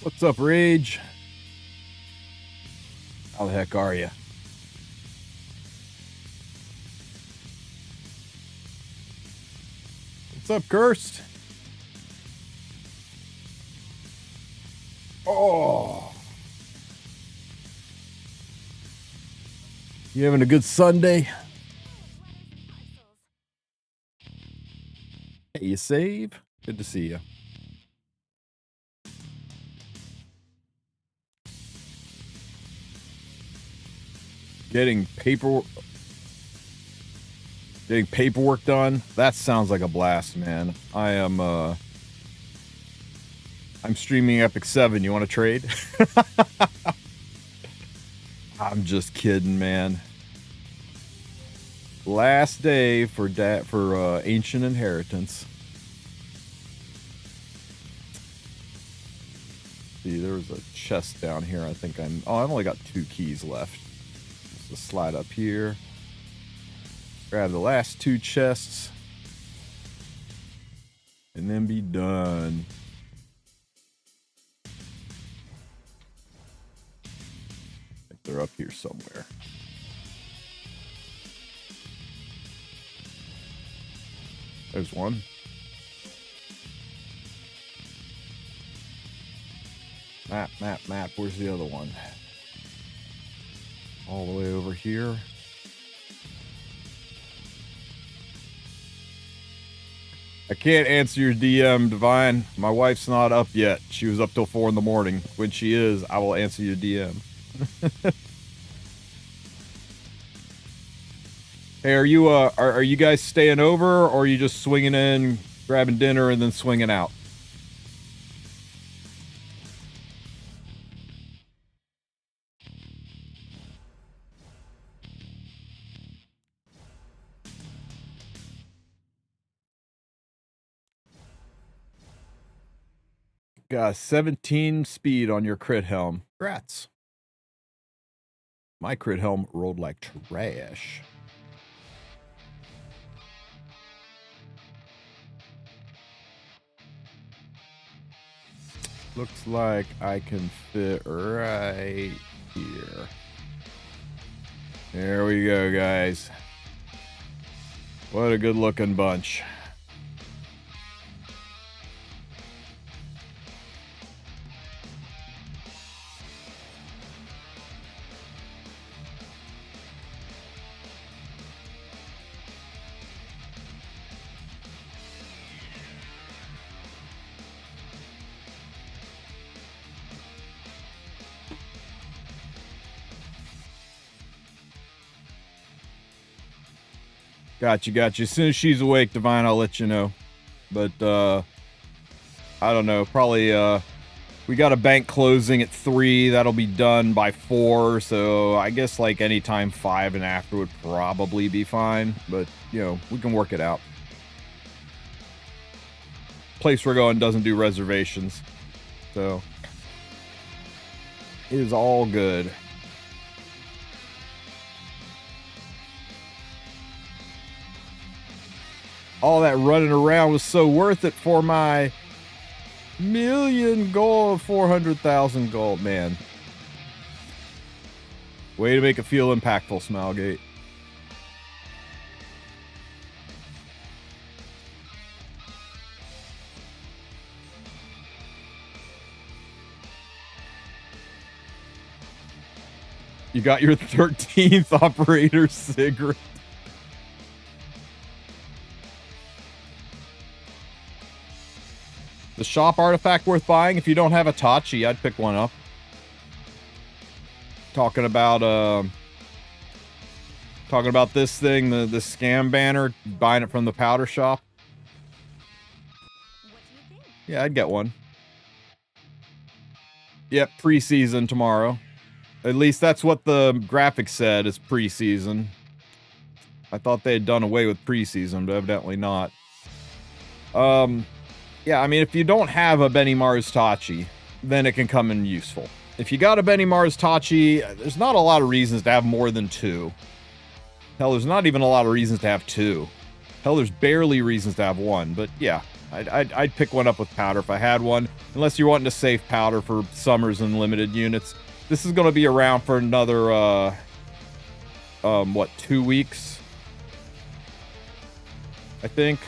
What's up, Rage? How the heck are you? What's up, Cursed? Oh. You having a good Sunday? Hey, you save? Good to see you. Getting paperwork done. That sounds like a blast, man. I'm streaming Epic 7. You want to trade? I'm just kidding, man. Last day for Ancient Inheritance. See, there was a chest down here. I think I've only got 2 keys left. Just slide up here. Grab the last 2 chests. And then be done. I think they're up here somewhere. There's one. Map. Where's the other one? All the way over here. I can't answer your DM, Divine. My wife's not up yet. She was up till 4 in the morning. When she is, I will answer your DM. Hey, are you guys staying over, or are you just swinging in, grabbing dinner, and then swinging out? Got 17 speed on your crit helm. Congrats. My crit helm rolled like trash. Looks like I can fit right here. There we go, guys. What a good looking bunch. Got you. As soon as she's awake, Divine, I'll let you know. But, I don't know. Probably, we got a bank closing at 3. That'll be done by 4. So I guess, like, anytime 5 and after would probably be fine. But, you know, we can work it out. Place we're going doesn't do reservations. So, it is all good. All that running around was so worth it for my million gold, 400,000 gold, man. Way to make it feel impactful, Smilegate. You got your 13th operator cigarette. The shop artifact worth buying? If you don't have a Tachi, I'd pick one up. Talking about this thing, the scam banner, buying it from the powder shop. What do you think? Yeah, I'd get one. Yep, pre-season tomorrow. At least that's what the graphic said, is pre-season. I thought they had done away with pre-season, but evidently not. Yeah, I mean, if you don't have a Benny Mars Tachi, then it can come in useful. If you got a Benny Mars Tachi, there's not a lot of reasons to have more than 2. Hell, there's not even a lot of reasons to have 2. Hell, there's barely reasons to have 1, but yeah. I'd pick one up with powder if I had one, unless you're wanting to save powder for summers and limited units. This is going to be around for another, what, 2 weeks? I think.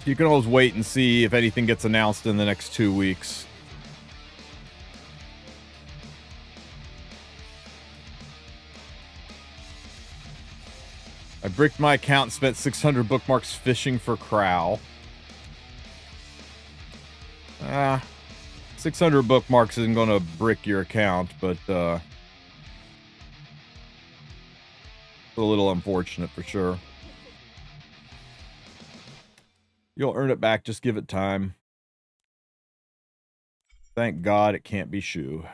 You can always wait and see if anything gets announced in the next 2 weeks. I bricked my account and spent 600 bookmarks fishing for Crow. 600 bookmarks isn't going to brick your account, but a little unfortunate for sure. You'll earn it back, just give it time. Thank God it can't be Shu.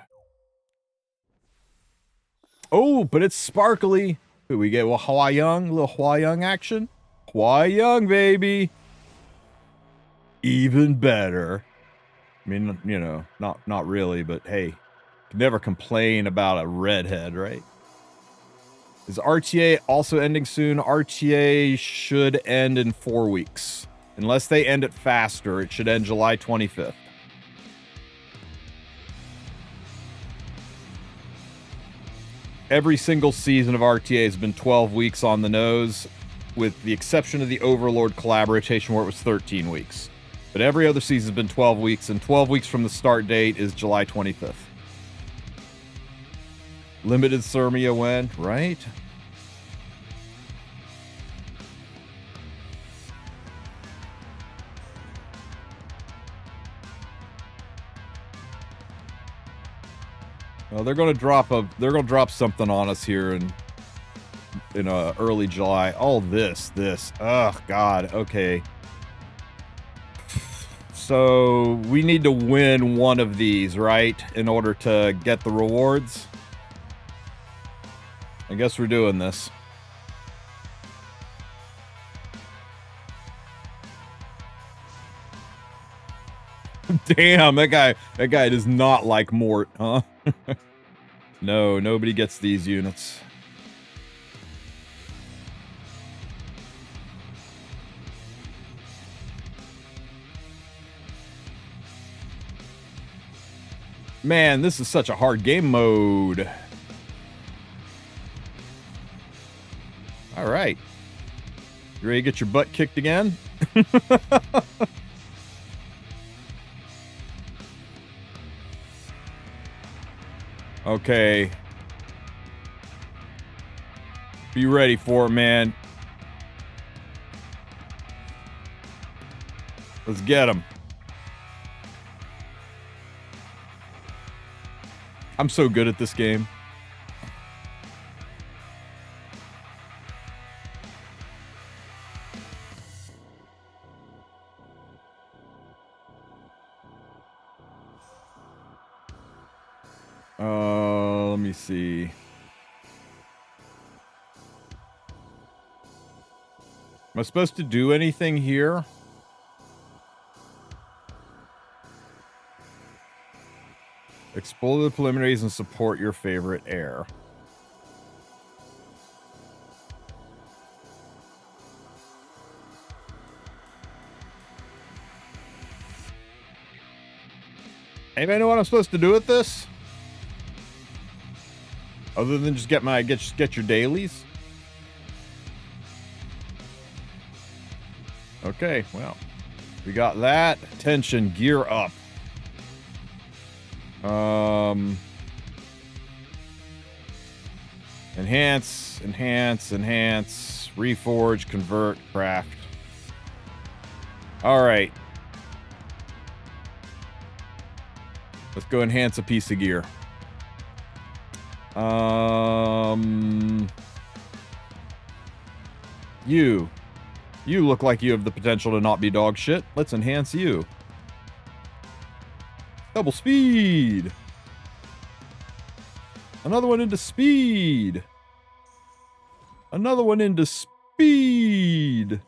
Oh, but it's sparkly. Ooh, we get Hua Young, a little Hua Young action. Hua Young, baby. Even better. I mean, you know, not really, but hey, can never complain about a redhead, right? Is RTA also ending soon? RTA should end in 4 weeks. Unless they end it faster, it should end July 25th. Every single season of RTA has been 12 weeks on the nose, with the exception of the Overlord collaboration where it was 13 weeks. But every other season has been 12 weeks, and 12 weeks from the start date is July 25th. Limited Thermia when, right? Well, they're gonna drop something on us here in early July. All this. Oh God. Okay. So we need to win one of these, right, in order to get the rewards. I guess we're doing this. Damn, that guy does not like Mort, huh? No, nobody gets these units. Man, this is such a hard game mode. All right. You ready to get your butt kicked again? Okay. Be ready for it, man. Let's get him. I'm so good at this game. Let me see. Am I supposed to do anything here? Explore the preliminaries and support your favorite heir. Anybody know what I'm supposed to do with this? Other than just get your dailies? Okay, well. We got that. Attention, gear up. Enhance, reforge, convert, craft. All right. Let's go enhance a piece of gear. You look like you have the potential to not be dog shit. Let's enhance you. Double speed. Another one into speed. Another one into speed.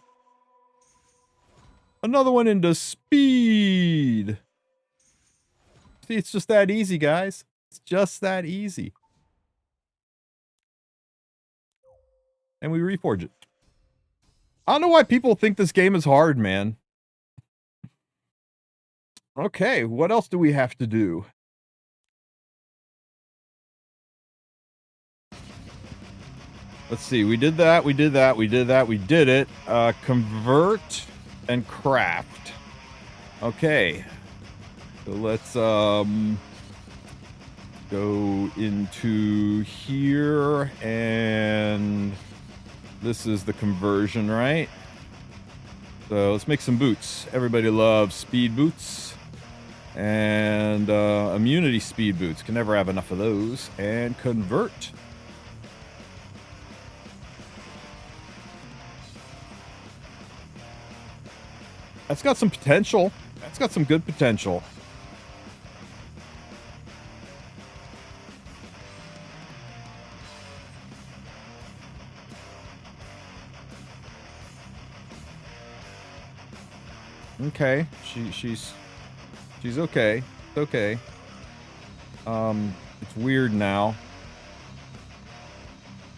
Another one into speed. See, it's just that easy, guys. It's just that easy. And we reforge it. I don't know why people think this game is hard, man. Okay, what else do we have to do? Let's see, we did that, we did that, we did that, we did it. Convert and craft. Okay. So let's go into here, and this is the conversion, right? So let's make some boots. Everybody loves speed boots. And immunity speed boots. Can never have enough of those. And convert. That's got some potential. That's got some good potential. Okay, she's okay. It's okay. It's weird now.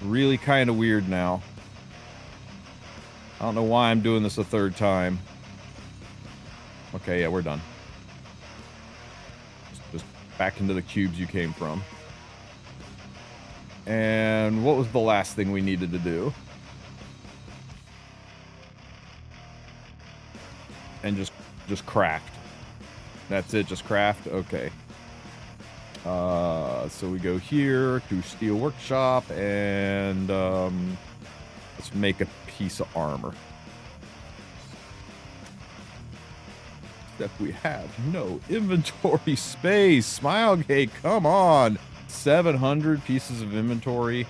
Really kind of weird now. I don't know why I'm doing this a third time. Okay, yeah, we're done. Just back into the cubes you came from. And what was the last thing we needed to do? And just craft. That's it, just craft? Okay. So we go here to Steel Workshop, and let's make a piece of armor. Except we have no inventory space. Smilegate, come on. 700 pieces of inventory.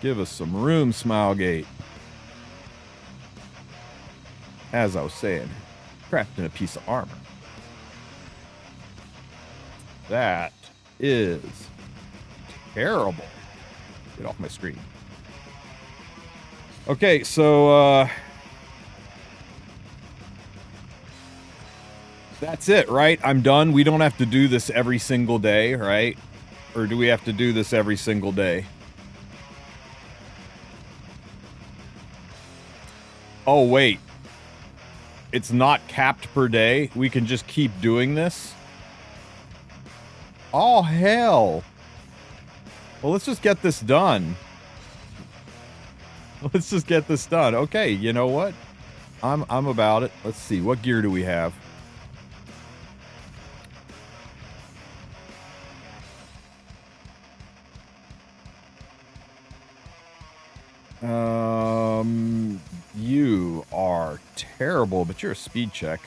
Give us some room, Smilegate. As I was saying, crafting a piece of armor. That is terrible. Get off my screen. Okay, so that's it, right? I'm done. We don't have to do this every single day, right? Or do we have to do this every single day? Oh, wait. It's not capped per day. We can just keep doing this. Oh, hell. Well, let's just get this done. Let's just get this done. Okay, you know what? I'm about it. Let's see. What gear do we have? You are terrible, but you're a speed check.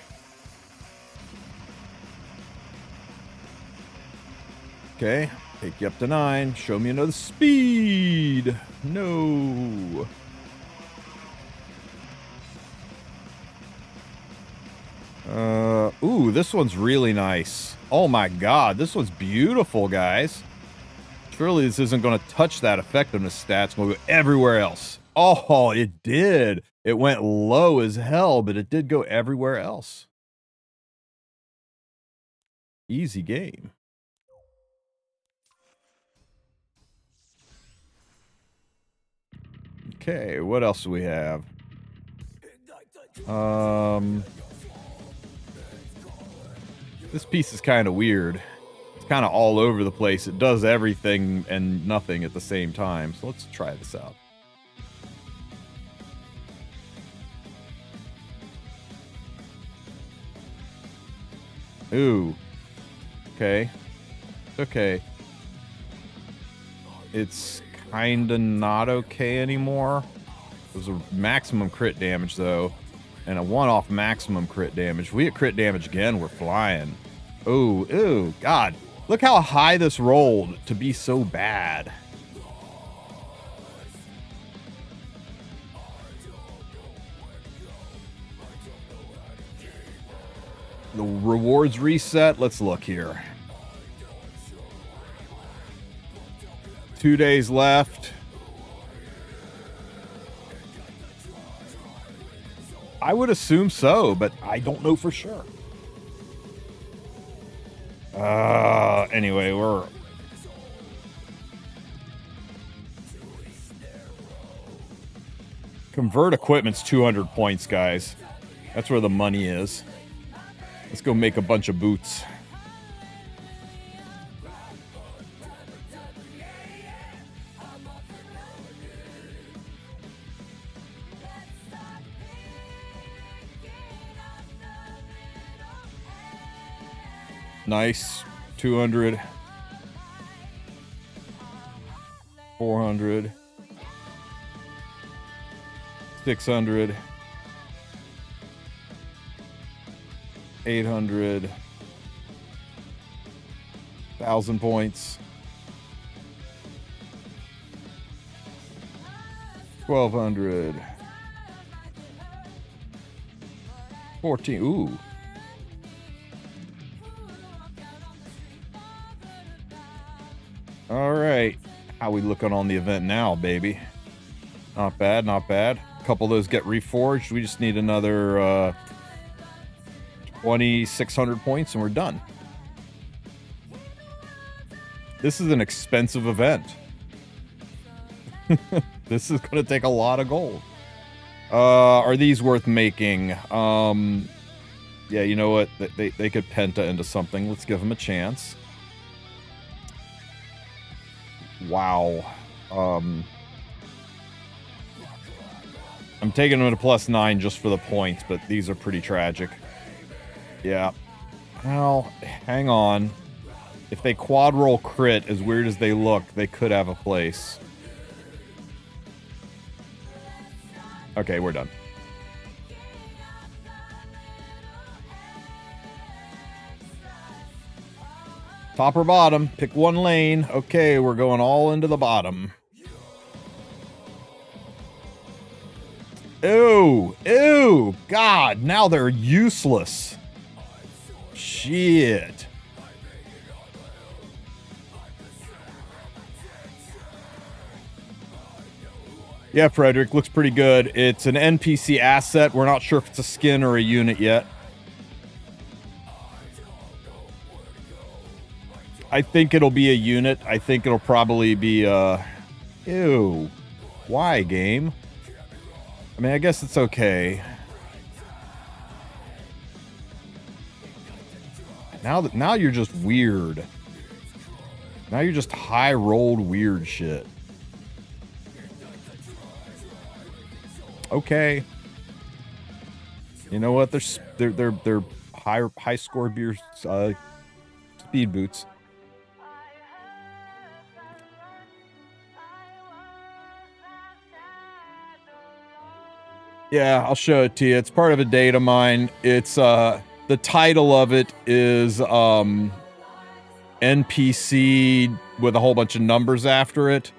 Okay, take you up to 9. Show me another speed. No. Ooh, this one's really nice. Oh my god, this one's beautiful, guys. Surely this isn't going to touch that effectiveness stats. We'll go everywhere else. Oh, it did. It went low as hell, but it did go everywhere else. Easy game. Okay, what else do we have? This piece is kind of weird. It's kind of all over the place. It does everything and nothing at the same time. So let's try this out. Ooh. Okay. Okay. It's kinda not okay anymore. It was a maximum crit damage, though. And a one-off maximum crit damage. If we hit crit damage again, we're flying. Ooh, ooh, God. Look how high this rolled to be so bad. The rewards reset. Let's look here. 2 days left. I would assume so, but I don't know for sure. Anyway, Convert equipment's 200 points, guys. That's where the money is. Let's go make a bunch of boots. Nice. 200. 400. 600. 800. 1,000 points. 1,200. 14. Ooh. All right. How we looking on the event now, baby? Not bad, not bad. A couple of those get reforged. We just need another 2,600 points and we're done. This is an expensive event. This is going to take a lot of gold. Are these worth making? Yeah, you know what? They could penta into something. Let's give them a chance. Wow. I'm taking them at a +9 just for the points, but these are pretty tragic. Yeah. Well, hang on. If they quad roll crit, as weird as they look, they could have a place. Okay, we're done. Top or bottom? Pick one lane. Okay, we're going all into the bottom. Ew! Ew! God, now they're useless. Shit. Yeah, Frederick, looks pretty good. It's an NPC asset. We're not sure if it's a skin or a unit yet. I think it'll be a unit. I think it'll probably be ew. Why, game? I mean, I guess it's okay. Now you're just weird. Now you're just high-rolled weird shit. Okay. You know what? They're high score beer speed boots. Yeah, I'll show it to you. It's part of a data mine. It's the title of it is NPC with a whole bunch of numbers after it.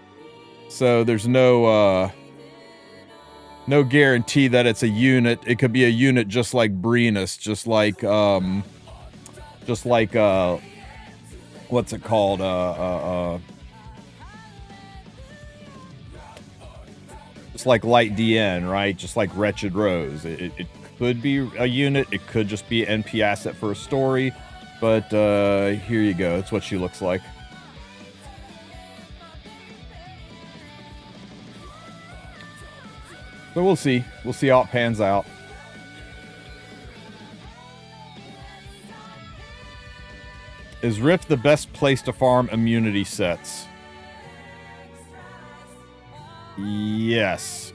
So there's no guarantee that it's a unit. It could be a unit just like Breenus, just like what's it called? Just like Light DN, right? Just like Wretched Rose. It could be a unit. It could just be an NP asset for a story. But here you go. That's what she looks like. So we'll see. We'll see how it pans out. Is Rift the best place to farm immunity sets? Yes.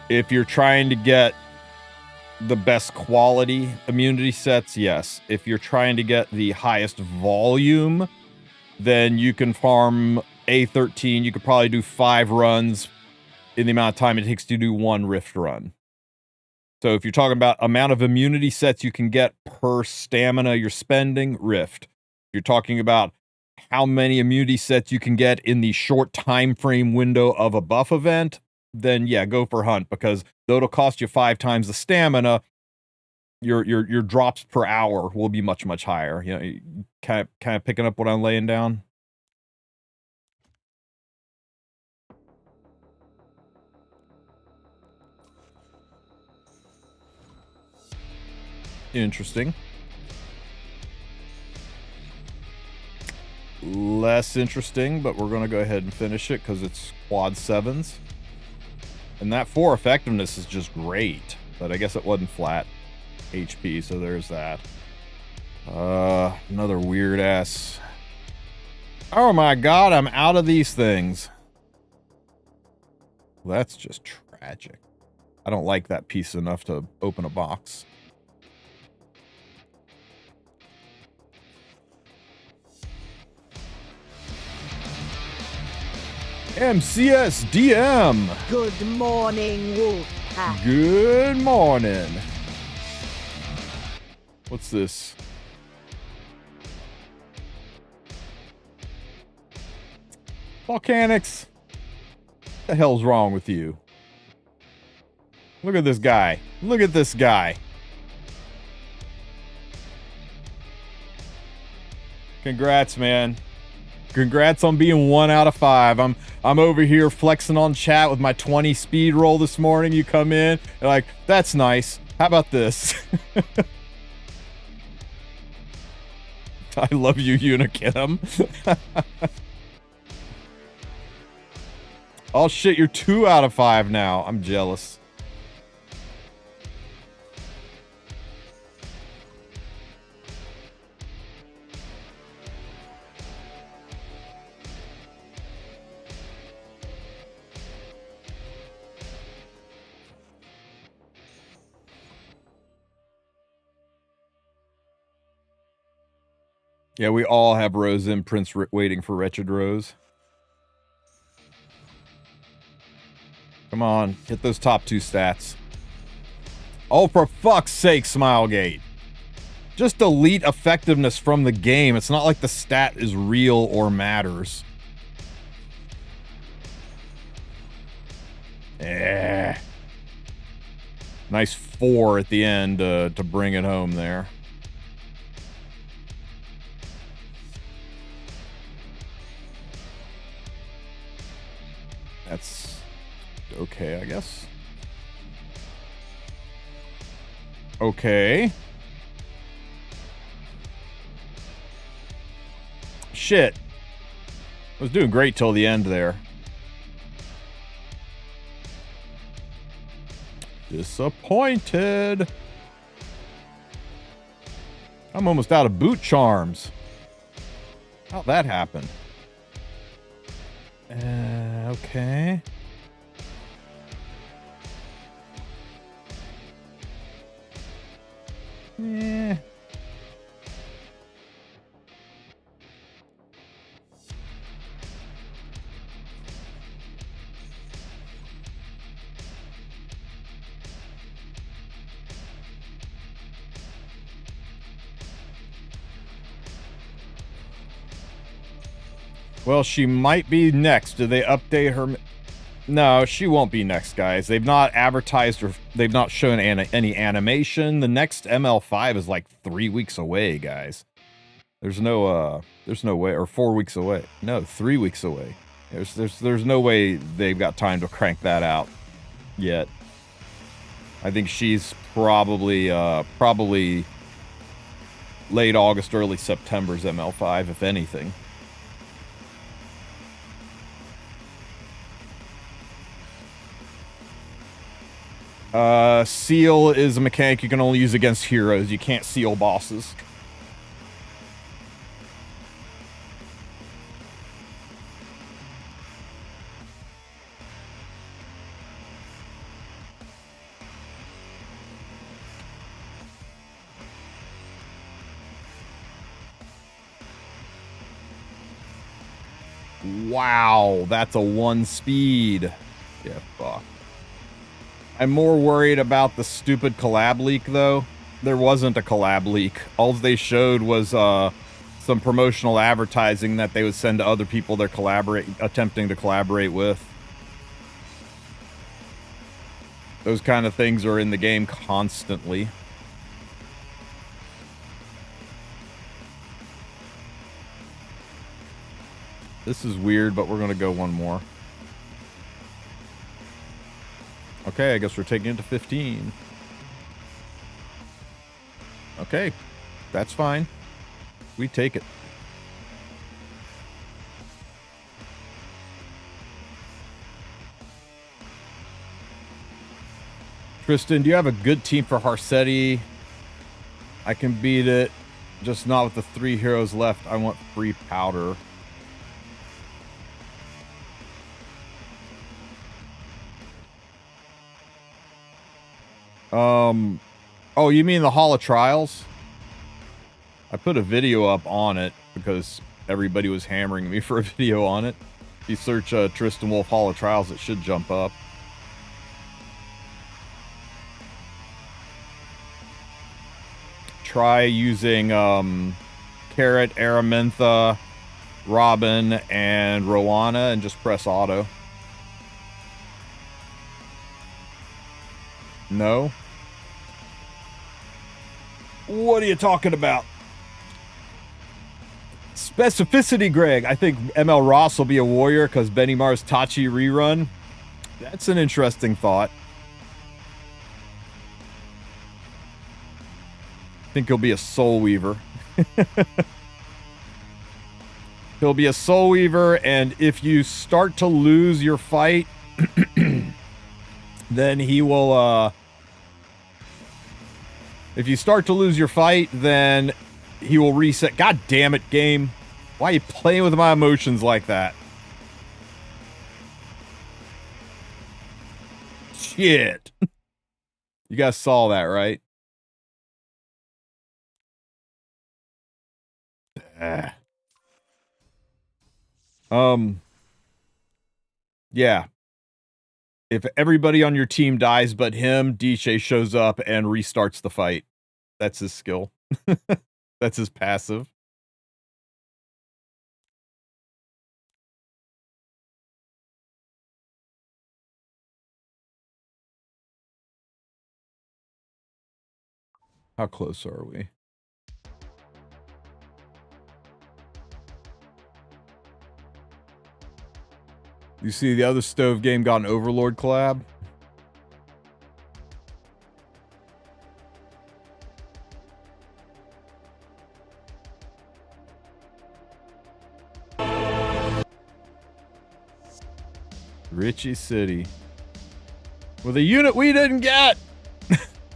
If you're trying to get the best quality immunity sets, yes. If you're trying to get the highest volume, then you can farm A13. You could probably do 5 runs in the amount of time it takes to do 1 Rift run. So if you're talking about amount of immunity sets you can get per stamina you're spending, Rift. If you're talking about how many immunity sets you can get in the short time frame window of a buff event, then yeah, go for Hunt, because though it'll cost you 5 times the stamina, your drops per hour will be much higher. You know, kind of picking up what I'm laying down. Interesting. less interesting, but we're going to go ahead and finish it because it's quad 7s. And that 4 effectiveness is just great, but I guess it wasn't flat HP, so there's that. Another weird ass. Oh my god, I'm out of these things. Well, that's just tragic. I don't like that piece enough to open a box. MCS DM. Good morning, Wulf. Good morning. What's this? Volcanics. What the hell's wrong with you? Look at this guy. Look at this guy. Congrats, man. Congrats on being 1 out of 5. I'm over here flexing on chat with my 20 speed roll this morning. You come in, you're like, that's nice. How about this? I love you, Unikim. Oh shit, you're 2 out of 5 now. I'm jealous. Yeah, we all have Rose imprints waiting for Wretched Rose. Come on, hit those top 2 stats. Oh, for fuck's sake, Smilegate. Just delete effectiveness from the game. It's not like the stat is real or matters. Eh. Nice 4 at the end to bring it home there. That's okay, I guess. Okay. Shit. I was doing great till the end there. Disappointed. I'm almost out of boot charms. How'd that happen? Okay. Yeah. Well, she might be next. Did they update her? No, she won't be next, guys. They've not advertised or they've not shown any animation. The next ML5 is like 3 weeks away, guys. There's no way, or 4 weeks away. No, 3 weeks away. There's no way they've got time to crank that out yet. I think she's probably late August, early September's ML5, if anything. Seal is a mechanic you can only use against heroes. You can't seal bosses. Wow, that's a 1 speed. Yeah, fuck. I'm more worried about the stupid collab leak, though. There wasn't a collab leak. All they showed was some promotional advertising that they would send to other people they're attempting to collaborate with. Those kind of things are in the game constantly. This is weird, but we're going to go one more. Okay, I guess we're taking it to 15. Okay, that's fine. We take it. Tristen, do you have a good team for Haretti? I can beat it, just not with the 3 heroes left. I want free powder. Oh, you mean the Hall of Trials? I put a video up on it because everybody was hammering me for a video on it. If you search Tristen Wulf Hall of Trials, it should jump up. Try using Carrot, Aramintha, Robin, and Rowana and just press auto. No? What are you talking about? Specificity, Greg. I think ML Ross will be a warrior because Benny Mars Tachi rerun. That's an interesting thought. I think he'll be a Soul Weaver. He'll be a Soul Weaver, and if you start to lose your fight, then he will, if you start to lose your fight, then he will reset. God damn it, game. Why are you playing with my emotions like that? Shit. You guys saw that, right? Yeah. If everybody on your team dies but him, DJ shows up and restarts the fight. That's his skill. That's his passive. How close are we? You see the other stove game got an Overlord collab? Richie City. With a unit we didn't get!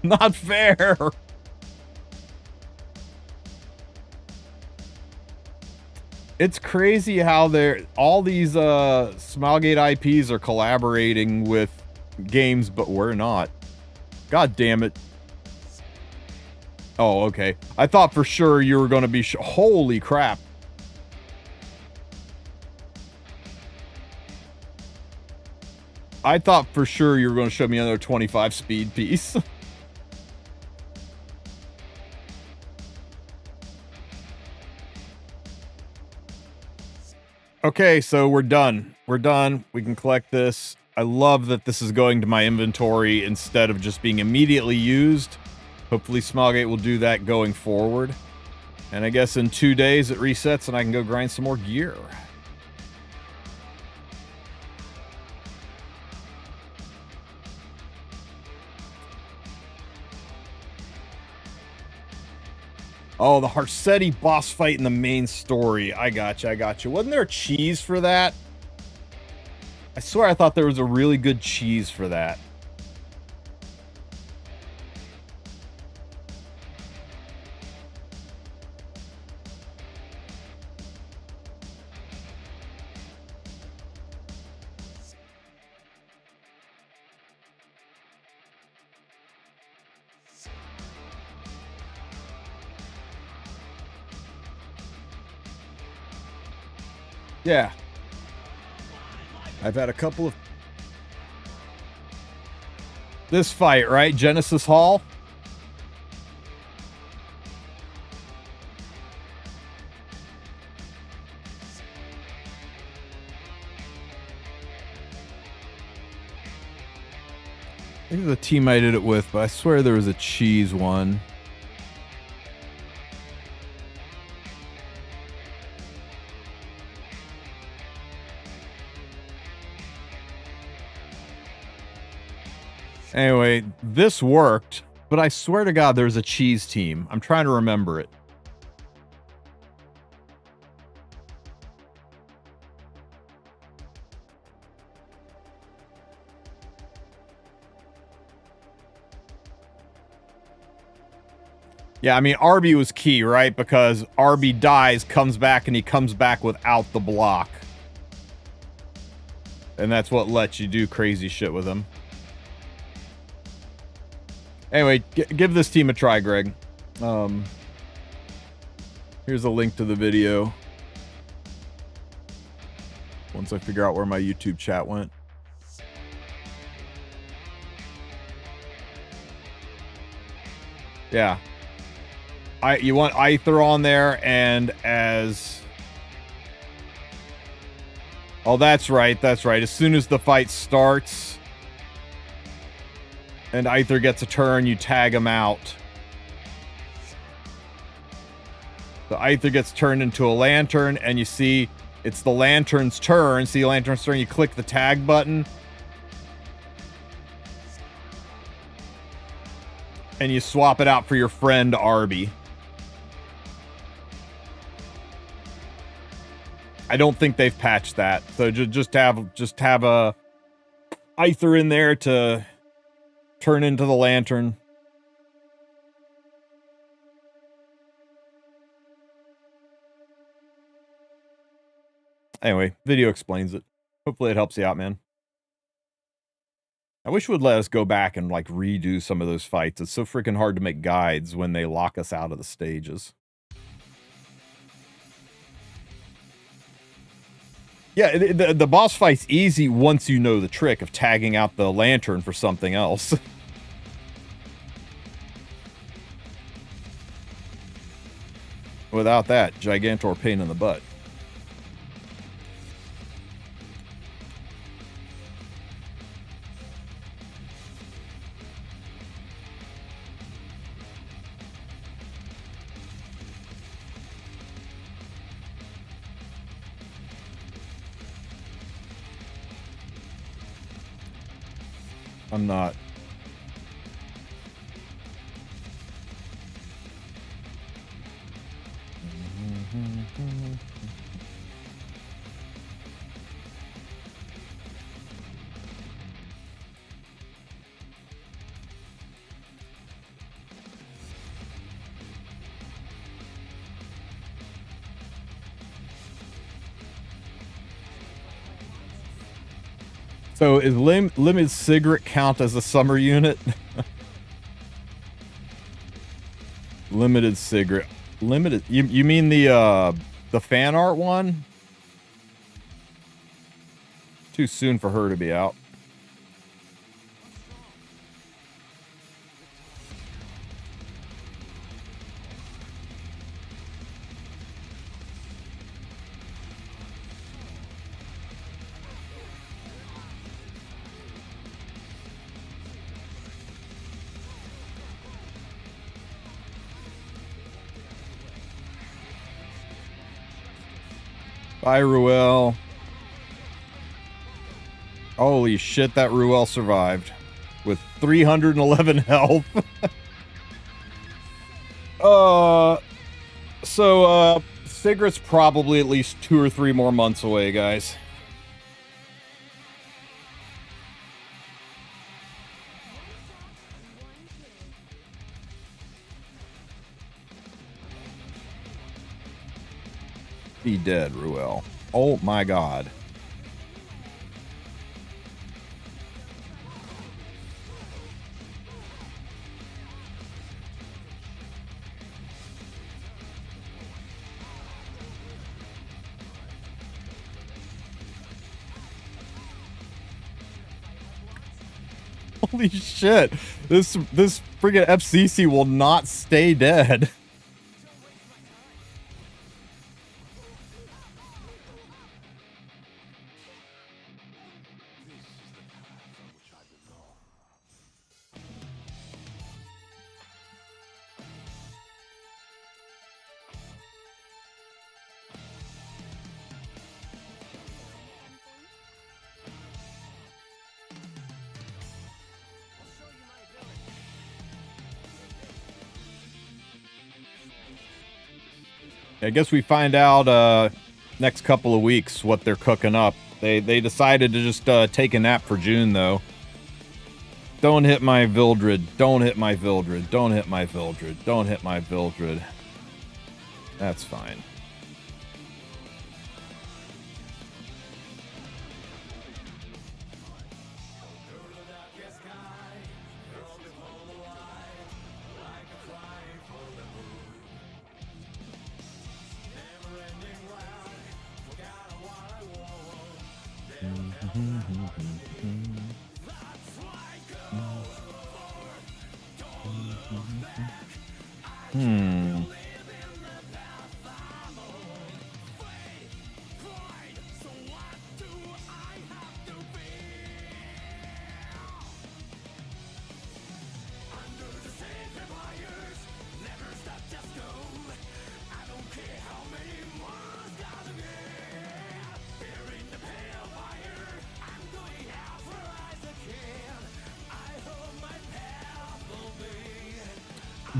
Not fair! It's crazy how all these Smilegate IPs are collaborating with games, but we're not. God damn it. Oh, okay. I thought for sure you were going to be holy crap. I thought for sure you were going to show me another 25 speed piece. Okay, so we're done. We're done. We can collect this. I love that this is going to my inventory instead of just being immediately used. Hopefully Smilegate will do that going forward. And I guess in 2 days it resets and I can go grind some more gear. Oh, the Haretti boss fight in the main story. I gotcha, I gotcha. Wasn't there a cheese for that? I swear I thought there was a really good cheese for that. Yeah. I've had a couple of... This fight, right? Genesis Hall? I think the team I did it with, but I swear there was a cheese one. Anyway, this worked, but I swear to God there's a cheese team. I'm trying to remember it. Yeah, I mean, Arby was key, right? Because Arby dies, comes back, and he comes back without the block. And that's what lets you do crazy shit with him. Anyway, give this team a try, Greg. Here's a link to the video. Once I figure out where my YouTube chat went. Yeah. You want Aether on there, and as... Oh, that's right, that's right. As soon as the fight starts and Aether gets a turn, you tag him out. The Aether gets turned into a lantern, and you see it's the lantern's turn. See the lantern's turn, you click the tag button. And you swap it out for your friend Arby. I don't think they've patched that, so just have a Aether in there to turn into the lantern. Anyway, video explains it. Hopefully it helps you out, man. I wish it would let us go back and like redo some of those fights. It's so freaking hard to make guides when they lock us out of the stages. Yeah, the boss fight's easy once you know the trick of tagging out the lantern for something else. Without that, Gigantor pain in the butt. I'm not. So is Limited Cigarette count as a summer unit? Limited Cigarette. Limited. You mean the fan art one? Too soon for her to be out. Bye, Ruel. Holy shit, that Ruel survived. With 311 health. Cigarette's probably at least 2 or 3 more months away, guys. Be dead, Ruel. Oh my god. Holy shit. This friggin' FCC will not stay dead. I guess we find out next couple of weeks what they're cooking up. They decided to just take a nap for June, though. Don't hit my Vildred. Don't hit my Vildred. Don't hit my Vildred. Don't hit my Vildred. That's fine.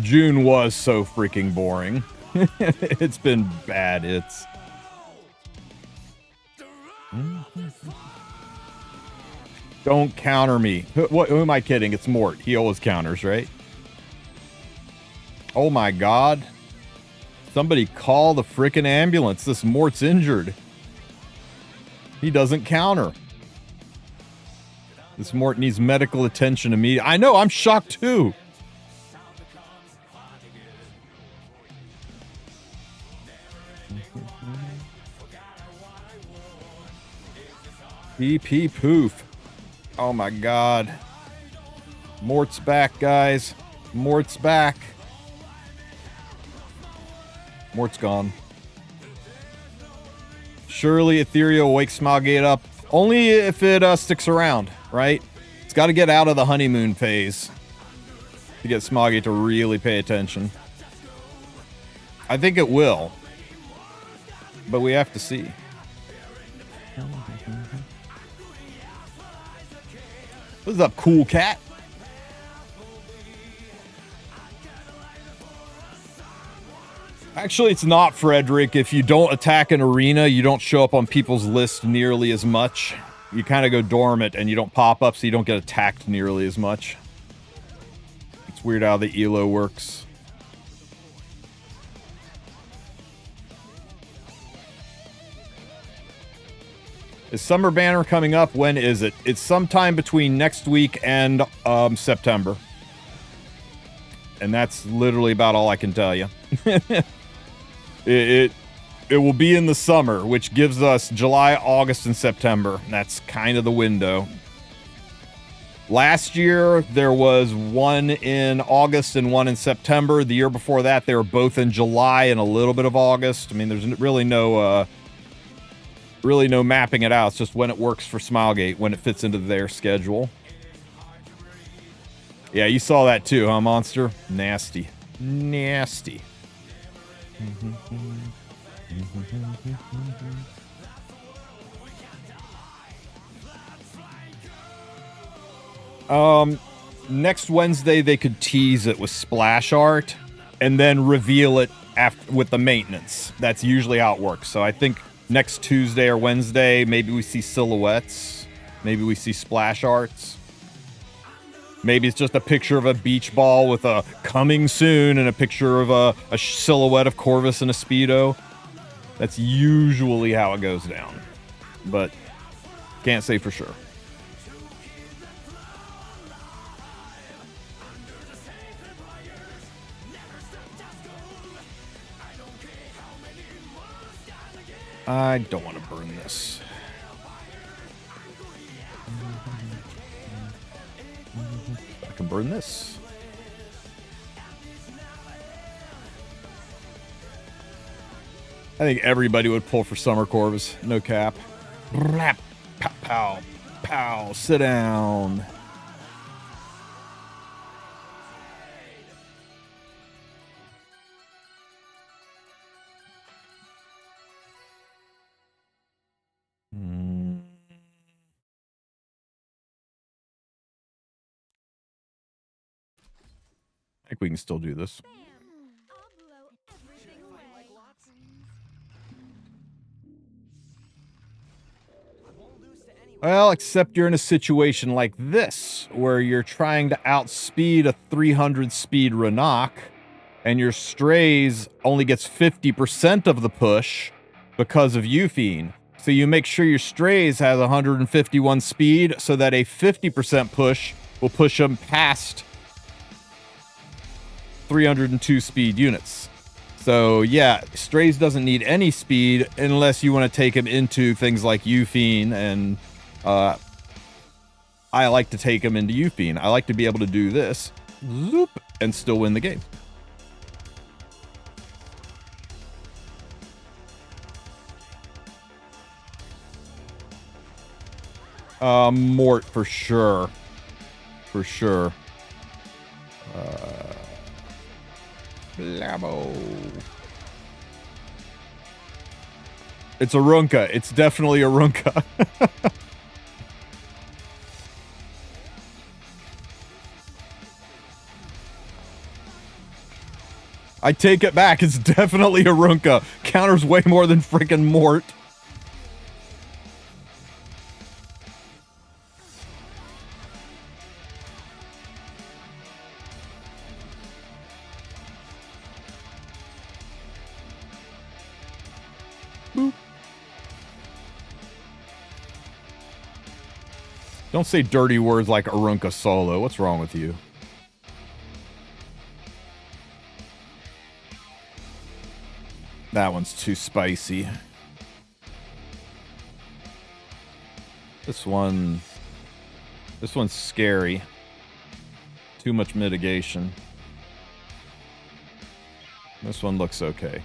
June was so freaking boring. It's been bad. It's... Don't counter me. Who am I kidding? It's Mort. He always counters, right? Oh my god. Somebody call the frickin' ambulance. This Mort's injured. He doesn't counter. This Mort needs medical attention immediately. I know, I'm shocked too. Pee poof. Oh my god. Mort's back, guys. Mort's back. Mort's gone. Surely Etheria will wake Smilegate up. Only if it sticks around, right? It's got to get out of the honeymoon phase to get Smilegate to really pay attention. I think it will. But we have to see. What's up, cool cat? Actually, it's not, Frederick. If you don't attack an arena, you don't show up on people's list nearly as much. You kind of go dormant and you don't pop up, so you don't get attacked nearly as much. It's weird how the ELO works. Is Summer Banner coming up? When is it? It's sometime between next week and September. And that's literally about all I can tell you. It will be in the summer, which gives us July, August, and September. That's kind of the window. Last year, there was one in August and one in September. The year before that, they were both in July and a little bit of August. I mean, there's really no mapping it out. It's just when it works for Smilegate, when it fits into their schedule. Yeah, you saw that too, huh, Monster? Nasty. Nasty. Next Wednesday they could tease it with splash art and then reveal it after with the maintenance. That's usually how it works. So I think next Tuesday or Wednesday, maybe we see silhouettes. Maybe we see splash arts. Maybe it's just a picture of a beach ball with a coming soon and a picture of a silhouette of Corvus and a Speedo. That's usually how it goes down. But can't say for sure. I don't want to burn this. I can burn this. I think everybody would pull for Summer Corvus. No cap. Pow, pow, pow. Sit down. I think we can still do this. Well, except you're in a situation like this, where you're trying to outspeed a 300 speed Renak, and your Strays only gets 50% of the push because of Euphine. So you make sure your Strays has 151 speed, so that a 50% push will push them past 302 speed units. So yeah, Strays doesn't need any speed unless you want to take him into things like Euphine, and I like to take him into Euphine. I like to be able to do this, zoop, and still win the game. Mort for sure. For sure. Blamo. It's a Runka. It's definitely a Runka. I take it back. It's definitely a Runka. Counters way more than freaking Mort. Boop. Don't say dirty words like Arunca solo. What's wrong with you? That one's too spicy. This one's scary. Too much mitigation. This one looks okay.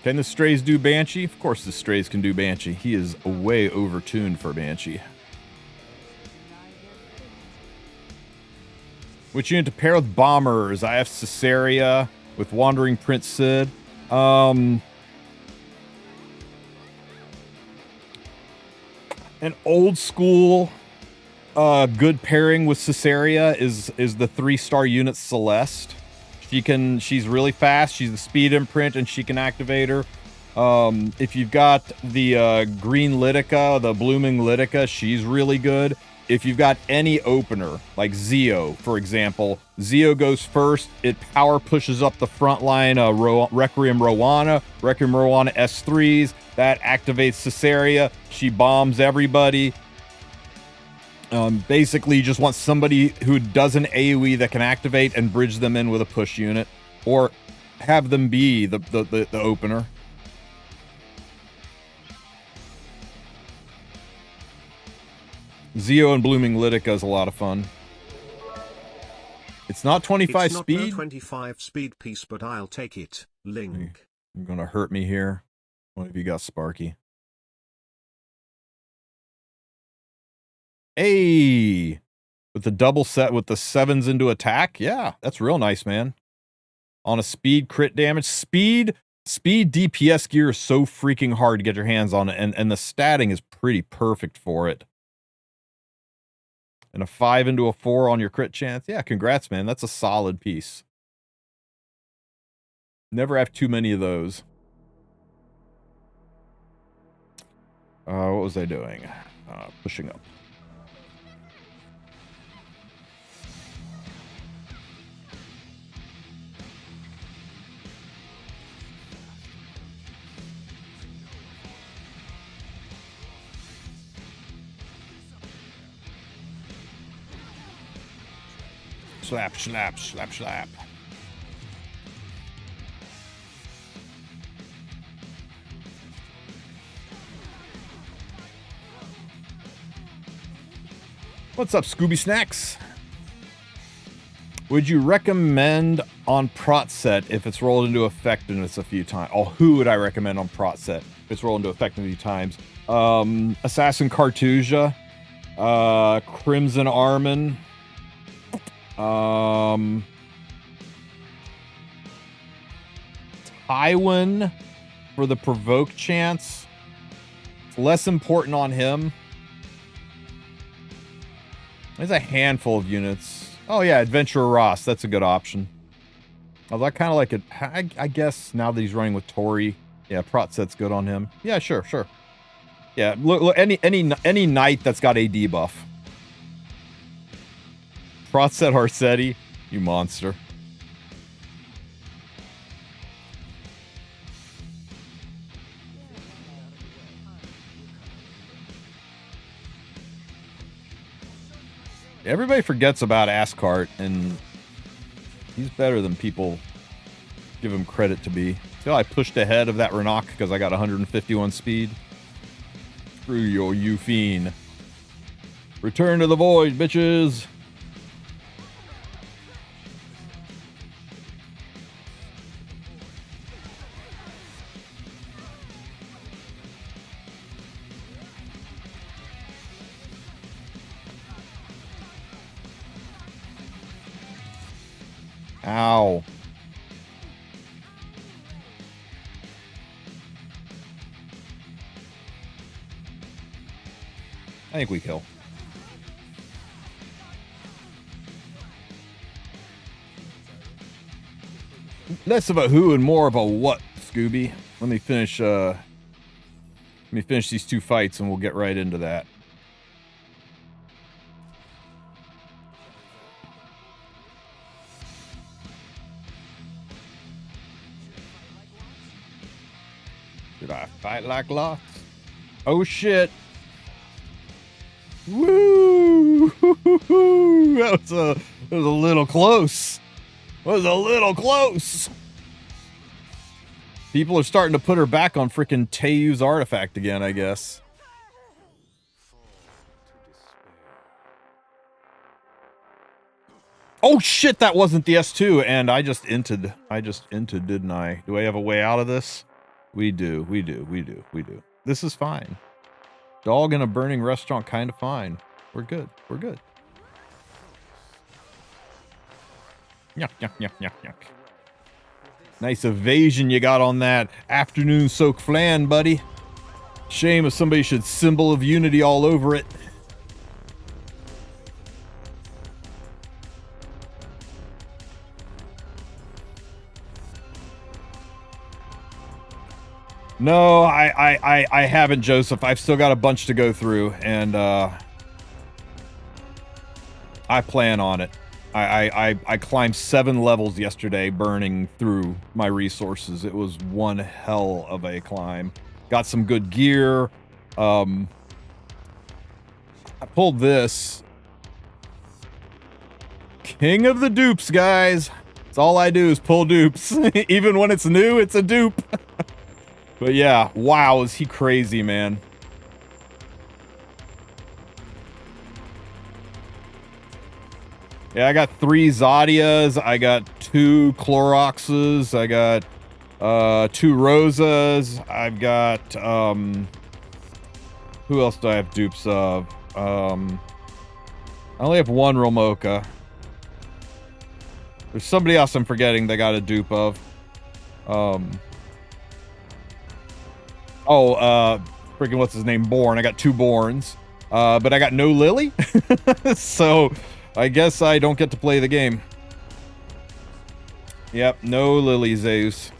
Can the Strays do Banshee? Of course the Strays can do Banshee. He is way overtuned for Banshee. Which unit to pair with Bombers? I have Caesarea with Wandering Prince Sid. An old school good pairing with Caesarea is the 3-star unit Celeste. She's really fast. She's the speed imprint, and she can activate her. If you've got the green Litica, the blooming Litica, she's really good. If you've got any opener, like Zeo, for example, Zeo goes first. It power pushes up the front line, Requiem Rowana S3s. That activates Caesarea. She bombs everybody. Basically, you just want somebody who does an AoE that can activate and bridge them in with a push unit, or have them be the opener. Zeo and Blooming Litica is a lot of fun. It's not 25 it's speed. Not 25 speed piece, but I'll take it. Link. You're gonna hurt me here. What have you got, Sparky? Hey, with the double set with the 7s into attack. Yeah, that's real nice, man. On a speed crit damage. Speed DPS gear is so freaking hard to get your hands on, and the statting is pretty perfect for it. And a 5 into a 4 on your crit chance. Yeah, congrats, man. That's a solid piece. Never have too many of those. What was I doing? Pushing up. Slap, slap, slap, slap. What's up, Scooby Snacks? Would you recommend on Prot set if it's rolled into effectiveness a few times? Oh, who would I recommend on Prot set if it's rolled into effectiveness a few times? Assassin Cartusia, Crimson Armin, Tywin for the provoke chance. It's less important on him. There's a handful of units. Oh yeah, Adventurer Ross. That's a good option. Although I kind of like it. I guess now that he's running with Tori, yeah, Prot set's good on him. Yeah, sure. Yeah, look, any knight that's got a debuff. Prot set Harsetti, you monster. Everybody forgets about Ascart, and he's better than people give him credit to be. See how I pushed ahead of that Renok because I got 151 speed? Screw your Fiend. Return to the void, bitches! Ow. I think we kill. Less of a who and more of a what, Scooby. Let me finish these two fights and we'll get right into that. Did I fight like lots? Oh shit. Woo! That was a little close. People are starting to put her back on freaking Teyu's artifact again, I guess. Oh shit, that wasn't the S2, and I just inted, didn't I? Do I have a way out of this? We do. This is fine. Dog in a burning restaurant, kind of fine. We're good. Yuck. Nice evasion you got on that afternoon soak flan, buddy. Shame if somebody should symbol of unity all over it. No, I haven't, Joseph. I've still got a bunch to go through, and I plan on it. I climbed 7 levels yesterday, burning through my resources. It was one hell of a climb. Got some good gear. I pulled this. King of the dupes, guys. That's all I do is pull dupes. Even when it's new, it's a dupe. But yeah, wow, is he crazy, man. Yeah, I got 3 Zodias, I got 2 Cloroxes, I got 2 Rosas, I've got who else do I have dupes of? I only have 1 Romoka. There's somebody else I'm forgetting that got a dupe of. Freaking what's his name? Born. I got 2 Borns. But I got no Lily. So I guess I don't get to play the game. Yep, no Lily Zeus.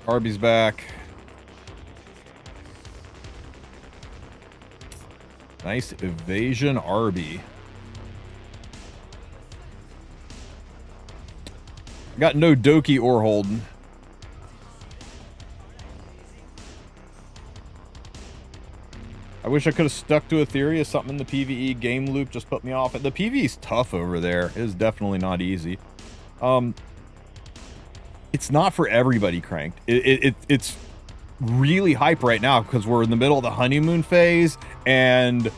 Arby's back. Nice evasion, Arby. Got no Doki or Holden. I wish I could have stuck to Etheria. Something in the PvE game loop just put me off. The PvE's tough over there. It is definitely not easy. It's not for everybody, Cranked. It's really hype right now because we're in the middle of the honeymoon phase, and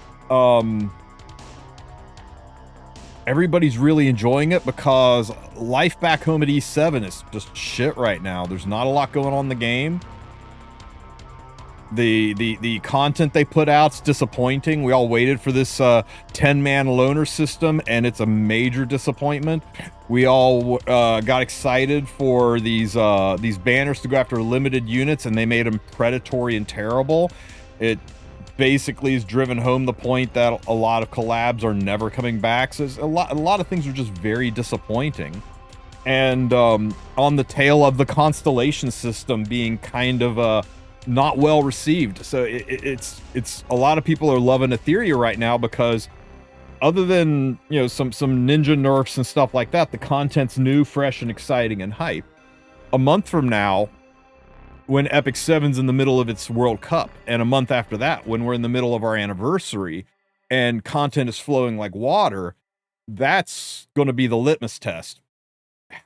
everybody's really enjoying it because life back home at E7 is just shit right now. There's not a lot going on in the game. The content they put out's disappointing. We all waited for this 10-man loner system, and it's a major disappointment. We all got excited for these banners to go after limited units, and they made them predatory and terrible. basically has driven home the point that a lot of collabs are never coming back. So a lot of things are just very disappointing. And on the tail of the constellation system being kind of not well received. So it's a lot of people are loving Etheria right now because other than, you know, some ninja nerfs and stuff like that, the content's new, fresh, and exciting and hype. A month from now, when Epic 7's in the middle of its World Cup, and a month after that, when we're in the middle of our anniversary, and content is flowing like water, that's going to be the litmus test.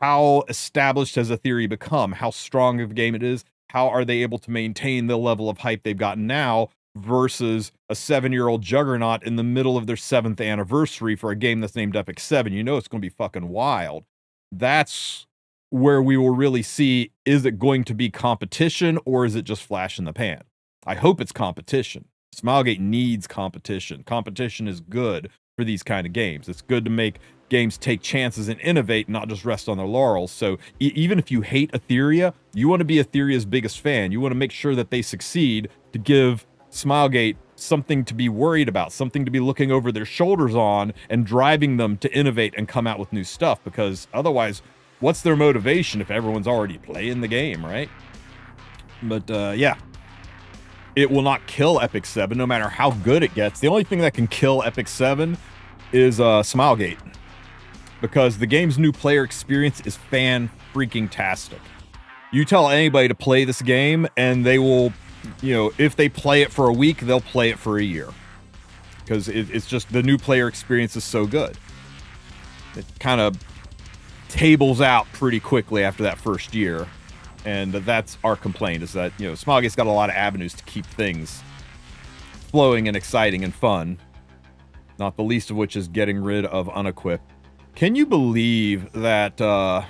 How established has Etheria become? How strong of a game it is? How are they able to maintain the level of hype they've gotten now versus a 7-year-old juggernaut in the middle of their 7th anniversary for a game that's named Epic 7? You know it's going to be fucking wild. That's where we will really see, is it going to be competition or is it just flash in the pan? I hope it's competition. Smilegate needs competition. Competition is good for these kind of games. It's good to make games take chances and innovate, not just rest on their laurels. So even if you hate Etheria, you want to be Etheria's biggest fan. You want to make sure that they succeed to give Smilegate something to be worried about, something to be looking over their shoulders on and driving them to innovate and come out with new stuff, because otherwise, what's their motivation if everyone's already playing the game, right? But yeah, it will not kill Epic 7 no matter how good it gets. The only thing that can kill Epic 7 is Smilegate, because the game's new player experience is fan-freaking-tastic. You tell anybody to play this game and they will, you know, if they play it for a week, they'll play it for a year, because it's just the new player experience is so good. It kind of tables out pretty quickly after that first year, and that's our complaint, is that, you know, Smilegate's got a lot of avenues to keep things flowing and exciting and fun, not the least of which is getting rid of Unequip. Can you believe that of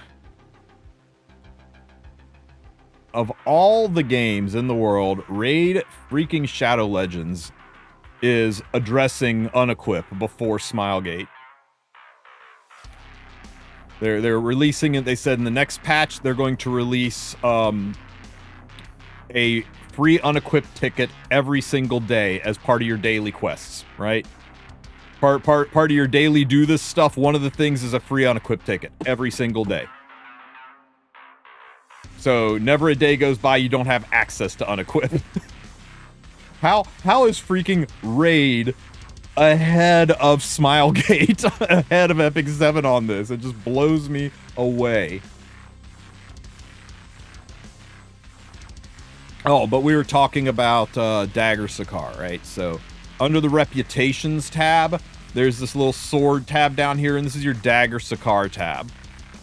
all the games in the world, Raid freaking Shadow Legends is addressing Unequip before Smilegate? They're releasing it. They said in the next patch they're going to release a free Unequipped ticket every single day as part of your daily quests, right? Part of your daily do this stuff. One of the things is a free Unequipped ticket every single day. So never a day goes by you don't have access to Unequipped. How is freaking Raid ahead of Smilegate, ahead of Epic 7 on this? It just blows me away. Oh, but we were talking about Dagger Sicar, right? So under the Reputations tab, there's this little sword tab down here, and this is your Dagger Sicar tab.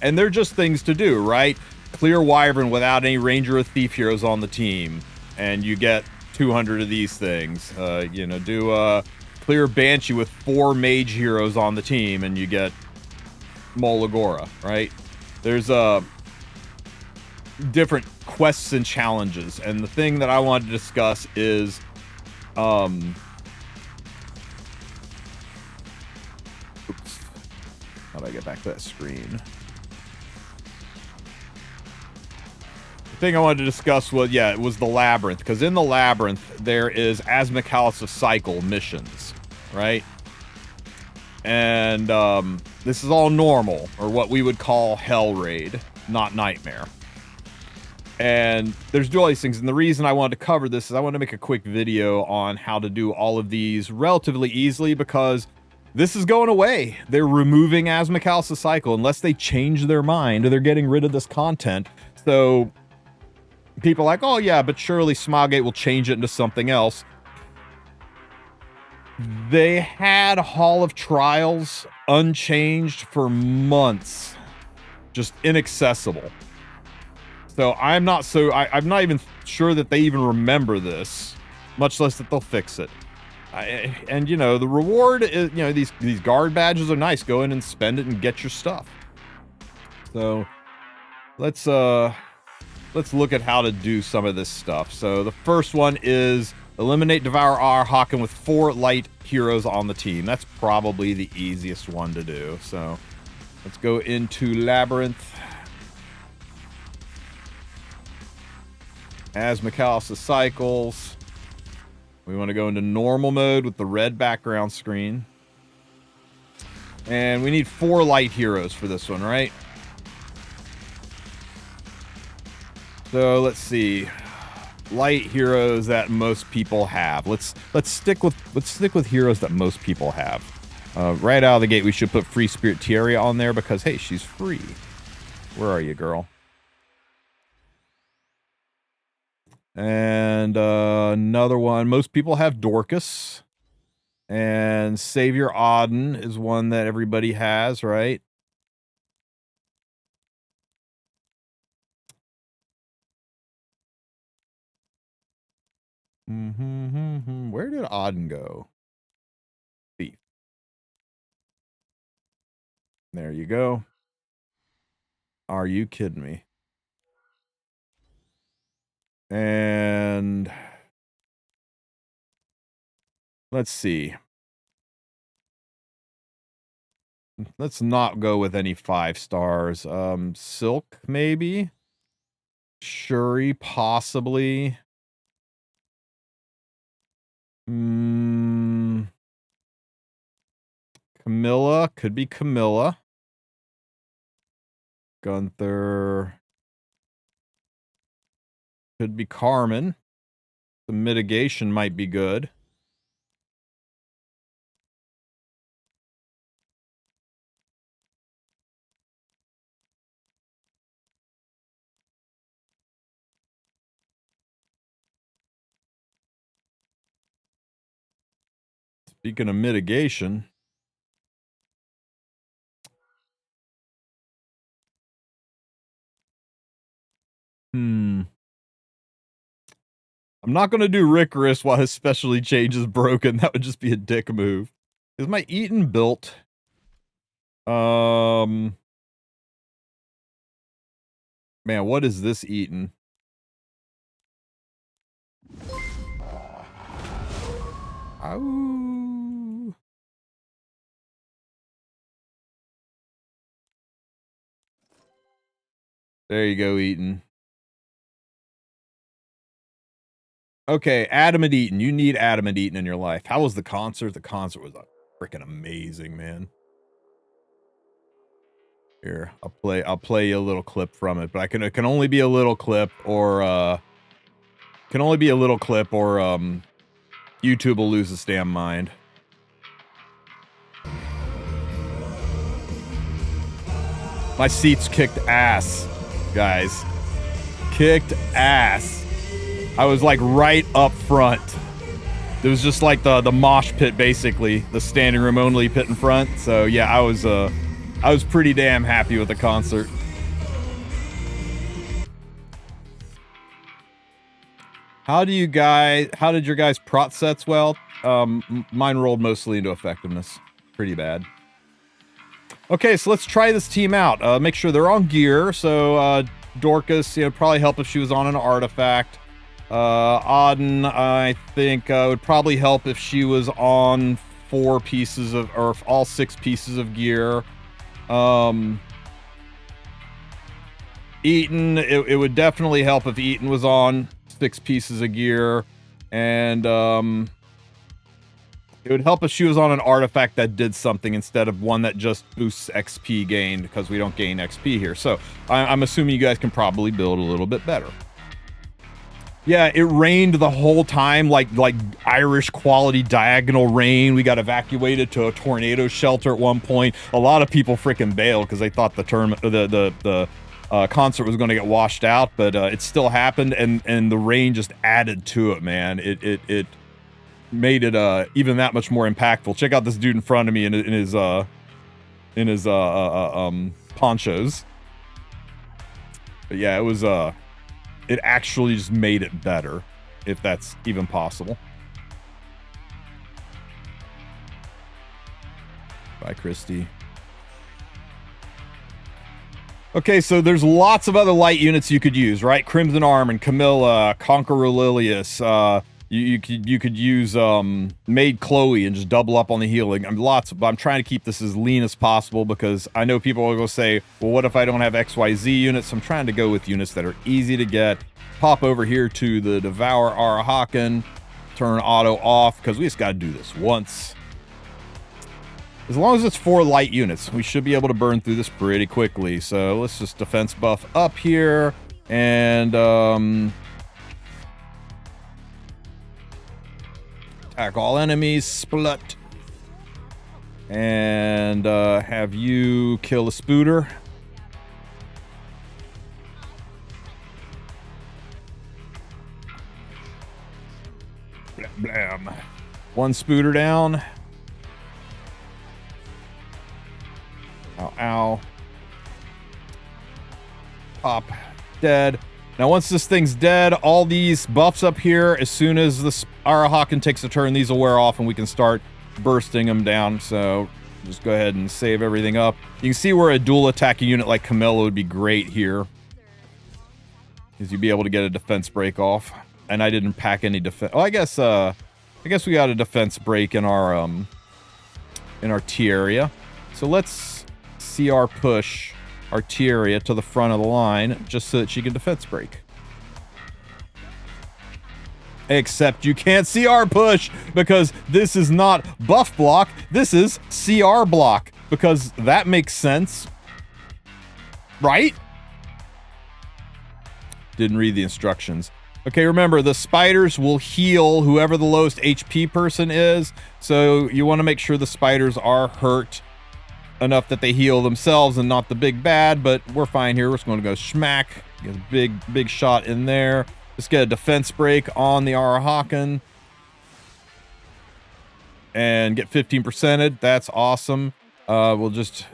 And they're just things to do, right? Clear Wyvern without any Ranger or Thief heroes on the team, and you get 200 of these things. You know, do Clear Banshee with 4 Mage heroes on the team, and you get Molagora, right? There's different quests and challenges, and the thing that I wanted to discuss is oops, how do I get back to that screen? The thing I wanted to discuss was, yeah, it was the Labyrinth, because in the Labyrinth there is Asmakalis of Cycle missions, right? And this is all normal, or what we would call Hell Raid, not Nightmare. And there's all these things, and the reason I wanted to cover this is I want to make a quick video on how to do all of these relatively easily, because this is going away. They're removing Asmakalis of Cycle unless they change their mind, or they're getting rid of this content. So people are like, oh yeah, but surely Smilegate will change it into something else. They had Hall of Trials unchanged for months, just inaccessible. So I'm not even sure that they even remember this, much less that they'll fix it. And you know, the reward is, you know, these guard badges are nice. Go in and spend it and get your stuff. So let's look at how to do some of this stuff. So the first one is eliminate Devour R Haken with 4 light heroes on the team. That's probably the easiest one to do. So let's go into Labyrinth. Asmakalis of Cycles. We want to go into normal mode with the red background screen. And we need 4 light heroes for this one, right? So let's see. Light heroes that most people have. Let's stick with heroes that most people have. Right out of the gate, we should put Free Spirit Etheria on there because, hey, she's free. Where are you, girl? And another one. Most people have Dorcas. And Savior Auden is one that everybody has, right? Where did Auden go? Thief. There you go. Are you kidding me? And let's see. Let's not go with any 5 stars. Silk, maybe? Shuri, possibly. Camilla, could be Camilla. Gunther. Could be Carmen. The mitigation might be good. Speaking of mitigation. I'm not going to do Ricorous while his specialty change is broken. That would just be a dick move. Is my Eaton built? Man, what is this Eaton? Ow. There you go, Eaton. Okay, Adamant Eaton. You need Adamant Eaton in your life. How was the concert? The concert was freaking amazing, man. Here, I'll play you a little clip from it, but it can only be a little clip, or YouTube will lose its damn mind. My seats kicked ass, guys. Kicked ass. I was like right up front. It was just like the mosh pit, basically, the standing room only pit in front. So yeah, I was pretty damn happy with the concert. How did your guys' prot sets? Well, mine rolled mostly into effectiveness. Pretty bad. Okay, so let's try this team out. Make sure they're on gear. So Dorcas, probably help if she was on an artifact. Auden, I think, would probably help if she was on 4 pieces of, or all 6 pieces of gear. Eaton, it would definitely help if Eaton was on 6 pieces of gear, and it would help if she was on an artifact that did something instead of one that just boosts XP gained, because we don't gain XP here. So I'm assuming you guys can probably build a little bit better. Yeah, it rained the whole time, like Irish quality diagonal rain. We got evacuated to a tornado shelter at one point. A lot of people freaking bailed because they thought the concert was going to get washed out, but it still happened, and the rain just added to it, man. It made it even that much more impactful. Check out this dude in front of me in his ponchos. But yeah, it was it actually just made it better, if that's even possible. Bye, Christy. Okay, so there's lots of other light units you could use, right? Crimson Arm and Camilla, Conqueror Lilius. You could use Maid Chloe and just double up on the healing. But I'm trying to keep this as lean as possible because I know people will go say, well, what if I don't have XYZ units? So I'm trying to go with units that are easy to get. Pop over here to the Devour Arahakan, turn auto off because we just got to do this once. As long as it's 4 light units, we should be able to burn through this pretty quickly. So let's just defense buff up here and attack all enemies, split, and have you kill the spooter. Blam, blam. 1 spooter down. Ow, ow. Pop. Dead. Now, once this thing's dead, all these buffs up here, as soon as the Arahakan takes a turn, these will wear off and we can start bursting them down. So just go ahead and save everything up. You can see where a dual attacking unit like Camilla would be great here, because you'd be able to get a defense break off. And I didn't pack any defense. Oh, I guess we got a defense break in our Etheria. So let's CR push our Etheria to the front of the line just so that she can defense break. Except you can't CR push because this is not buff block. This is CR block, because that makes sense, right? Didn't read the instructions. Okay, remember, the spiders will heal whoever the lowest HP person is, so you want to make sure the spiders are hurt enough that they heal themselves and not the big bad, but we're fine here. We're just going to go schmack. Get a big shot in there. Just get a defense break on the Arahakan and get 15%ed. That's awesome. We'll just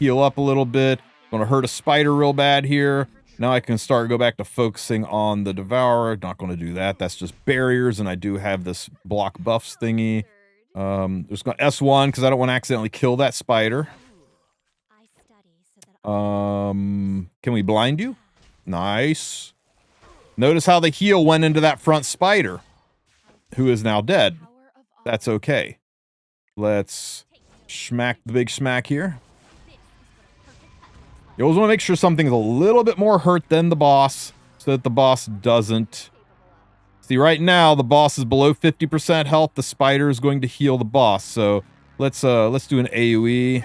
heal up a little bit. Going to hurt a spider real bad here. Now I can go back to focusing on the Devourer. Not going to do that. That's just barriers, and I do have this block buffs thingy. Just going to S1 because I don't want to accidentally kill that spider. Can we blind you? Nice. Notice how the heal went into that front spider, who is now dead. That's okay. Let's smack the big smack here. You always want to make sure something's a little bit more hurt than the boss, so that the boss doesn't. See, right now the boss is below 50% health. The spider is going to heal the boss. So let's do an AoE.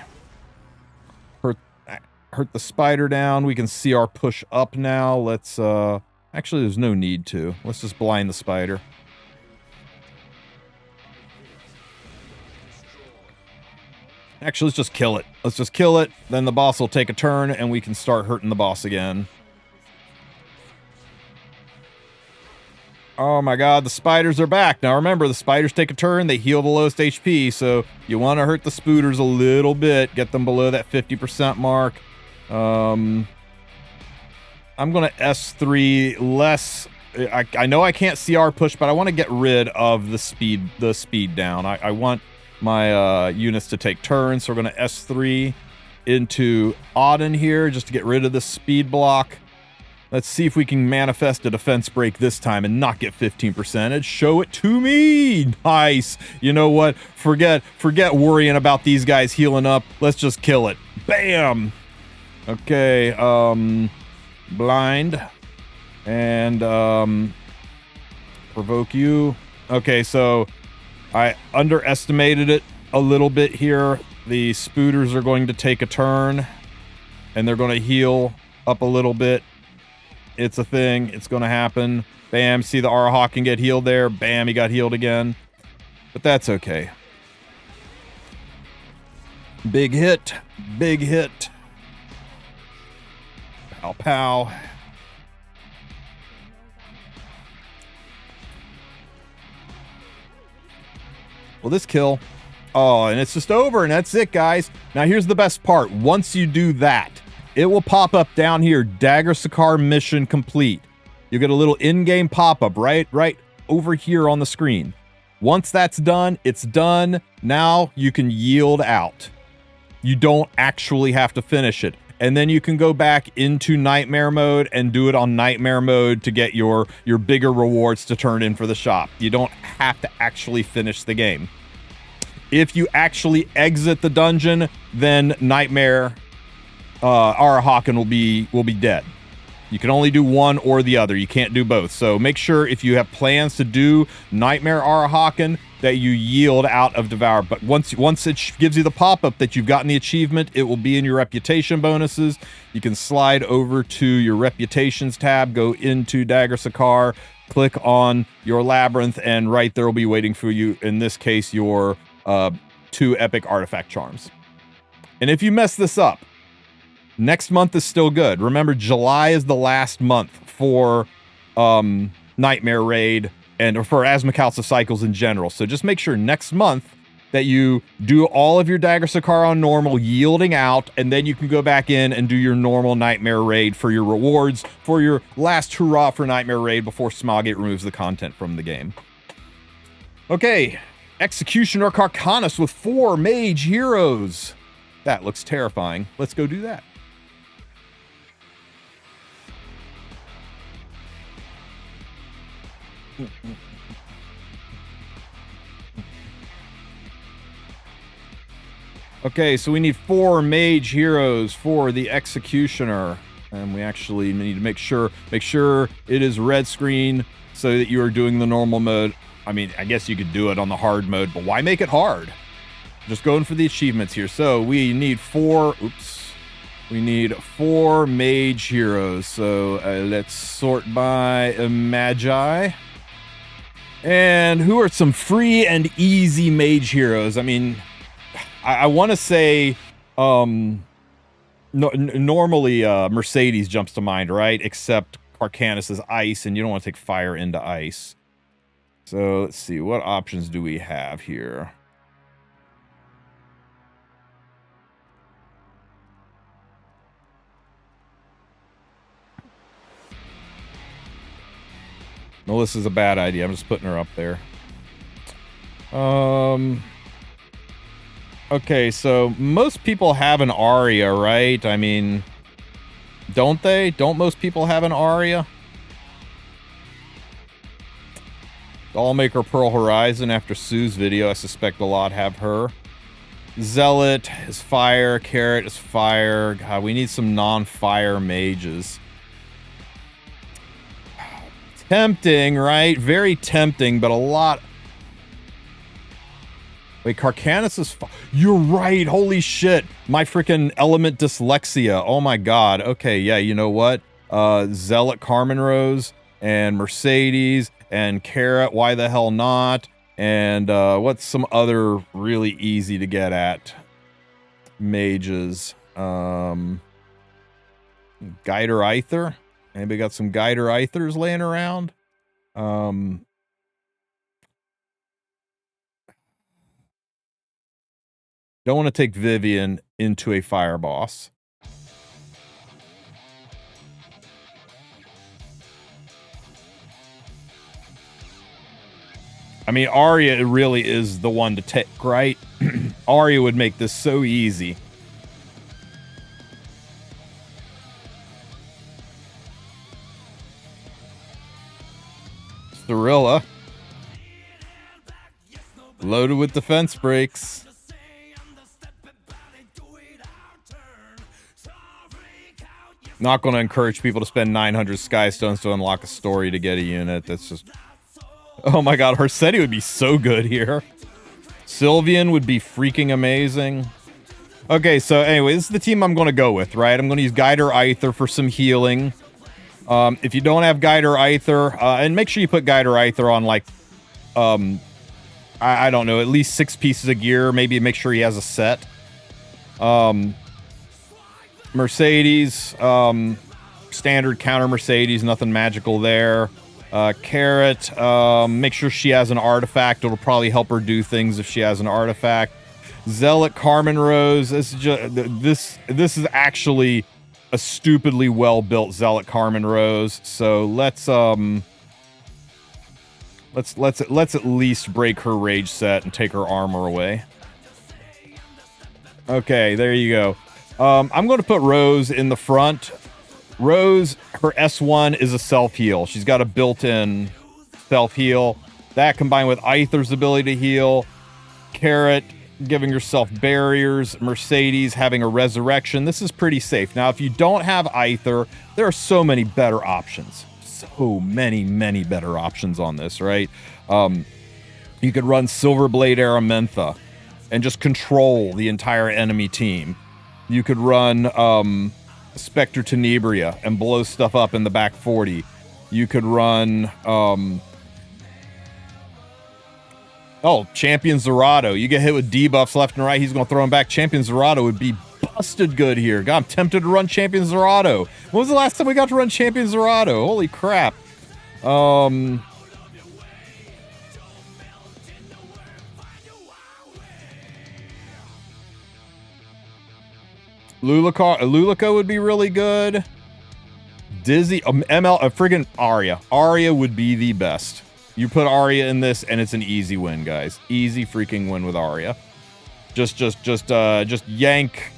Hurt the spider down. We can CR push up now. Let's actually, there's no need to. Let's just blind the spider. Actually, let's just kill it. Let's just kill it. Then the boss will take a turn and we can start hurting the boss again. Oh my god, the spiders are back. Now remember, the spiders take a turn, they heal the lowest HP, so you want to hurt the spooters a little bit, get them below that 50% mark. I'm going to S3 less. I know I can't CR push, but I want to get rid of the speed down. I want my units to take turns, so we're going to S3 into Auden here just to get rid of the speed block. Let's see if we can manifest a defense break this time and not get 15%. Show it to me. Nice. You know what? Forget worrying about these guys healing up. Let's just kill it. Bam. Okay. Blind. And provoke you. Okay, so I underestimated it a little bit here. The spooters are going to take a turn and they're going to heal up a little bit. It's a thing. It's going to happen. Bam. See the Arahakan get healed there. Bam. He got healed again. But that's okay. Big hit. Big hit. Pow, pow. Well, this kill. Oh, and it's just over. And that's it, guys. Now, here's the best part. Once you do that, it will pop up down here, Dagger Sicar mission complete. You get a little in-game pop-up right over here on the screen. Once that's done, it's done. Now you can yield out. You don't actually have to finish it. And then you can go back into Nightmare mode and do it on Nightmare mode to get your bigger rewards to turn in for the shop. You don't have to actually finish the game. If you actually exit the dungeon, then Nightmare Arahakan will be dead. You can only do one or the other. You can't do both. So make sure if you have plans to do Nightmare Arahakan that you yield out of Devour. But once it gives you the pop-up that you've gotten the achievement, it will be in your reputation bonuses. You can slide over to your reputations tab, go into Dagger Sicar, click on your labyrinth, and right there will be waiting for you, in this case, your 2 epic artifact charms. And if you mess this up, next month is still good. Remember, July is the last month for Nightmare Raid and for Asmacalsa cycles in general. So just make sure next month that you do all of your Dagger Sicar on normal, yielding out, and then you can go back in and do your normal Nightmare Raid for your rewards for your last hurrah for Nightmare Raid before Smogate removes the content from the game. Okay, Executioner Carcanus with 4 Mage Heroes. That looks terrifying. Let's go do that. Okay, so we need 4 Mage Heroes for the Executioner. And we actually need to make sure it is red screen so that you are doing the normal mode. I mean, I guess you could do it on the hard mode, but why make it hard? Just going for the achievements here. So we need 4 Mage Heroes. So let's sort by Magi. And who are some free and easy Mage Heroes? I mean, I want to say normally Mercedes jumps to mind, right? Except Carcanus is ice, and you don't want to take fire into ice. So let's see, what options do we have here? Melissa's a bad idea. I'm just putting her up there. Okay, so most people have an Aria, right? I mean, don't they? Don't most people have an Aria? Dollmaker Pearl Horizon, after Sue's video, I suspect a lot have her. Zealot is fire. Carrot is fire. God, we need some non-fire mages. Tempting, right? Very tempting, but a lot... Wait, Carcanus is... You're right! Holy shit! My freaking element dyslexia. Oh my god. Okay, yeah, you know what? Zealot Carmen Rose, and Mercedes, and Carrot, why the hell not? And what's some other really easy to get at mages? Guider Aether? Anybody got some Guider Aethers laying around? Don't want to take Vivian into a fire boss. I mean, Arya really is the one to take, right? Arya would make this so easy. Thrilla. Loaded with defense breaks. Not going to encourage people to spend 900 Sky Stones to unlock a story to get a unit. That's just... Oh my god, Haretti would be so good here. Sylvian would be freaking amazing. Okay, so anyway, this is the team I'm going to go with, right? I'm going to use Guider Aether for some healing. If you don't have Guider Aether, and make sure you put Guider Aether on, like, I don't know, at least 6 pieces of gear. Maybe make sure he has a set. Mercedes, standard counter Mercedes, nothing magical there. Carrot, make sure she has an artifact. It'll probably help her do things if she has an artifact. Zealot Carmen Rose, this is actually a stupidly well-built Zealot Carmen Rose. So let's at least break her rage set and take her armor away. Okay, there you go. I'm going to put Rose in the front. Rose, her S1 is a self-heal. She's got a built-in self-heal. That combined with Aether's ability to heal. Carrot giving yourself barriers. Mercedes having a resurrection. This is pretty safe. Now, if you don't have Aether, there are so many better options. So many better options on this, right? You could run Silverblade Aramentha and just control the entire enemy team. You could run Spectre Tenebria and blow stuff up in the back 40. You could run Champion Zerato. You get hit with debuffs left and right, he's going to throw him back. Champion Zerato would be busted good here. God, I'm tempted to run Champion Zerato. When was the last time we got to run Champion Zerato? Holy crap. Luluka would be really good. Dizzy, friggin' Arya. Arya would be the best. You put Arya in this, and it's an easy win, guys. Easy freaking win with Arya. Just yank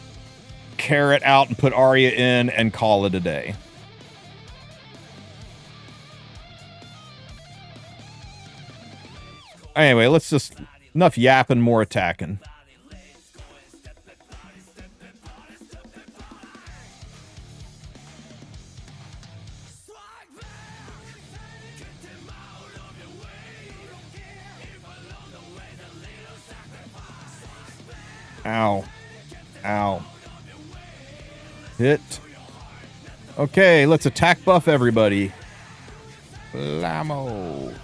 Carrot out and put Arya in and call it a day. Anyway, let's just... Enough yapping, more attacking. Ow. Ow. Hit. Okay, let's attack buff everybody. Blammo.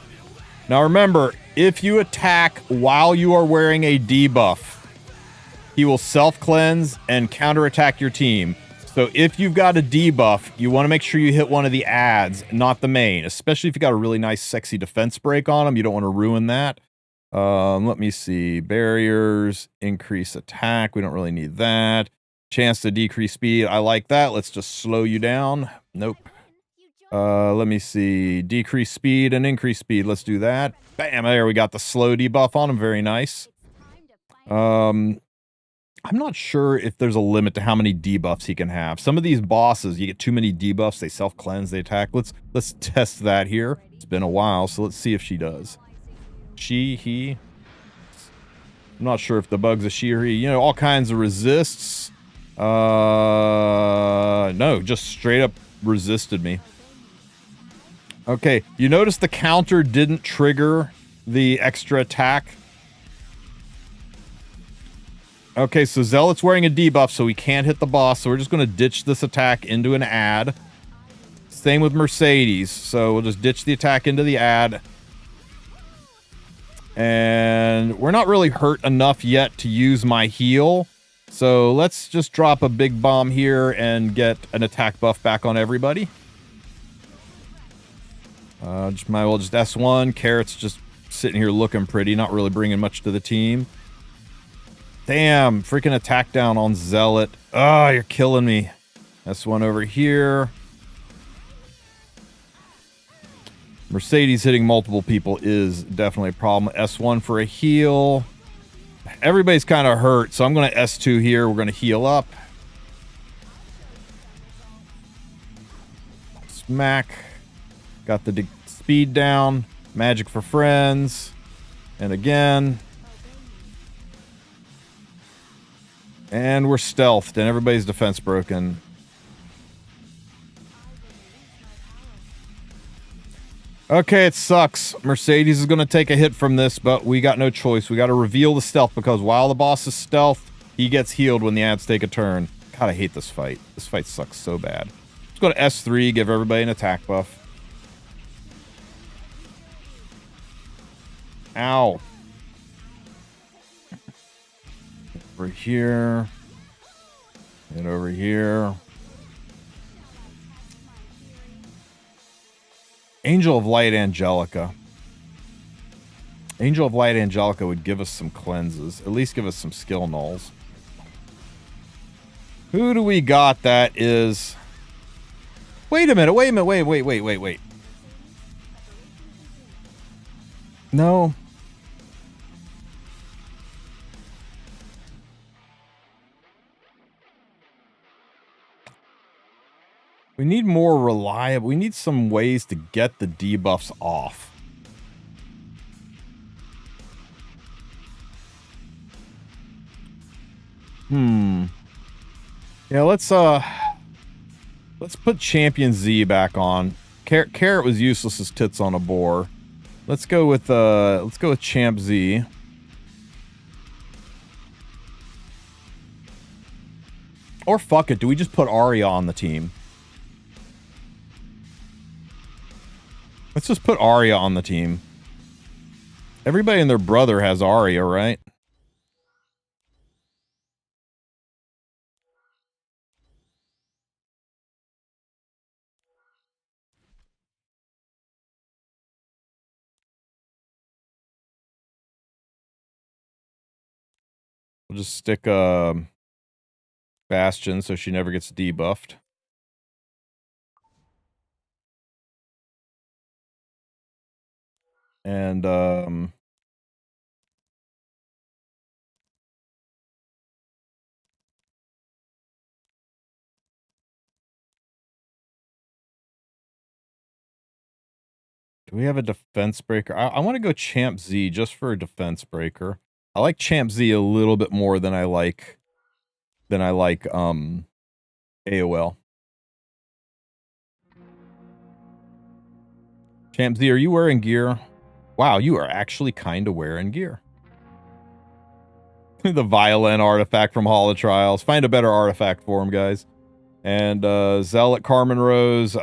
Now remember, if you attack while you are wearing a debuff, he will self-cleanse and counterattack your team. So if you've got a debuff, you want to make sure you hit one of the adds, not the main. Especially if you got a really nice, sexy defense break on him. You don't want to ruin that. Let me see. Barriers, increase attack. We don't really need that. Chance to decrease speed. I like that. Let's just slow you down. Nope. Let me see. Decrease speed and increase speed. Let's do that. Bam! There we got the slow debuff on him. Very nice. I'm not sure if there's a limit to how many debuffs he can have. Some of these bosses, you get too many debuffs, they self-cleanse, they attack. Let's test that here. It's been a while, so let's see if she does. He. I'm not sure if the bug's a she or he. You know, all kinds of resists. No, just straight up resisted me. Okay, you notice the counter didn't trigger the extra attack. Okay, so Zealot's wearing a debuff, so we can't hit the boss, so we're just going to ditch this attack into an add. Same with Mercedes, so we'll just ditch the attack into the add. And we're not really hurt enough yet to use my heal. So let's just drop a big bomb here and get an attack buff back on everybody. Just might as well just S1. Carrot's just sitting here looking pretty, not really bringing much to the team. Damn, freaking attack down on Zealot. Oh, you're killing me. S1 over here. Mercedes hitting multiple people is definitely a problem. S1 for a heal. Everybody's kind of hurt, so I'm going to S2 here. We're going to heal up. Smack. Got the speed down. Magic for friends. And again. And we're stealthed, and everybody's defense broken. Okay, it sucks. Mercedes is going to take a hit from this, but we got no choice. We got to reveal the stealth, because while the boss is stealth, he gets healed when the adds take a turn. God, I hate this fight. This fight sucks so bad. Let's go to S3, give everybody an attack buff. Ow. Over here. And over here. Angel of Light Angelica. Angel of Light Angelica would give us some cleanses. At least give us some skill nulls. Who do we got that is... Wait a minute, wait. No. We need more reliable. We need some ways to get the debuffs off. Yeah, let's put Champion Z back on. Carrot was useless as tits on a boar. Let's go with Champ Z. Or fuck it, do we just put Arya on the team? Let's just put Arya on the team. Everybody and their brother has Arya, right? We'll just stick Bastion so she never gets debuffed. And do we have a defense breaker? I want to go Champ Z just for a defense breaker. I like Champ Z a little bit more than I like AOL. Champ Z, are you wearing gear? Wow, you are actually kind of wearing gear. The violin artifact from Hall of Trials. Find a better artifact for him, guys. And Zealot Carmen Rose,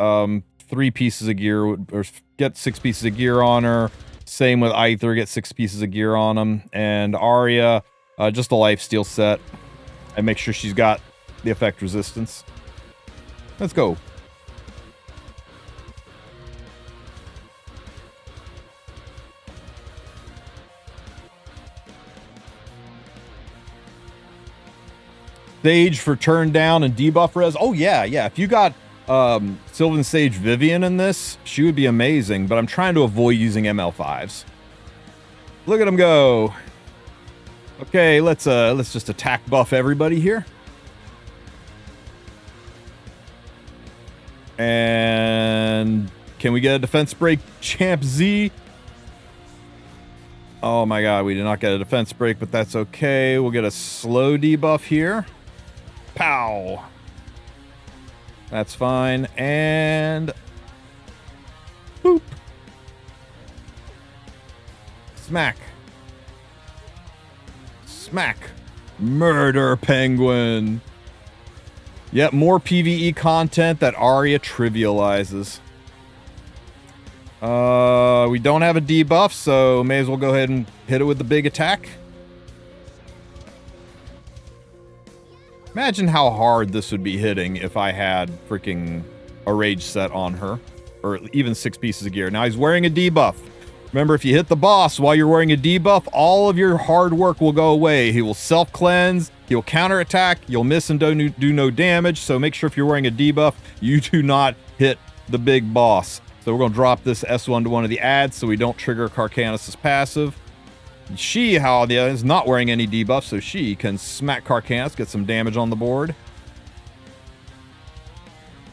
3 pieces of gear, or get 6 pieces of gear on her. Same with Aether, get 6 pieces of gear on him. And Arya, just a lifesteal set. And make sure she's got the effect resistance. Let's go. Sage for turn down and debuff res. Oh yeah. If you got Sylvan Sage Vivian in this, she would be amazing, but I'm trying to avoid using ML5s. Look at him go. Okay, let's just attack buff everybody here. And can we get a defense break, Champ Z? Oh my god, we did not get a defense break, but that's okay. We'll get a slow debuff here. Pow. That's fine. And boop. Smack. Smack. Murder Penguin. Yep, more PvE content that Arya trivializes. We don't have a debuff, so may as well go ahead and hit it with the big attack. Imagine how hard this would be hitting if I had freaking a rage set on her. Or even 6 pieces of gear. Now he's wearing a debuff. Remember, if you hit the boss while you're wearing a debuff, all of your hard work will go away. He will self-cleanse, he'll counterattack, you'll miss and do no damage, so make sure if you're wearing a debuff, you do not hit the big boss. So we're going to drop this S1 to one of the adds so we don't trigger Carcanus' passive. She, however, is not wearing any debuff, so she can smack Carcanus, get some damage on the board.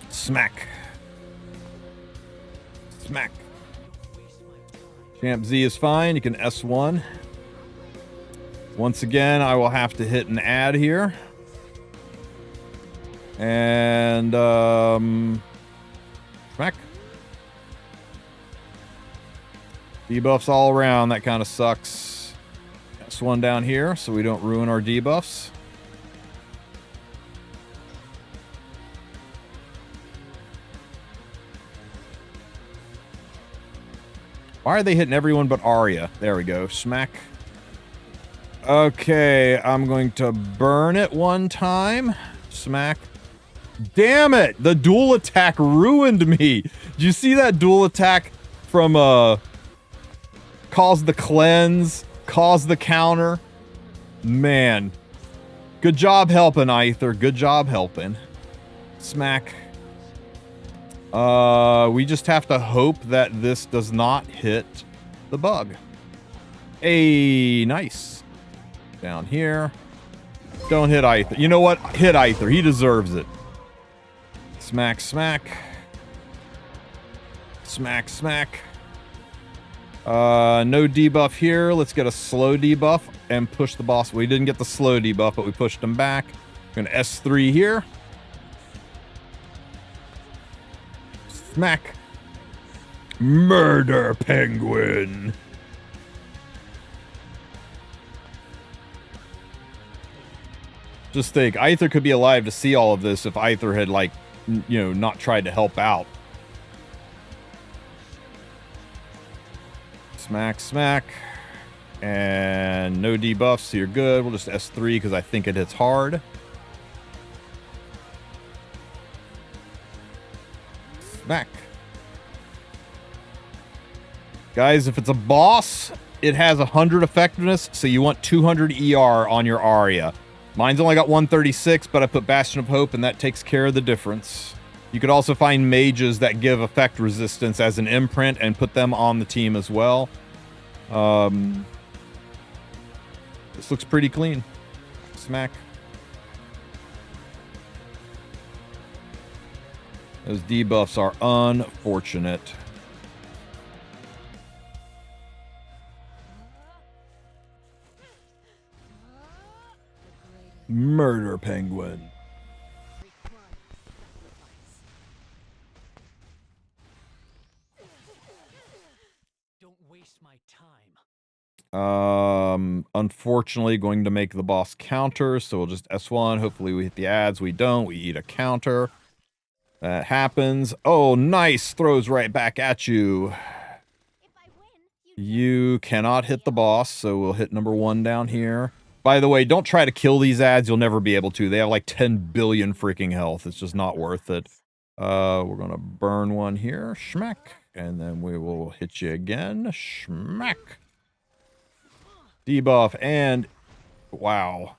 Smack. Smack. Champ Z is fine. You can S1. Once again, I will have to hit an add here. And, smack. Debuffs all around. That kind of sucks. S1 down here so we don't ruin our debuffs. Why are they hitting everyone but Arya? There we go. Smack. Okay, I'm going to burn it one time. Smack. Damn it! The dual attack ruined me. Did you see that dual attack from cause the cleanse, cause the counter? Man. Good job helping, Aether. Good job helping. Smack. We just have to hope that this does not hit the bug. Hey, nice. Down here. Don't hit Aether. You know what? Hit Aether. He deserves it. Smack, smack. Smack, smack. No debuff here. Let's get a slow debuff. and push the boss. We didn't get the slow debuff, but we pushed him back. We're gonna S3 here. Smack. Murder penguin. Just think, Aether could be alive to see all of this if Aether had, like, you know, not tried to help out. Smack, smack. And no debuffs, so you're good. We'll just S3 because I think it hits hard. Smack. Guys, if it's a boss, it has 100 effectiveness, so you want 200 ER on your Aria. Mine's only got 136, but I put Bastion of Hope, and that takes care of the difference. You could also find mages that give effect resistance as an imprint and put them on the team as well. This looks pretty clean. Smack. Those debuffs are unfortunate. Murder penguin. Don't waste my time. Unfortunately going to make the boss counter, so we'll just S1. Hopefully we hit the ads. We don't. We eat a counter. That happens. Oh, nice. Throws right back at you. You cannot hit the boss, so we'll hit number 1 down here. By the way, don't try to kill these ads. You'll never be able to. They have like 10 billion freaking health. It's just not worth it. We're going to burn one here. Schmack. And then we will hit you again. Schmack. Debuff and... Wow.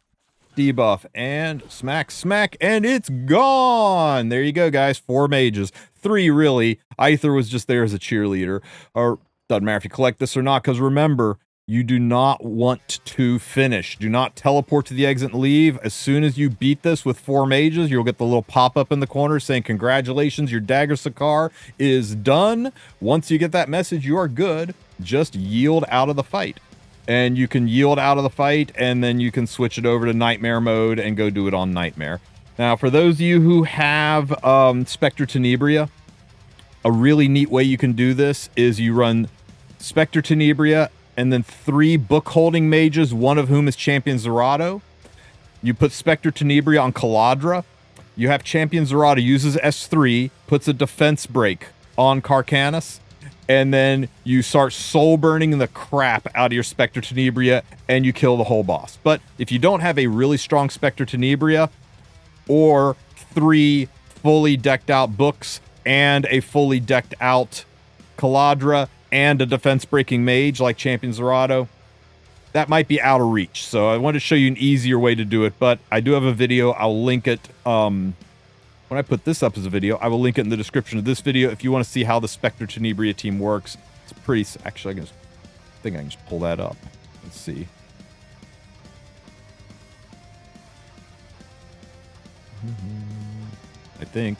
Debuff and smack, smack, and it's gone! There you go, guys. 4 mages. 3, really. Aether was just there as a cheerleader. Or, doesn't matter if you collect this or not, because remember... You do not want to finish. Do not teleport to the exit and leave. As soon as you beat this with 4 mages, you'll get the little pop-up in the corner saying, congratulations, your Dagger Sicar is done. Once you get that message, you are good. Just yield out of the fight. And you can yield out of the fight, and then you can switch it over to Nightmare mode and go do it on Nightmare. Now, for those of you who have Spectre Tenebria, a really neat way you can do this is you run Spectre Tenebria and then 3 book-holding mages, one of whom is Champion Zerato. You put Spectre Tenebria on Caladra. You have Champion Zerato uses S3, puts a defense break on Carcanus, and then you start soul burning the crap out of your Spectre Tenebria, and you kill the whole boss. But if you don't have a really strong Spectre Tenebria, or 3 fully decked out books, and a fully decked out Caladra, and a defense-breaking mage like Champion Zerato, that might be out of reach. So I wanted to show you an easier way to do it, but I do have a video. I'll link it. When I put this up as a video, I will link it in the description of this video if you want to see how the Spectre Tenebria team works. It's pretty... Actually, I think I can just pull that up. Let's see. I think...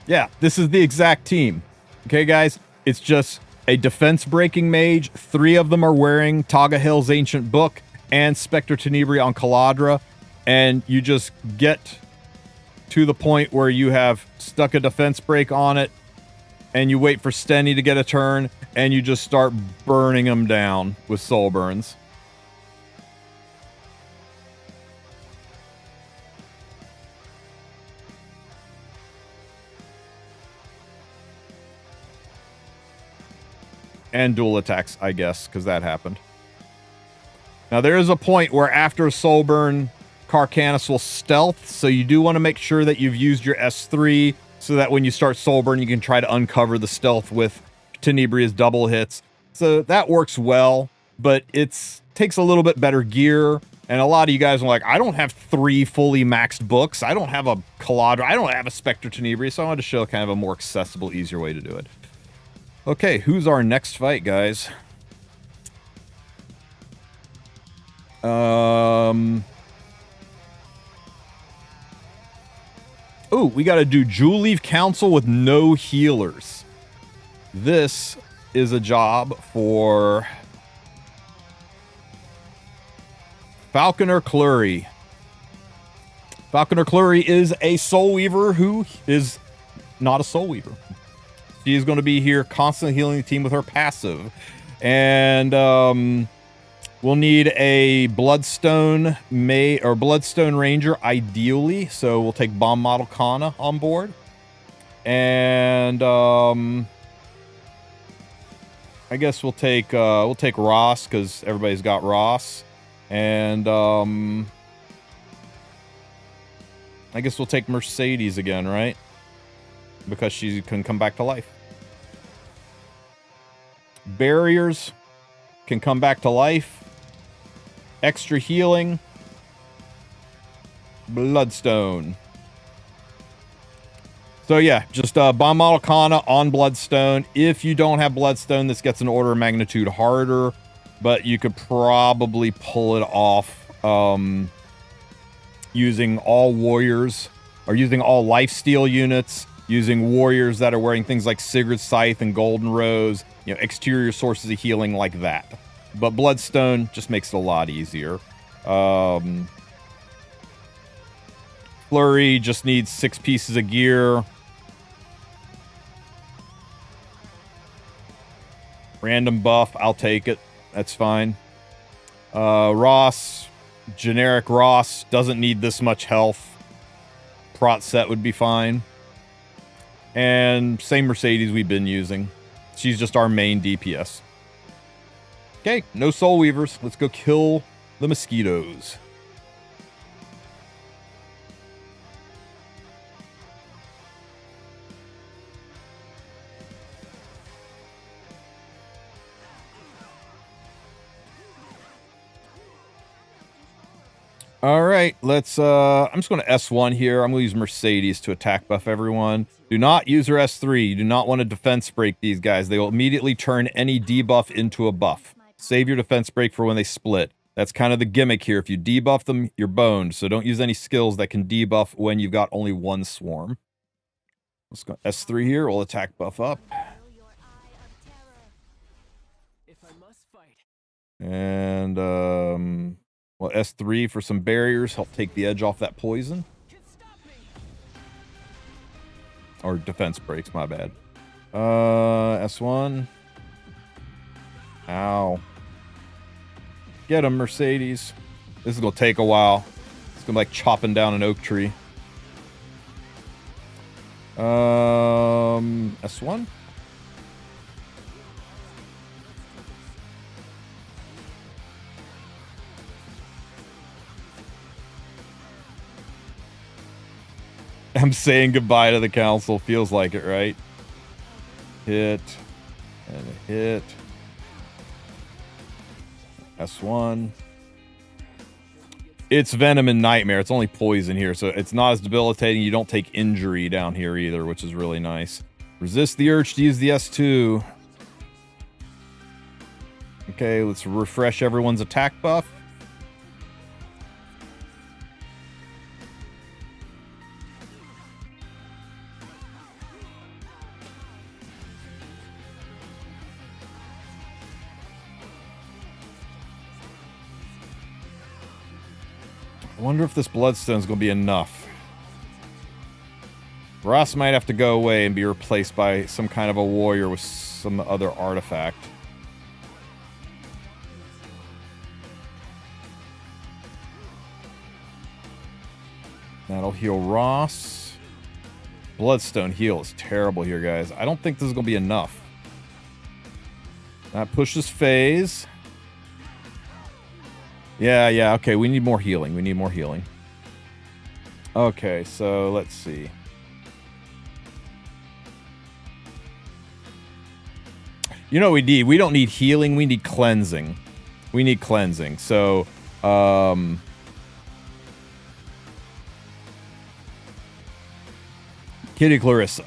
Yeah, this is the exact team. Okay, guys? It's just a defense-breaking mage. 3 of them are wearing Taga Hill's Ancient Book and Spectre Tenebria on Caladra. And you just get to the point where you have stuck a defense break on it, and you wait for Stenny to get a turn, and you just start burning them down with soul burns. And dual attacks, I guess, because that happened. Now, there is a point where after a soul burn, Carcanus will stealth, so you do want to make sure that you've used your S3 so that when you start soul burn, you can try to uncover the stealth with Tenebria's double hits. So that works well, but it takes a little bit better gear. And a lot of you guys are like, I don't have 3 fully maxed books. I don't have a Caladra. I don't have a Spectre Tenebria. So I wanted to show kind of a more accessible, easier way to do it. Okay, who's our next fight, guys? Oh, we got to do Jewel Leaf Council with no healers. This is a job for Falconer Clury. Falconer Clury is a Soul Weaver who is not a Soul Weaver. She is going to be here constantly healing the team with her passive. And we'll need a Bloodstone Bloodstone Ranger ideally. So we'll take Bomb Model Kana on board. And I guess we'll take Ross because everybody's got Ross. And I guess we'll take Mercedes again, right? Because she can come back to life. Barriers can come back to life. Extra healing. Bloodstone. So yeah, just Bomb Model Kana on Bloodstone. If you don't have Bloodstone, this gets an order of magnitude harder, but you could probably pull it off using all warriors, or using all lifesteal units, using warriors that are wearing things like Sigurd's Scythe and Golden Rose, you know, exterior sources of healing like that. But Bloodstone just makes it a lot easier. Flurry just needs 6 pieces of gear. Random buff, I'll take it. That's fine. Ross, generic Ross, doesn't need this much health. Prot set would be fine. And same Mercedes we've been using. She's just our main DPS. Okay, no Soul Weavers. Let's go kill the mosquitoes. All right, let's I'm just going to S1 here. I'm going to use Mercedes to attack buff everyone. Do not use her S3. You do not want to defense break these guys. They will immediately turn any debuff into a buff. Save your defense break for when they split. That's kind of the gimmick here. If you debuff them, you're boned. So don't use any skills that can debuff when you've got only one swarm. Let's go S3 here. We'll attack buff up. And well, S3 for some barriers, help take the edge off that poison. Or defense breaks, my bad. S1. Ow. Get him, Mercedes. This is going to take a while. It's going to be like chopping down an oak tree. S1. I'm saying goodbye to the council. Feels like it, right? Hit. And a hit. S1. It's Venom and Nightmare. It's only poison here, so it's not as debilitating. You don't take injury down here either, which is really nice. Resist the urge to use the S2. Okay, let's refresh everyone's attack buff. I wonder if this Bloodstone's going to be enough. Ross might have to go away and be replaced by some kind of a warrior with some other artifact. That'll heal Ross. Bloodstone heal is terrible here, guys. I don't think this is going to be enough. That pushes phase. Yeah, okay, we need more healing. We need more healing. Okay, so let's see. You know what we need? We don't need healing, we need cleansing. We need cleansing. So, Kitty Clarissa.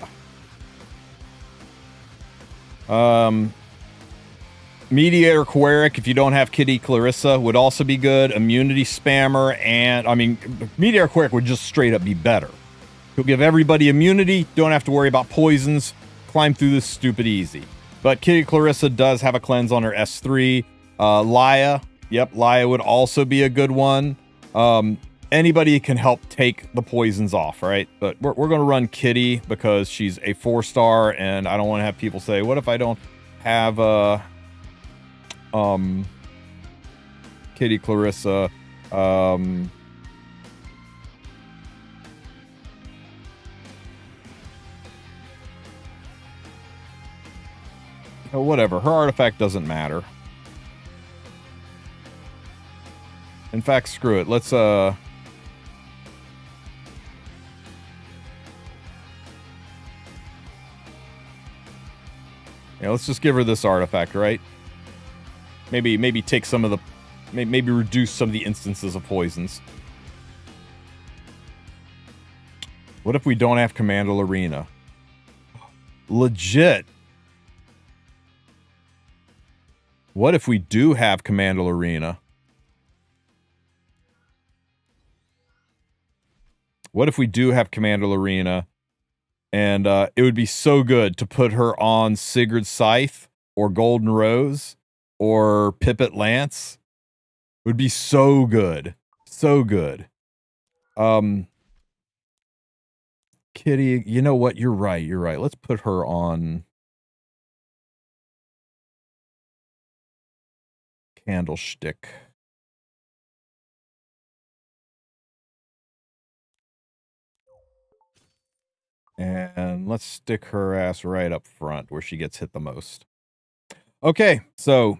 Mediator Queric, if you don't have Kitty Clarissa, would also be good. Immunity Spammer, and I mean, Mediator Queric would just straight up be better. He'll give everybody immunity, don't have to worry about poisons, climb through this stupid easy. But Kitty Clarissa does have a cleanse on her S3. Laya, yep, Laya would also be a good one. Anybody can help take the poisons off, right? But we're going to run Kitty because she's a 4-star, and I don't want to have people say, what if I don't have Kitty Clarissa? Whatever, her artifact doesn't matter. In fact, screw it. Let's yeah, let's just give her this artifact, right? Maybe take some of the, maybe reduce some of the instances of poisons. What if we don't have Commander Arena? Legit. What if we do have Commander Arena? What if we do have Commander Arena? And it would be so good to put her on Sigurd's Scythe or Golden Rose or Pipit Lance. It would be so good. So good. Kitty, you know what? You're right. You're right. Let's put her on Candlestick. And let's stick her ass right up front where she gets hit the most. Okay, so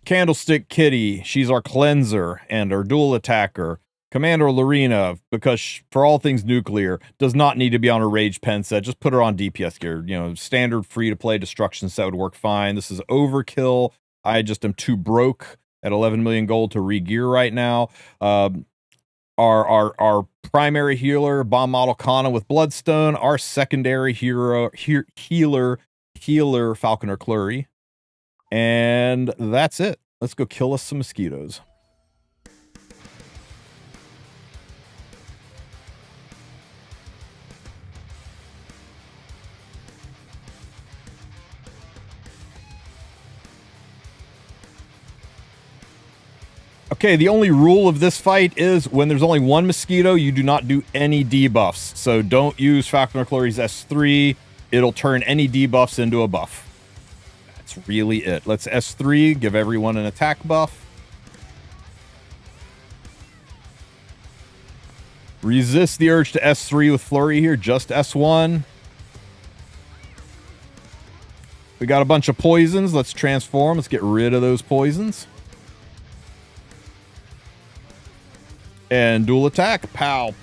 Candlestick Kitty, she's our cleanser and our dual attacker. Commander Lorena, because for all things nuclear, does not need to be on a Rage Pen set. Just put her on DPS gear. You know, standard free-to-play destruction set would work fine. This is overkill. I just am too broke at 11 million gold to re-gear right now. Our primary healer, Bomb Model Kana with Bloodstone. Our secondary healer, Falconer Clury. And that's it. Let's go kill us some mosquitoes. Okay, the only rule of this fight is when there's only one mosquito, you do not do any debuffs. So don't use Falconer Clury's S3. It'll turn any debuffs into a buff. That's really it. Let's S3, give everyone an attack buff. Resist the urge to S3 with Flurry here, just S1. We got a bunch of poisons. Let's transform. Let's get rid of those poisons. And dual attack, pow.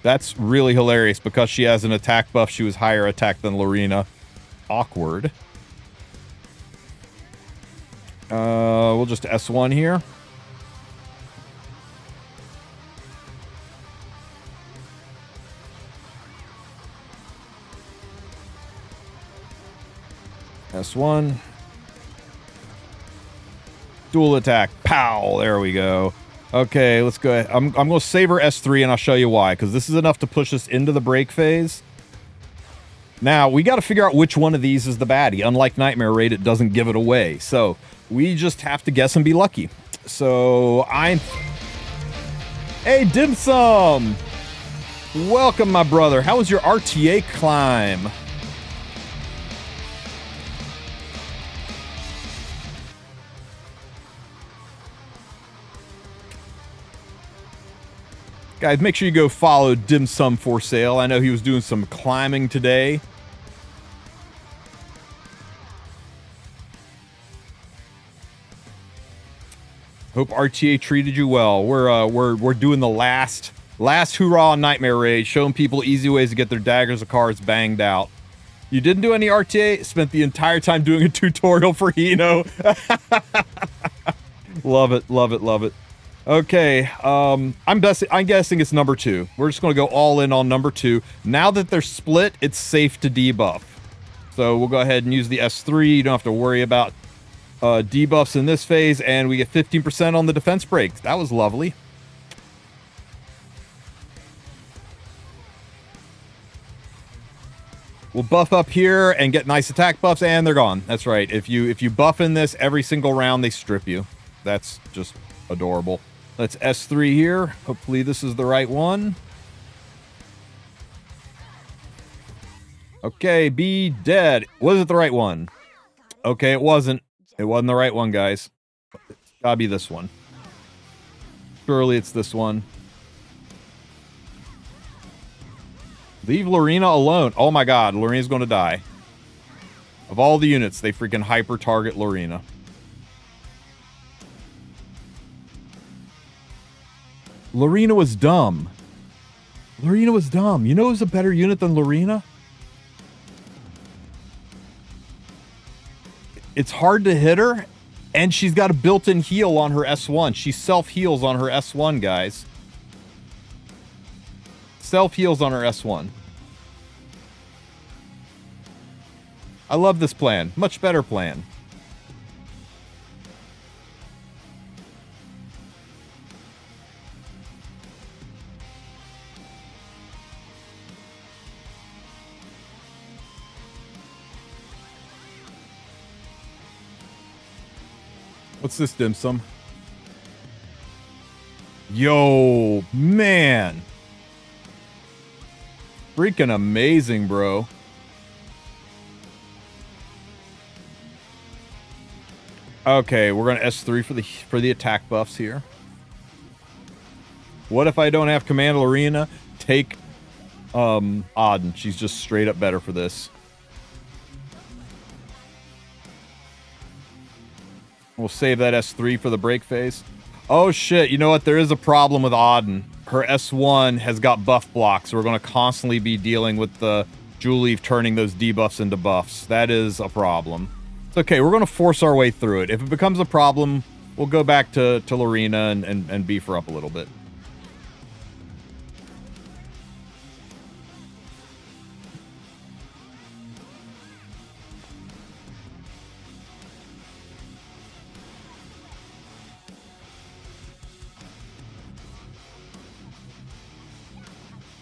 That's really hilarious because she has an attack buff. She was higher attack than Lorena. Awkward. We'll just S1 here. S1. Dual attack, pow. There we go. Okay, let's go ahead. I'm going to save her S3, and I'll show you why, because this is enough to push us into the break phase. Now, we got to figure out which one of these is the baddie. Unlike Nightmare Raid, it doesn't give it away. So, we just have to guess and be lucky. So, Hey, Dim Sum! Welcome, my brother. How was your RTA climb? Guys, make sure you go follow Dim Sum for Sale. I know he was doing some climbing today. Hope RTA treated you well. We're doing the last hoorah on Nightmare Raid, showing people easy ways to get their daggers of cards banged out. You didn't do any RTA? Spent the entire time doing a tutorial for Hino. Love it, love it, love it. Okay, I'm guessing it's number 2. We're just going to go all in on number 2. Now that they're split, it's safe to debuff. So we'll go ahead and use the S3. You don't have to worry about debuffs in this phase, and we get 15% on the defense break. That was lovely. We'll buff up here and get nice attack buffs, and they're gone. That's right. If you buff in this every single round, they strip you. That's just adorable. Let's S3 here. Hopefully this is the right one. Okay, be dead. Was it the right one? Okay, it wasn't. It wasn't the right one, guys. It's gotta be this one. Surely it's this one. Leave Lorena alone. Oh my god, Lorena's gonna die. Of all the units, they freaking hyper-target Lorena. Lorena was dumb. Lorena was dumb. You know who's a better unit than Lorena? It's hard to hit her, and she's got a built-in heal on her S1. She self-heals on her S1, guys. Self-heals on her S1. I love this plan. Much better plan. What's this, dim sum? Yo, man. Freaking amazing, bro. Okay, we're gonna S3 for the attack buffs here. What if I don't have Command Lorena? Take Auden. She's just straight up better for this. We'll save that S3 for the break phase. Oh shit, you know what? There is a problem with Auden. Her S1 has got buff blocks, so we're going to constantly be dealing with the Jewel Leaf turning those debuffs into buffs. That is a problem. It's okay, we're going to force our way through it. If it becomes a problem, we'll go back to Lorena and beef her up a little bit.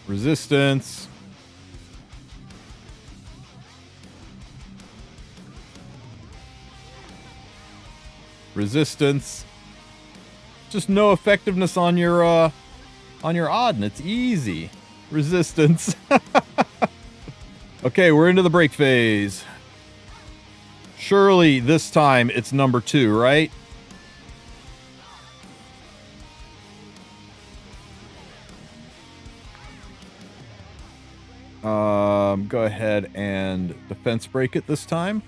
Resistance. Resistance. Just no effectiveness on your Auden. It's easy. Resistance. Okay, we're into the break phase. Surely this time it's number 2, right? Go ahead and defense break it this time.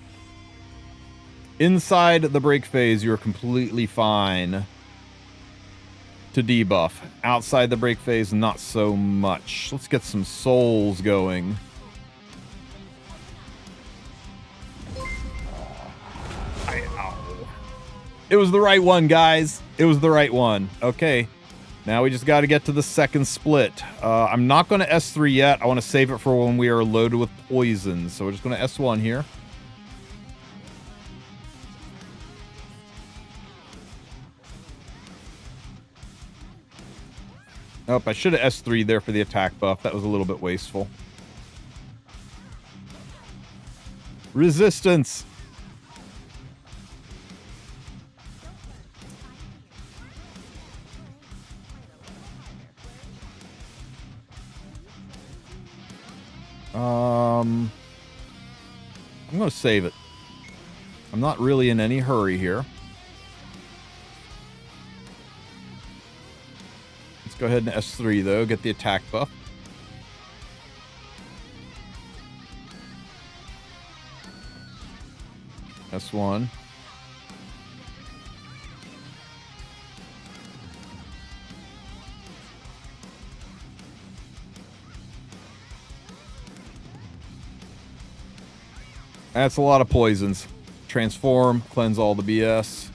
Inside the break phase, you're completely fine to debuff. Outside the break phase, not so much. Let's get some souls going. Ow. It was the right one, guys. It was the right one. Okay. Now we just got to get to the second split. I'm not going to S3 yet. I want to save it for when we are loaded with poison. So we're just going to S1 here. Nope, I should have S3 there for the attack buff. That was a little bit wasteful. Resistance. I'm going to save it. I'm not really in any hurry here. Let's go ahead and S3 though, get the attack buff. S1. That's a lot of poisons. Transform, cleanse all the BS.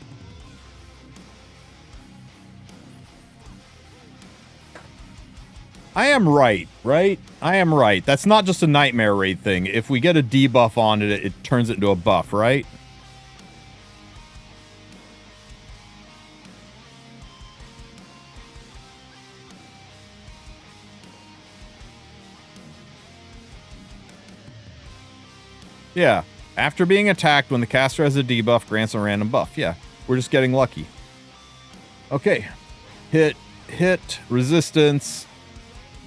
I am right, right? I am right. That's not just a nightmare raid thing. If we get a debuff on it, it turns it into a buff, right? Yeah. After being attacked, when the caster has a debuff, grants a random buff. Yeah. We're just getting lucky. Okay. Hit, resistance.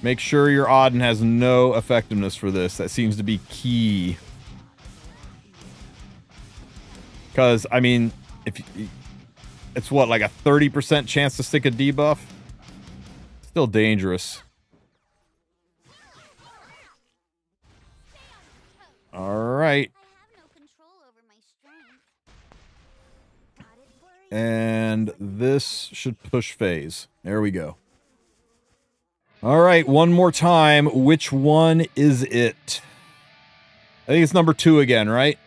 Make sure your Auden has no effectiveness for this. That seems to be key. Because, I mean, if it's what, like a 30% chance to stick a debuff? Still dangerous. Alright. And this should push phase. There we go. Alright, one more time. Which one is it? I think it's number 2 again, right?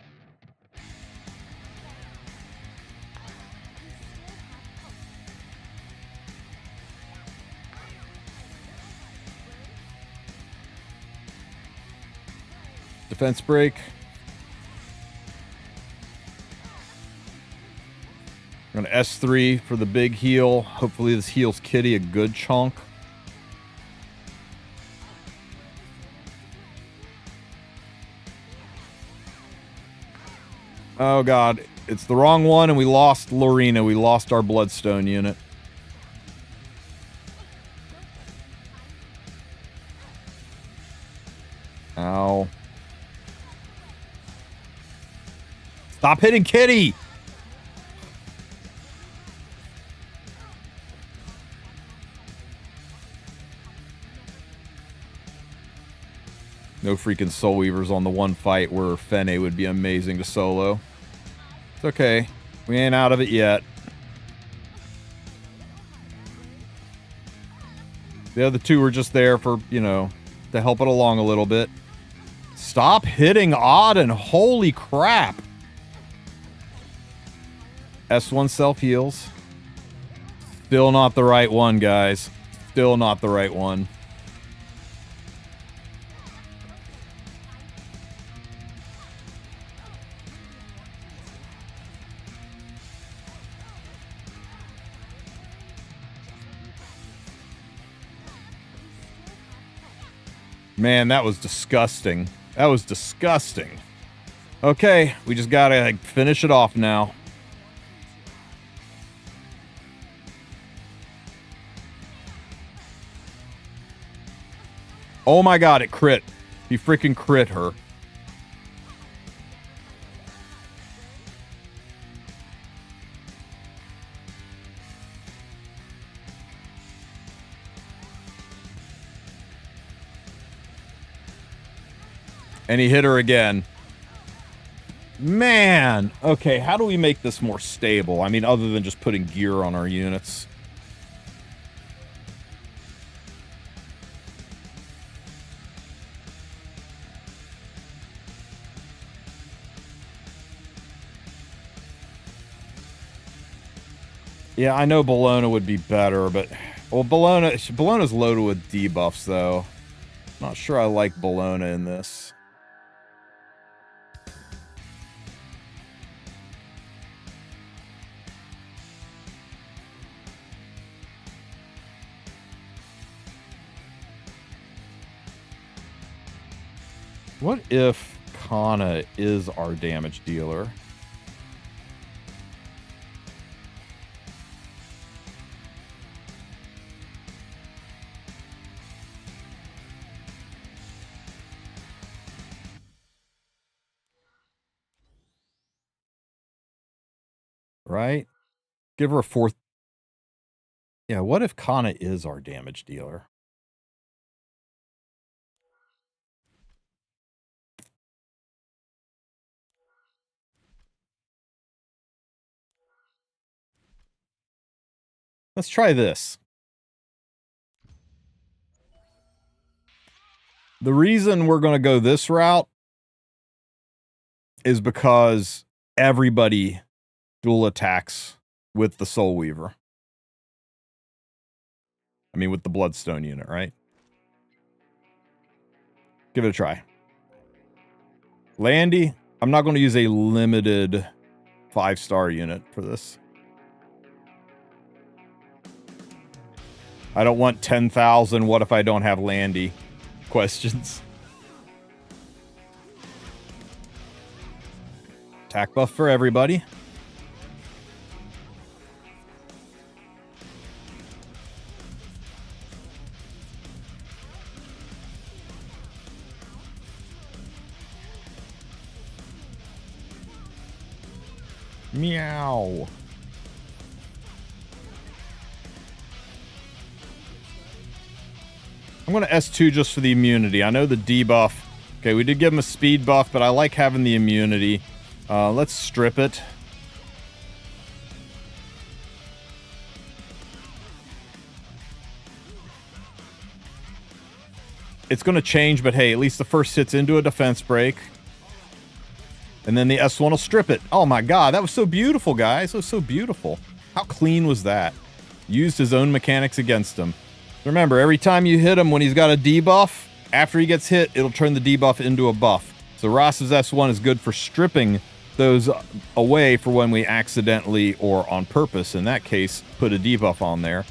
Defense break. I'm going to S3 for the big heal. Hopefully this heals Kitty a good chunk. Oh god, it's the wrong one and we lost Lorena. We lost our Bloodstone unit. Ow. Stop hitting Kitty! No freaking Soul Weavers on the one fight where Fene would be amazing to solo. It's okay. We ain't out of it yet. The other two were just there for, you know, to help it along a little bit. Stop hitting Auden. Holy crap. S1 self-heals. Still not the right one, guys. Still not the right one. Man, that was disgusting. That was disgusting. Okay, we just gotta finish it off now. Oh my god, it crit. He freaking crit her. And he hit her again. Man! Okay, how do we make this more stable? I mean, other than just putting gear on our units. Yeah, I know Bologna would be better, but... Well, Bologna's loaded with debuffs, though. Not sure I like Bologna in this. What if Kana is our damage dealer? Right? Give her a 4th. Yeah, what if Kana is our damage dealer? Let's try this. The reason we're going to go this route is because everybody dual attacks with the Soul Weaver. I mean, with the Bloodstone unit, right? Give it a try. Landy, I'm not going to use a limited 5-star unit for this. I don't want 10,000 what if I don't have Landy questions. Attack buff for everybody. Meow. I'm going to S2 just for the immunity. I know the debuff. Okay, we did give him a speed buff, but I like having the immunity. Let's strip it. It's going to change, but hey, at least the first hit's into a defense break. And then the S1 will strip it. Oh my god, that was so beautiful, guys. That was so beautiful. How clean was that? Used his own mechanics against him. Remember, every time you hit him when he's got a debuff, after he gets hit, it'll turn the debuff into a buff. So Ross's S1 is good for stripping those away for when we accidentally or on purpose, in that case, put a debuff on there.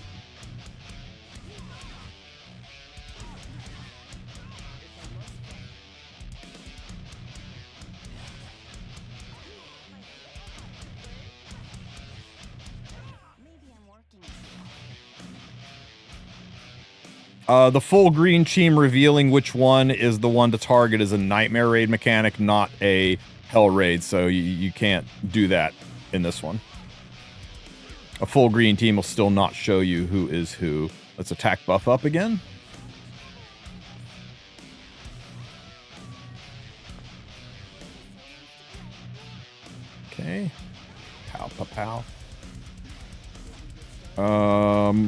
The full green team revealing which one is the one to target is a Nightmare Raid mechanic, not a Hell Raid, so you can't do that in this one. A full green team will still not show you who is who. Let's attack buff up again. Okay. Pow, pow, pow.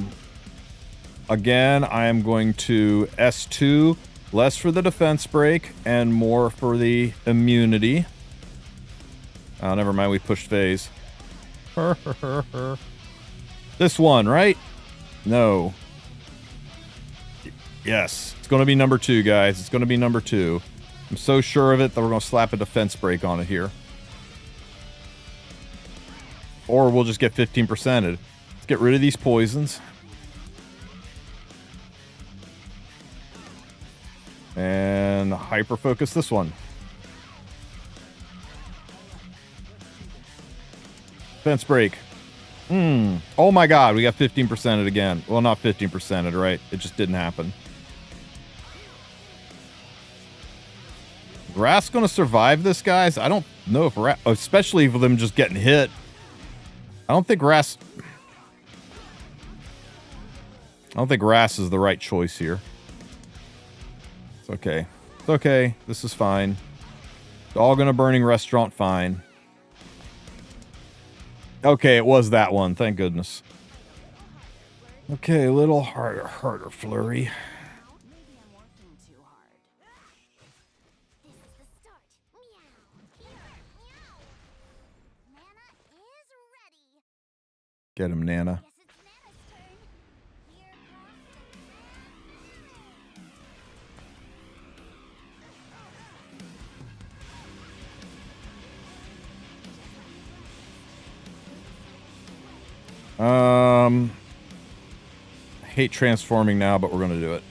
Again, I am going to S2, less for the defense break and more for the immunity. Oh, never mind, we pushed phase. This one, right? No. Yes, it's going to be number 2, guys. It's going to be number 2. I'm so sure of it that we're going to slap a defense break on it here. Or we'll just get 15%'d. Let's get rid of these poisons. And hyper focus this one. Fence break. Oh my god, we got 15%'d again. Well, not 15%'d, right? It just didn't happen. Ras gonna survive this, guys? I don't know if Ras, especially for them just getting hit. I don't think Ras is the right choice here. Okay. It's okay. This is fine. It's all gonna burning restaurant fine. Okay, it was that one. Thank goodness. Okay, a little harder flurry. Get him, Nana. I hate transforming now, but we're going to do it.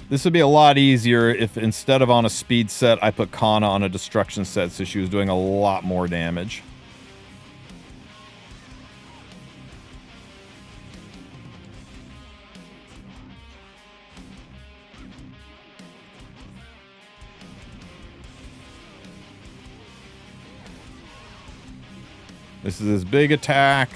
This would be a lot easier if instead of on a speed set, I put Kana on a destruction set, so she was doing a lot more damage. This is his big attack.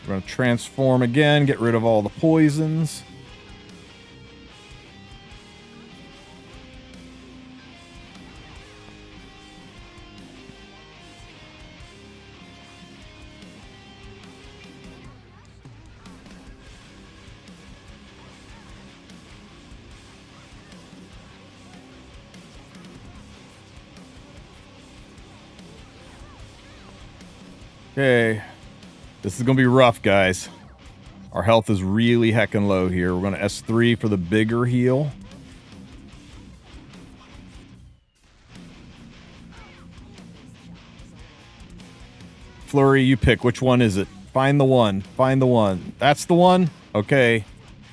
We're going to transform again, get rid of all the poisons. Okay. This is going to be rough, guys. Our health is really heckin' low here. We're going to S3 for the bigger heal. Flurry, you pick. Which one is it? Find the one. Find the one. That's the one? Okay.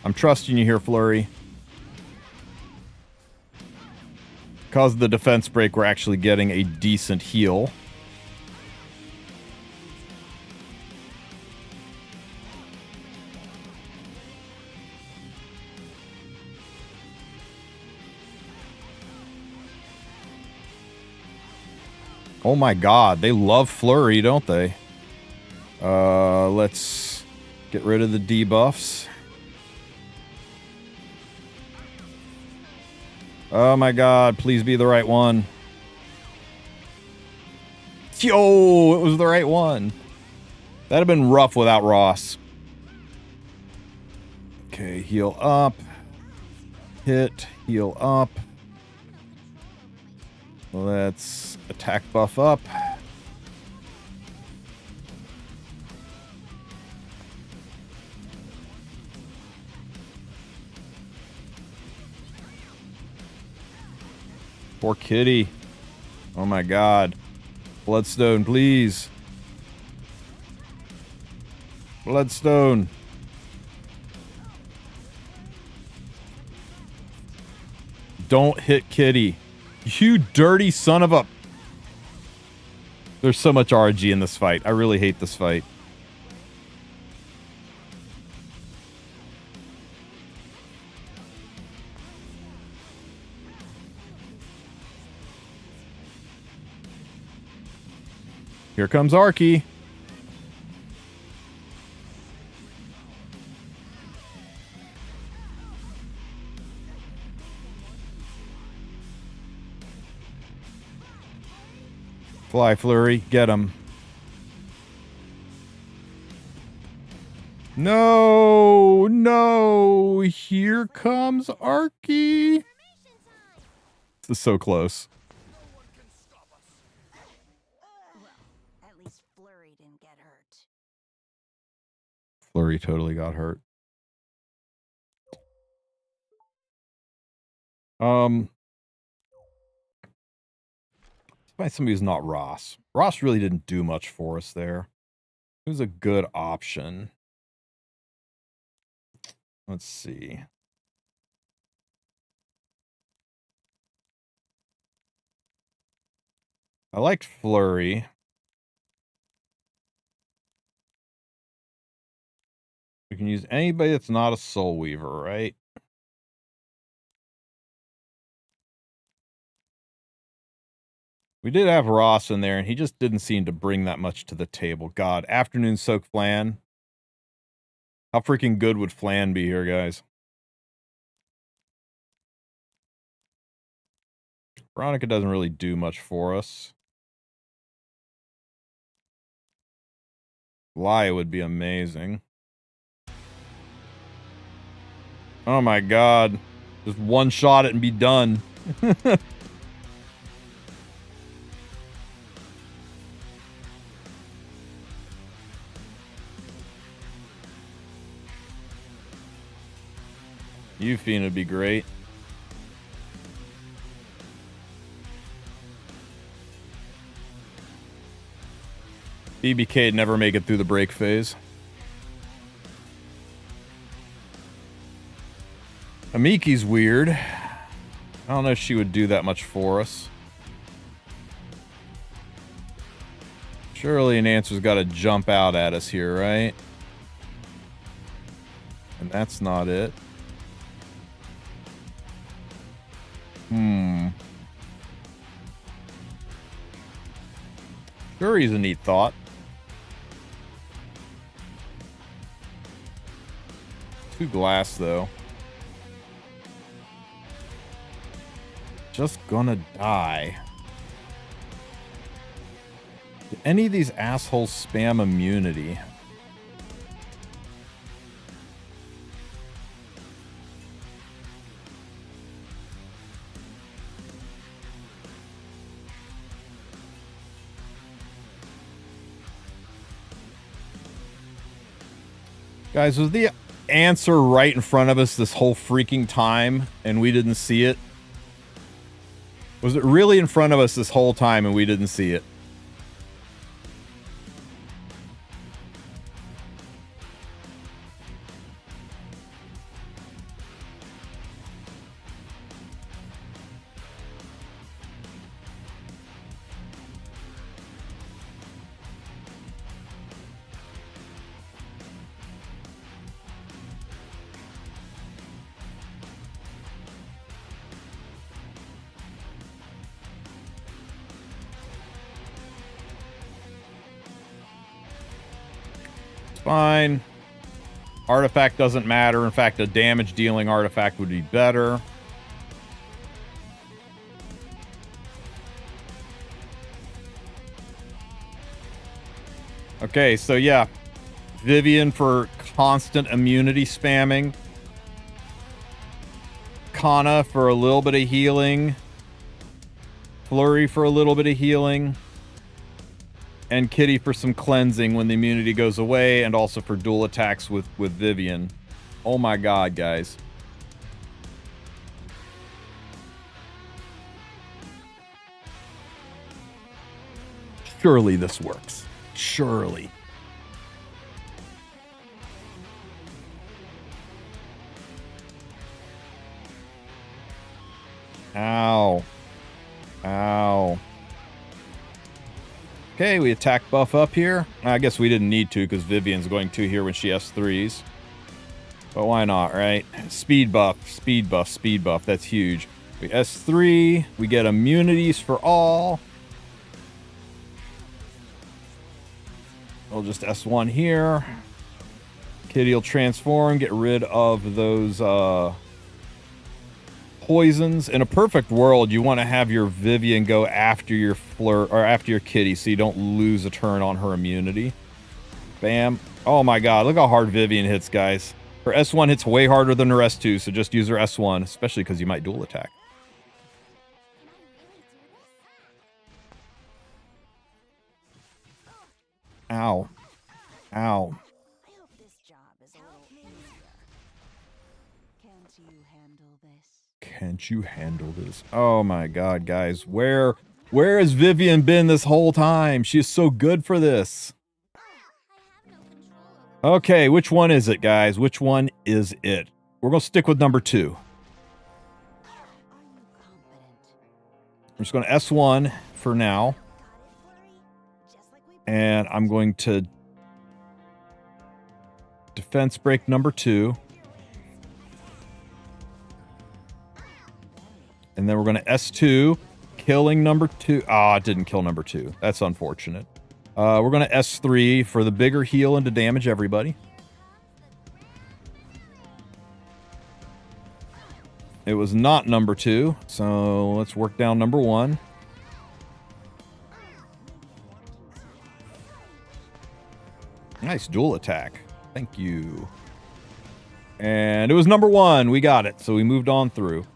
I'm trusting you here, Flurry. Because of the defense break, we're actually getting a decent heal. Oh my god, they love Flurry, don't they? Let's get rid of the debuffs. Oh my god, please be the right one. Yo, it was the right one. That'd have been rough without Ross. Okay, heal up. Hit, heal up. Let's attack buff up. Poor kitty. Oh my god. Bloodstone, please. Bloodstone. Don't hit kitty. You dirty son of a... There's so much RNG in this fight. I really hate this fight. Here comes Arky. Fly, Flurry. Get him. No! No! Here comes Arky! This is so close. At least Flurry didn't get hurt. Flurry totally got hurt. Let's find somebody who's not Ross. Ross really didn't do much for us there. Who's a good option? Let's see. I liked Flurry. We can use anybody that's not a Soul Weaver, right? We did have Ross in there, and he just didn't seem to bring that much to the table. God, Afternoon Soak Flan. How freaking good would Flan be here, guys? Veronica doesn't really do much for us. Lie would be amazing. Oh my god. Just one shot it and be done. Euphine would be great. BBK'd never make it through the break phase. Amiki's weird. I don't know if she would do that much for us. Surely an answer's got to jump out at us here, right? And that's not it. Fury's a neat thought. Two glass, though. Just gonna die. Did any of these assholes spam immunity? Guys, was the answer right in front of us this whole freaking time and we didn't see it? Was it really in front of us this whole time and we didn't see it? Fine. Artifact doesn't matter. In fact, a damage dealing artifact would be better. Okay, so yeah. Vivian for constant immunity spamming. Kana for a little bit of healing. Flurry for a little bit of healing. And Kitty for some cleansing when the immunity goes away, and also for dual attacks with Vivian. Oh my god, guys. Surely this works. Surely. Ow. Ow. Okay, we attack buff up here. I guess we didn't need to because Vivian's going to here when she S3s. But why not, right? Speed buff, speed buff, speed buff. That's huge. We S3. We get immunities for all. We'll just S1 here. Kitty will transform, get rid of those poisons. In a perfect world, you want to have your Vivian go after your after your Kitty, so you don't lose a turn on her immunity. Bam. Oh my god, look how hard Vivian hits, guys. Her S1 hits way harder than her S2, so just use her S1, especially because you might dual attack. Ow. Ow. I hope this job is a little easier. Can't you handle this? Can't you handle this? Oh my god, guys. Where has Vivian been this whole time? She is so good for this. Okay, which one is it, guys? Which one is it? We're going to stick with number 2. I'm just going to S1 for now. And I'm going to defense break number 2. And then we're going to S2, killing number 2. Ah, it didn't kill number 2. That's unfortunate. We're going to S3 for the bigger heal and to damage everybody. It was not number 2, so let's work down number 1. Nice dual attack. Thank you. And it was number 1. We got it, so we moved on through.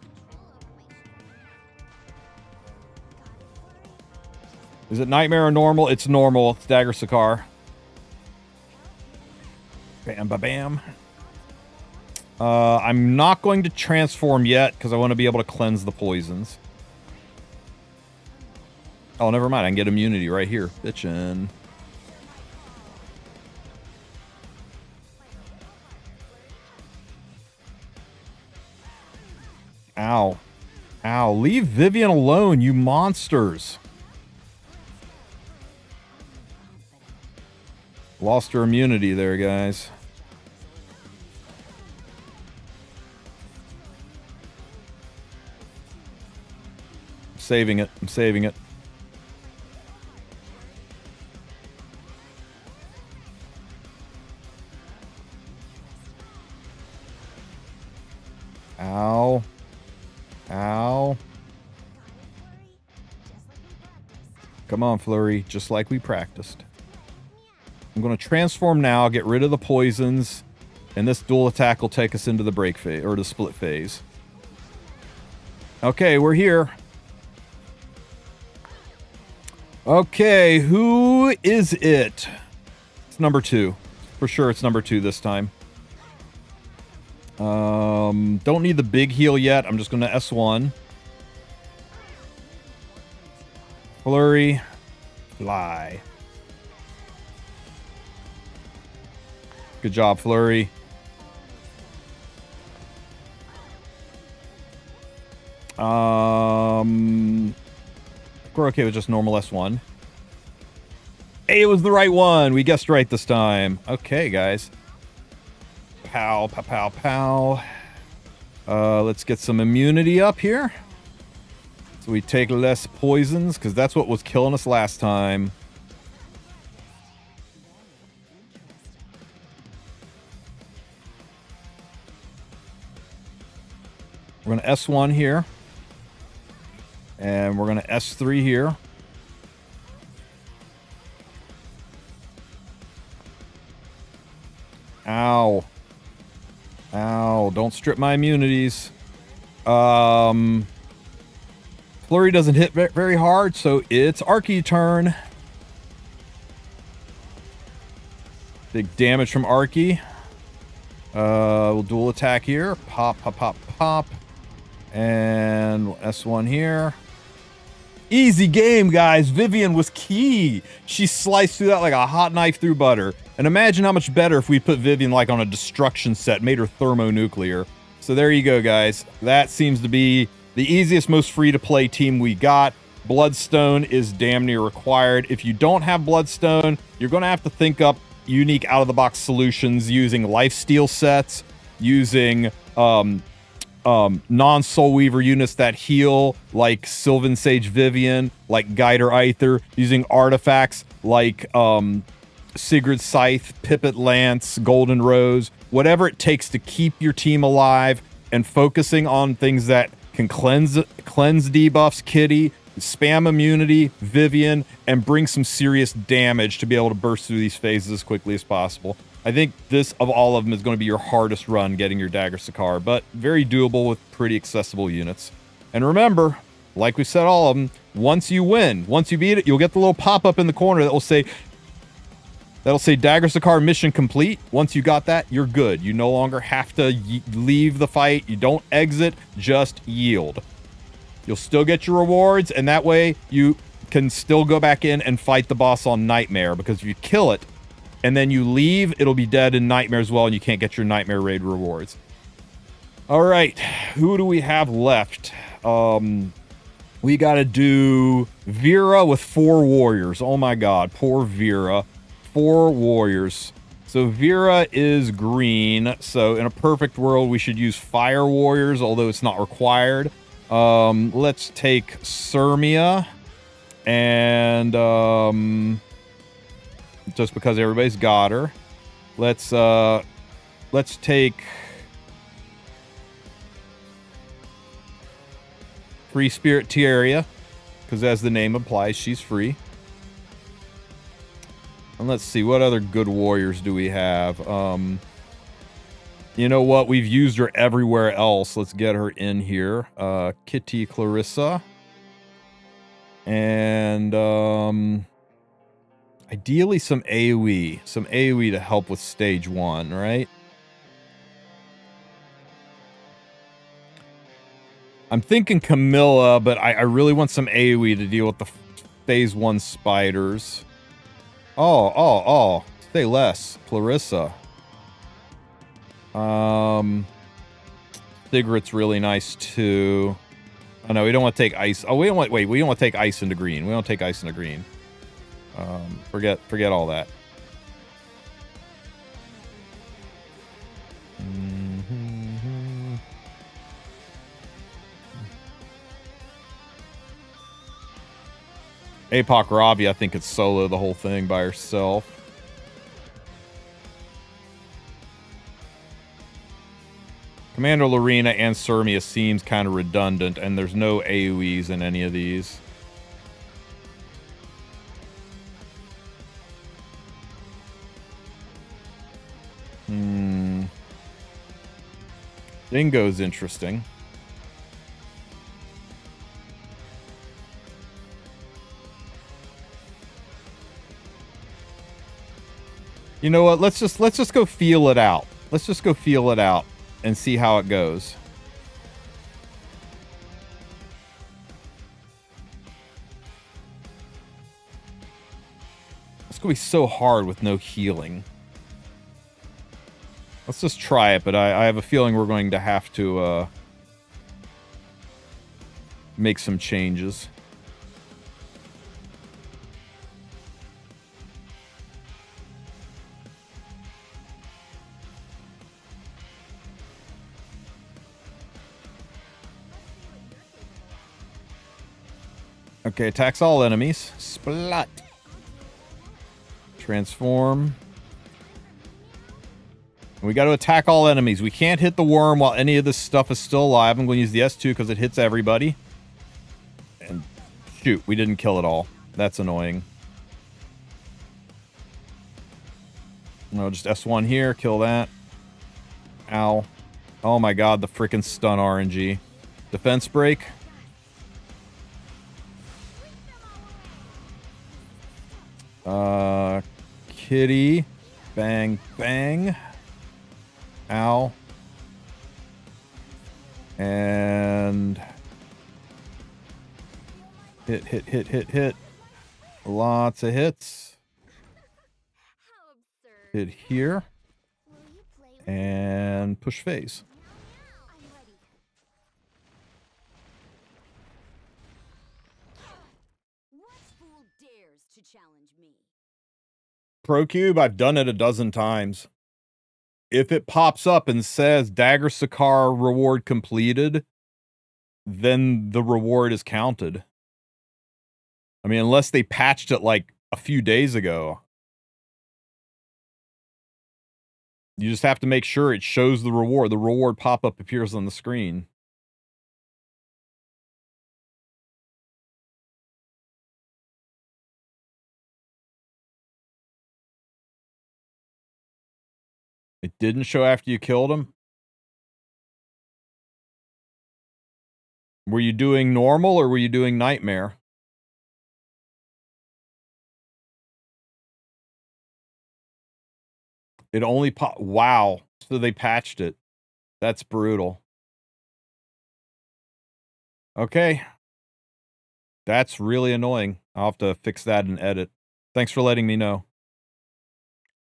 Is it nightmare or normal? It's normal. It's Dagger Sicar. Bam, ba, bam. I'm not going to transform yet because I want to be able to cleanse the poisons. Oh, never mind. I can get immunity right here. Bitchin'. Ow. Ow. Leave Vivian alone, you monsters. Lost her immunity there, guys. I'm saving it. I'm saving it. Ow. Ow. Come on, Flurry. Just like we practiced. I'm going to transform now, get rid of the poisons, and this dual attack will take us into the break phase, or the split phase. Okay, we're here. Okay, who is it? It's number 2. For sure it's number 2 this time. Don't need the big heal yet. I'm just going to S1. Flurry. Fly. Good job, Flurry. We're okay with just normal S1. Hey, it was the right one. We guessed right this time. Okay, guys. Pow, pow, pow, pow. Let's get some immunity up here. So we take less poisons, because that's what was killing us last time. We're going to S1 here. And we're going to S3 here. Ow. Ow. Don't strip my immunities. Flurry doesn't hit very hard, so it's Archie turn. Big damage from Archie. We'll dual attack here. Pop, pop, pop, pop. And S1 here. Easy game, guys. Vivian was key. She sliced through that like a hot knife through butter. And imagine how much better if we put Vivian like on a destruction set, made her thermonuclear. So there you go, guys. That seems to be the easiest, most free-to-play team we got. Bloodstone is damn near required. If you don't have Bloodstone, you're going to have to think up unique out-of-the-box solutions using lifesteal sets, using non-Soul Weaver units that heal, like Sylvan Sage Vivian, like Guider Aether, using artifacts like Sigurd's Scythe, Pippet Lance, Golden Rose, whatever it takes to keep your team alive, and focusing on things that can cleanse debuffs, Kitty, spam immunity, Vivian, and bring some serious damage to be able to burst through these phases as quickly as possible. I think this, of all of them, is going to be your hardest run getting your Dagger Sicar, but very doable with pretty accessible units. And remember, like we said, all of them, once you win, once you beat it, you'll get the little pop-up in the corner that will say, Dagger Sicar mission complete. Once you got that, you're good. You no longer have to leave the fight. You don't exit, just yield. You'll still get your rewards, and that way you can still go back in and fight the boss on Nightmare, because if you kill it, and then you leave, it'll be dead in Nightmare as well, and you can't get your Nightmare Raid rewards. All right, who do we have left? We got to do Vera with 4 warriors. Oh my god, poor Vera. 4 warriors. So Vera is green, so in a perfect world, we should use fire warriors, although it's not required. Let's take Sirmia, and just because everybody's got her, let's take Free Spirit Etheria, because as the name implies, she's free. And let's see, what other good warriors do we have? You know what? We've used her everywhere else. Let's get her in here. Kitty Clarissa. And ideally some AoE. Some AoE to help with stage 1, right? I'm thinking Camilla, but I really want some AoE to deal with the phase 1 spiders. Oh. Say less. Clarissa. Sigrid's really nice too. Oh no, we don't want to take ice. Oh, we don't want to take ice into green. We don't take ice into green. Forget all that. Apoc Ravi, I think it's solo the whole thing by herself. Commander Lorena and Sirmia seems kind of redundant, and there's no AoEs in any of these. Dingo's interesting. You know what? Let's just go feel it out. Let's just go feel it out. and see how it goes. It's gonna be so hard with no healing. Let's just try it, but I have a feeling we're going to have to make some changes. Okay, attacks all enemies. Splat. Transform. We got to attack all enemies. We can't hit the worm while any of this stuff is still alive. I'm going to use the S2 because it hits everybody. And shoot, we didn't kill it all. That's annoying. No, just S1 here. Kill that. Ow. Oh my god, the freaking stun RNG. Defense break. Kitty. Bang, bang. Ow. And hit, hit, hit, hit, hit. Lots of hits. Hit here. And push phase. ProCube, I've done it a dozen times. If it pops up and says Dagger Sicar reward completed, then the reward is counted. I mean, unless they patched it like a few days ago. You just have to make sure it shows the reward. The reward pop-up appears on the screen. It didn't show after you killed him? Were you doing normal or were you doing nightmare? It only pop. Wow. So they patched it. That's brutal. Okay. That's really annoying. I'll have to fix that and edit. Thanks for letting me know.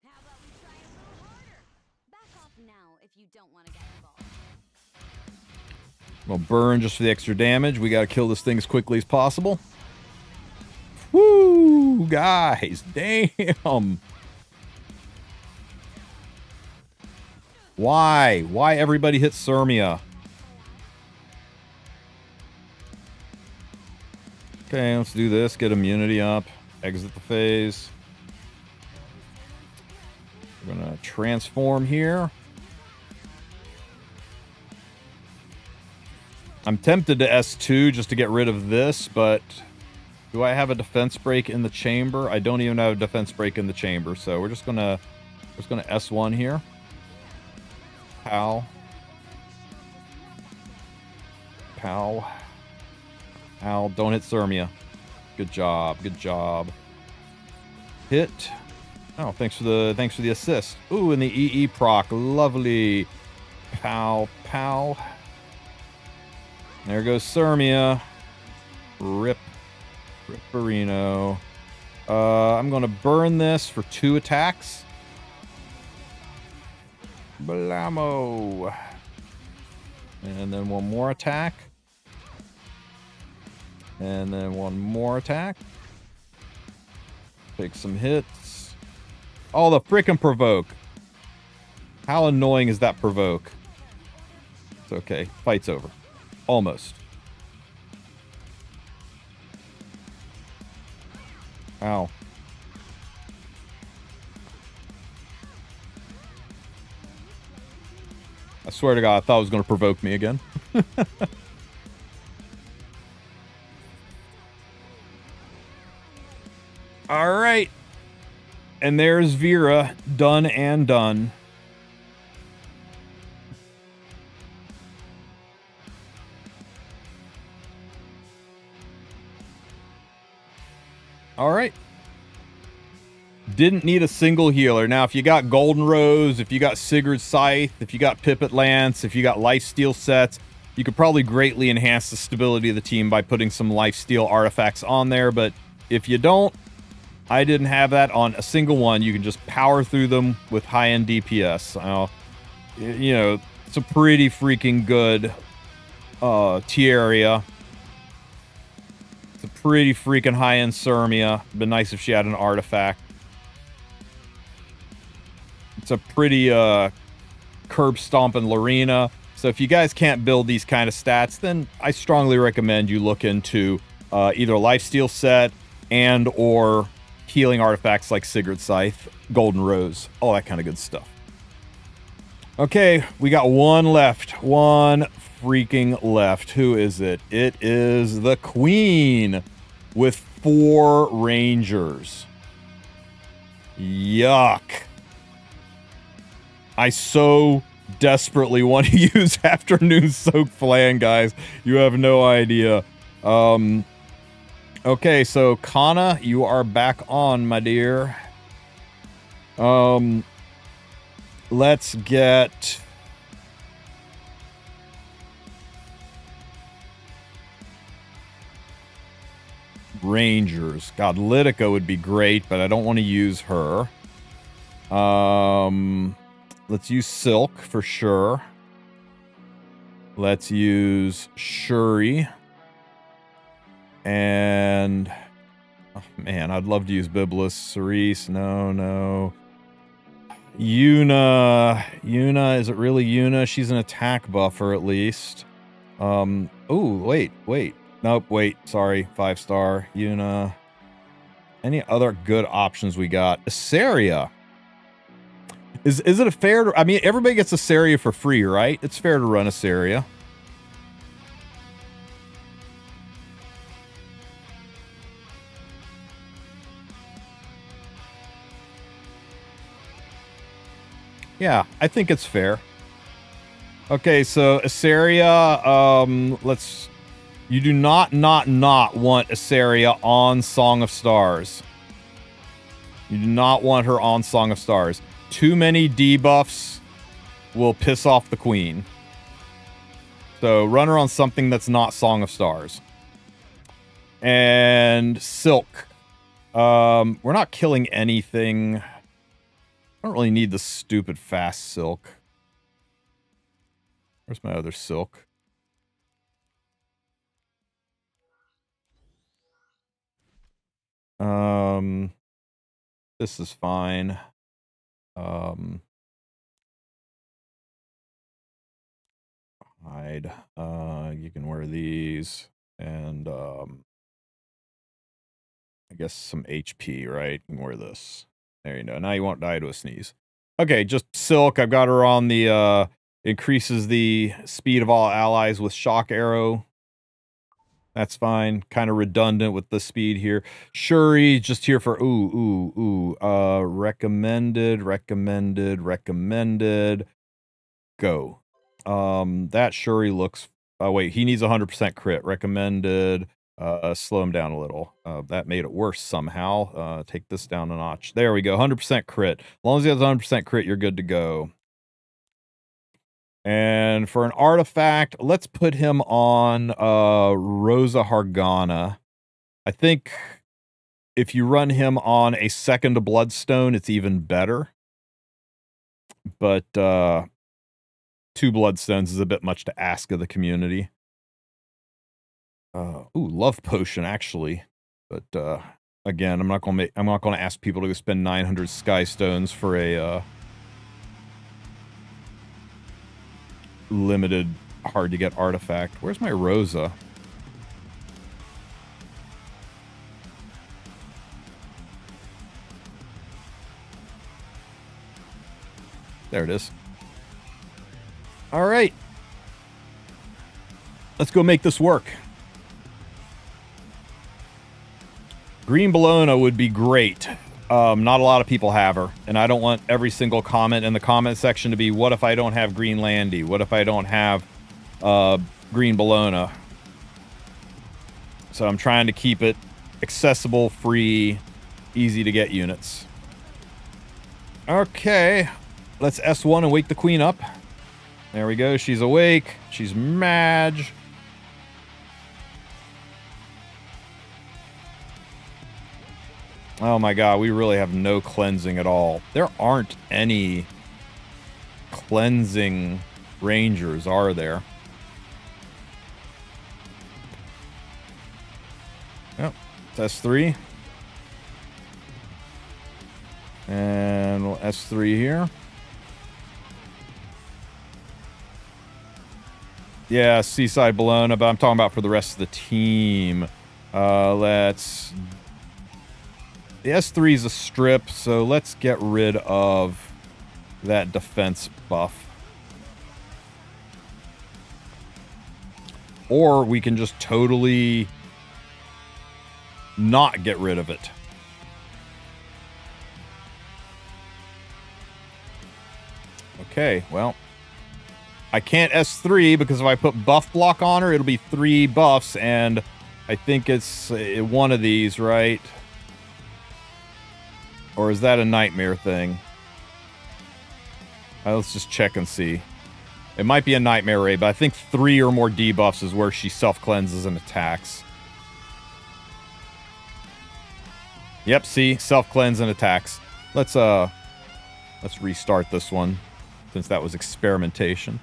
How about we try a little harder? Back off now if you don't want to get involved. We'll burn just for the extra damage. We gotta kill this thing as quickly as possible. Woo, guys. Damn. Why? Why everybody hits Sirmia? Okay, let's do this. Get immunity up. Exit the phase. We're gonna transform here. I'm tempted to S2 just to get rid of this, but do I have a defense break in the chamber? I don't even have a defense break in the chamber, so we're just gonna S1 here. Pow. Pow. Ow, don't hit Sirmia. Good job, good job. Hit. Oh, thanks for the assist. Ooh, and the EE proc. Lovely. Pow, pow. There goes Sirmia. Rip. Ripperino. I'm gonna burn this for 2 attacks. Blammo. And then 1 more attack. And then 1 more attack. Take some hits. Oh, the frickin' provoke. How annoying is that provoke? It's okay. Fight's over. Almost. Ow. I swear to God, I thought it was going to provoke me again. All right. And there's Vera, done and done. All right. Didn't need a single healer. Now, if you got Golden Rose, if you got Sigurd's Scythe, if you got Pipit Lance, if you got Lifesteal sets, you could probably greatly enhance the stability of the team by putting some Lifesteal artifacts on there. But if you don't, I didn't have that on a single one. You can just power through them with high-end DPS. You know, it's a pretty freaking good Etheria. It's a pretty freaking high-end Sirmia. Been nice if she had an artifact. It's a pretty curb stomping Lorena. So if you guys can't build these kind of stats, then I strongly recommend you look into either a Lifesteal set and or healing artifacts like Sigurd's Scythe, Golden Rose, all that kind of good stuff. Okay, we got one left. One freaking left. Who is it? It is the Queen with 4 Rangers. Yuck. I so desperately want to use Afternoon Soak Flan, guys. You have no idea. Okay, so Kana, you are back on, my dear. Let's get... Rangers. God, Litica would be great, but I don't want to use her. Let's use Silk for sure. Let's use Shuri. And... oh, man, I'd love to use Biblis. Cerise, no. Yuna, is it really Yuna? She's an attack buffer at least. Oh, wait. Nope, wait, sorry. 5-star. Yuna. Any other good options we got? Etheria. Is it a fair to, I mean, everybody gets Etheria for free, right? It's fair to run Etheria. Yeah, I think it's fair. Okay, so Etheria, let's... You do not want Etheria on Song of Stars. You do not want her on Song of Stars. Too many debuffs will piss off the Queen. So run her on something that's not Song of Stars. And Silk. We're not killing anything. I don't really need the stupid fast Silk. Where's my other Silk? This is fine. Hide. You can wear these and I guess some HP, right? You can wear this. There you go. Now you won't die to a sneeze. Okay, just Silk. I've got her on the increases the speed of all allies with shock arrow. That's fine. Kind of redundant with the speed here. Shuri, just here for recommended. Go. That Shuri looks... oh, wait. He needs 100% crit. Recommended. Slow him down a little. That made it worse somehow. Take this down a notch. There we go. 100% crit. As long as he has 100% crit, you're good to go. And for an artifact, let's put him on Rosa Hargana. I think if you run him on a second Bloodstone, it's even better. But 2 Bloodstones is a bit much to ask of the community. Love Potion actually. But again, I'm not gonna ask people to spend 900 Sky Stones for a limited, hard to get artifact. Where's my Rosa? There it is. All right. Let's go make this work. Green Bologna would be great. Not a lot of people have her, and I don't want every single comment in the comment section to be, what if I don't have Green Landy? What if I don't have Green Bologna? So I'm trying to keep it accessible, free, easy to get units. Okay. Let's S1 and wake the queen up. There we go. She's awake. She's Mage. Oh my god, we really have no cleansing at all. There aren't any cleansing rangers, are there? Yep. It's S3. And we'll S3 here. Yeah, Seaside Bologna, but I'm talking about for the rest of the team. Let's... The S3 is a strip, so let's get rid of that defense buff. Or we can just totally not get rid of it. Okay, well, I can't S3 because if I put buff block on her, it'll be 3 buffs, and I think it's one of these, right? Or is that a nightmare thing? Let's just check and see. It might be a nightmare raid, but I think 3 or more debuffs is where she self-cleanses and attacks. Yep, see? Self-cleanse and attacks. Let's restart this one, since that was experimentation.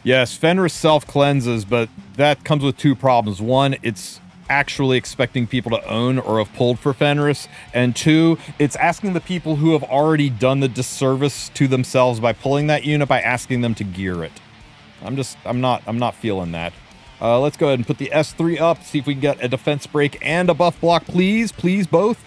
Yes, Fenris self-cleanses, but that comes with 2 problems. 1, it's actually expecting people to own or have pulled for Fenris. And 2, it's asking the people who have already done the disservice to themselves by pulling that unit by asking them to gear it. I'm not feeling that. Let's go ahead and put the S3 up, see if we can get a defense break and a buff block, please. Please, both.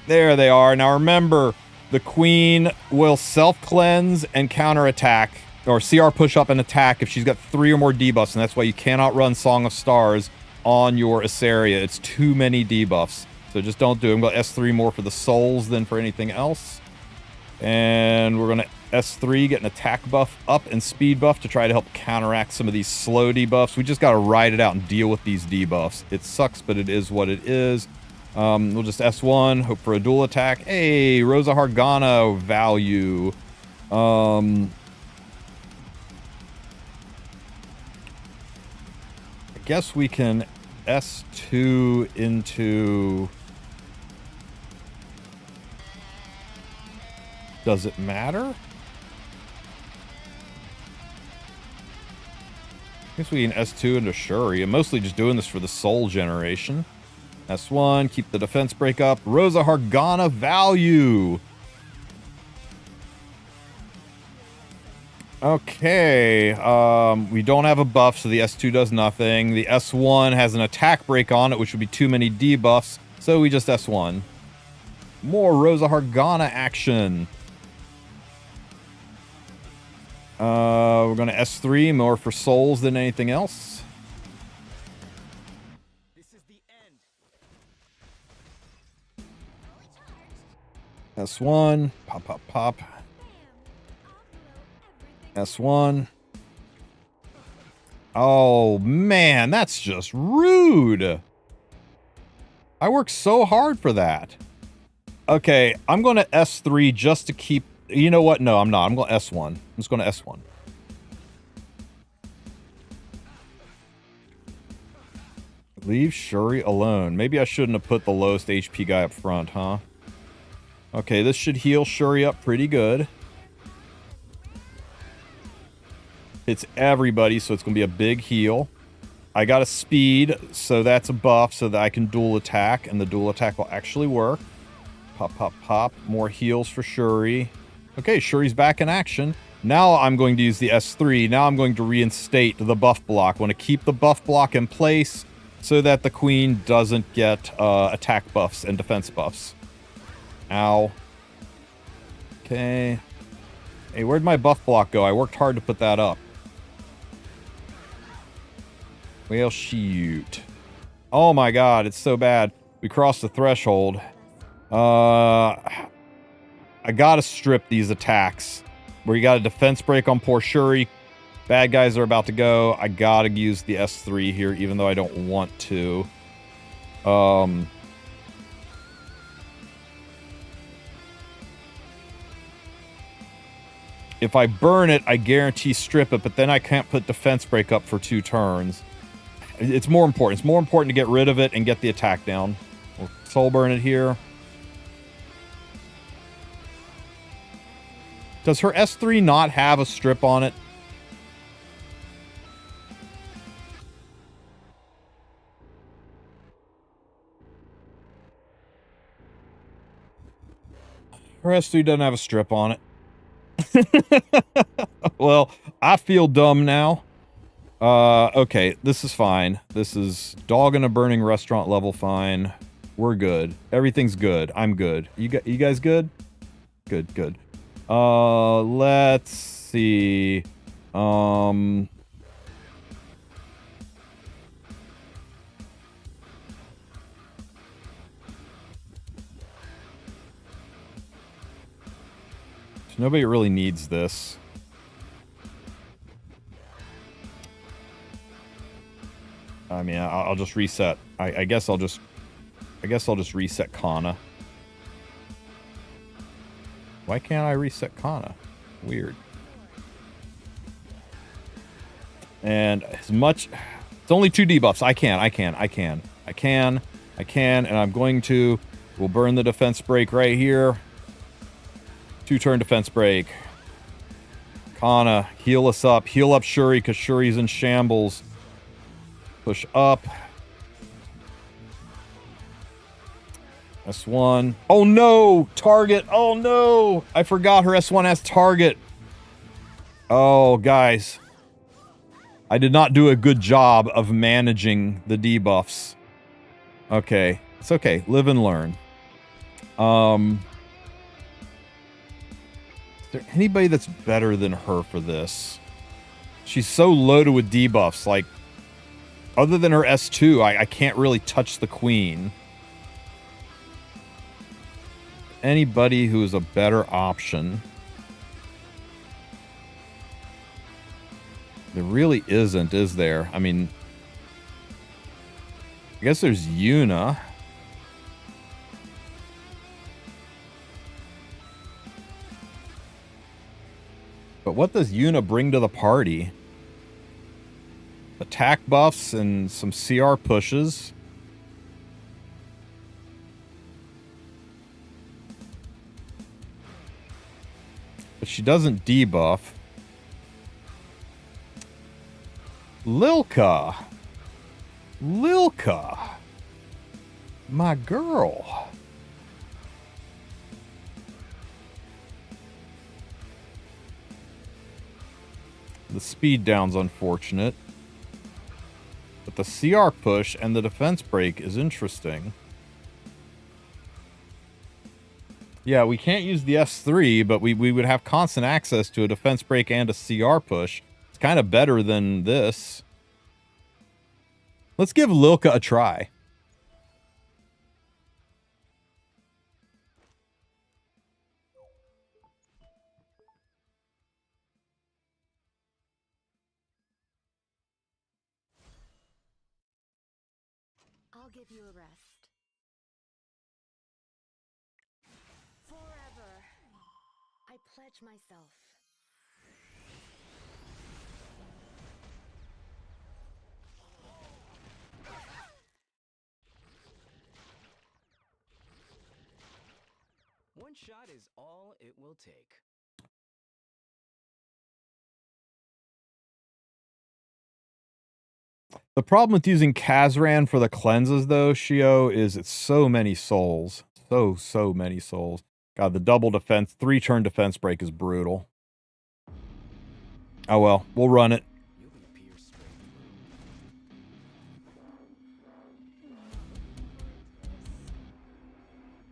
There they are. Now remember, the queen will self-cleanse and counterattack, or CR push up and attack if she's got 3 or more debuffs, and that's why you cannot run Song of Stars on your Etheria. It's too many debuffs. So just don't do it. I'm going to S3 more for the souls than for anything else. And we're going to S3, get an attack buff up and speed buff to try to help counteract some of these slow debuffs. We just got to ride it out and deal with these debuffs. It sucks, but it is what it is. We'll just S1, hope for a dual attack. Hey, Rosa Hargana value. I guess we can S2 into... Does it matter? I guess we can S2 into Shuri. I'm mostly just doing this for the soul generation. S1, keep the defense break up. Rosa Hargana value. Okay, we don't have a buff, so the S2 does nothing. The S1 has an attack break on it, which would be too many debuffs, so we just S1. More Rosa Hargana action. We're going to S3, more for souls than anything else. S1, pop. S1. Oh, man, that's just rude. I worked so hard for that. Okay, I'm going to S3 just to keep... You know what? No, I'm not. I'm going to S1. I'm just going to S1. Leave Shuri alone. Maybe I shouldn't have put the lowest HP guy up front, huh? Okay, this should heal Shuri up pretty good. Hits everybody, so it's going to be a big heal. I got a speed, so that's a buff, so that I can dual attack, and the dual attack will actually work. Pop. More heals for Shuri. Okay, Shuri's back in action. Now I'm going to use the S3. Now I'm going to reinstate the buff block. I want to keep the buff block in place so that the queen doesn't get attack buffs and defense buffs. Ow. Okay. Hey, where'd my buff block go? I worked hard to put that up. Well, shoot. Oh my god, it's so bad. We crossed the threshold. I gotta strip these attacks. Where you got a defense break on poor Shuri. Bad guys are about to go. I gotta use the S3 here, even though I don't want to. If I burn it, I guarantee strip it, but then I can't put defense break up for 2 turns. It's more important. It's more important to get rid of it and get the attack down. We'll soul burn it here. Does her S3 not have a strip on it? Her S3 doesn't have a strip on it. Well, I feel dumb now. Okay, this is fine. This is dog in a burning restaurant level fine. We're good. Everything's good. I'm good. You guys good? Good, good. Let's see. Nobody really needs this. I mean, I'll just reset. I guess I'll just reset Kana. Why can't I reset Kana? Weird. And as much, it's only 2 debuffs. I can, and I'm going to. We'll burn the defense break right here. 2-turn defense break. Kana, heal us up. Heal up Shuri, because Shuri's in shambles. Push up. S1. Oh no! Target! Oh no! I forgot her S1 has target. Oh, guys. I did not do a good job of managing the debuffs. Okay. It's okay. Live and learn. Is there anybody that's better than her for this? She's so loaded with debuffs. Like, other than her S2, I can't really touch the queen. Anybody who is a better option? There really isn't, is there? I mean, I guess there's Yuna. But what does Yuna bring to the party? Attack buffs and some CR pushes. But she doesn't debuff. Lilka. My girl. The speed down's unfortunate. But the CR push and the defense break is interesting. Yeah, we can't use the S3, but we would have constant access to a defense break and a CR push. It's kind of better than this. Let's give Lilka a try. I'll give you a rest. Forever. I pledge myself. One shot is all it will take. The problem with using Kazran for the cleanses, though, Shio, is it's so many souls. So many souls. God, the double defense, 3-turn defense break is brutal. Oh well, we'll run it. You'll be pierced straight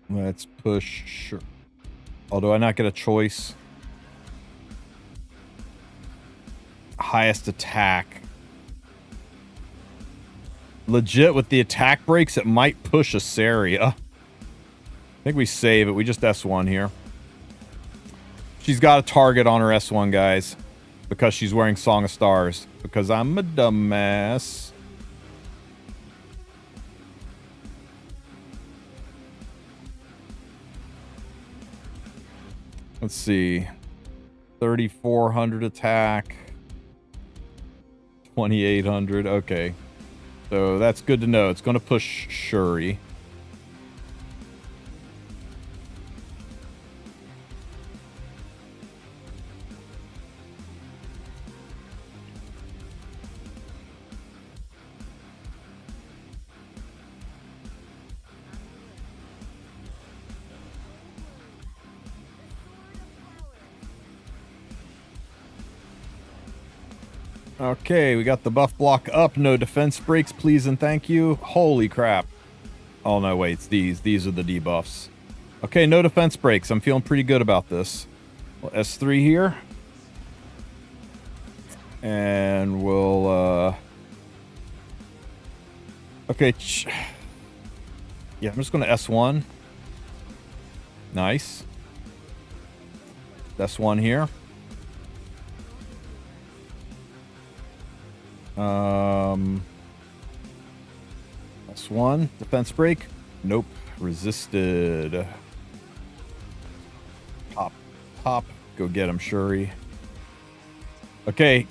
through. Let's push. Sure. Oh, do I not get a choice? Highest attack. Legit, with the attack breaks, it might push Etheria. I think we save it. We just S1 here. She's got a target on her S1, guys. Because she's wearing Song of Stars. Because I'm a dumbass. Let's see. 3,400 attack. 2,800. Okay. So that's good to know. It's going to push Shuri. Okay, we got the buff block up. No defense breaks, please and thank you. Holy crap. Oh, no, wait. It's these. These are the debuffs. Okay, no defense breaks. I'm feeling pretty good about this. Well, S3 here. And we'll, okay. Yeah, I'm just going to S1. Nice. S1 here. S1, defense break. Nope. Resisted. Pop. Pop. Go get him, Shuri. Okay.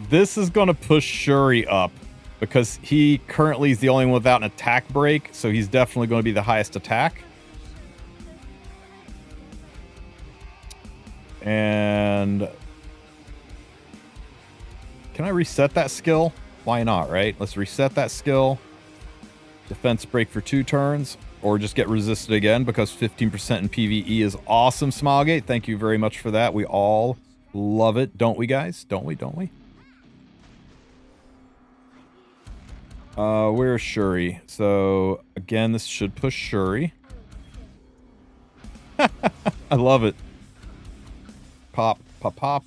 This is going to push Shuri up because he currently is the only one without an attack break, so he's definitely going to be the highest attack. And can I reset that skill? Why not, right? Let's reset that skill. Defense break for 2 turns. Or just get resisted again because 15% in PvE is awesome, Smilegate. Thank you very much for that. We all love it. Don't we, guys? Don't we? Don't we? Where's Shuri? So, again, this should push Shuri. I love it. Pop, pop, pop.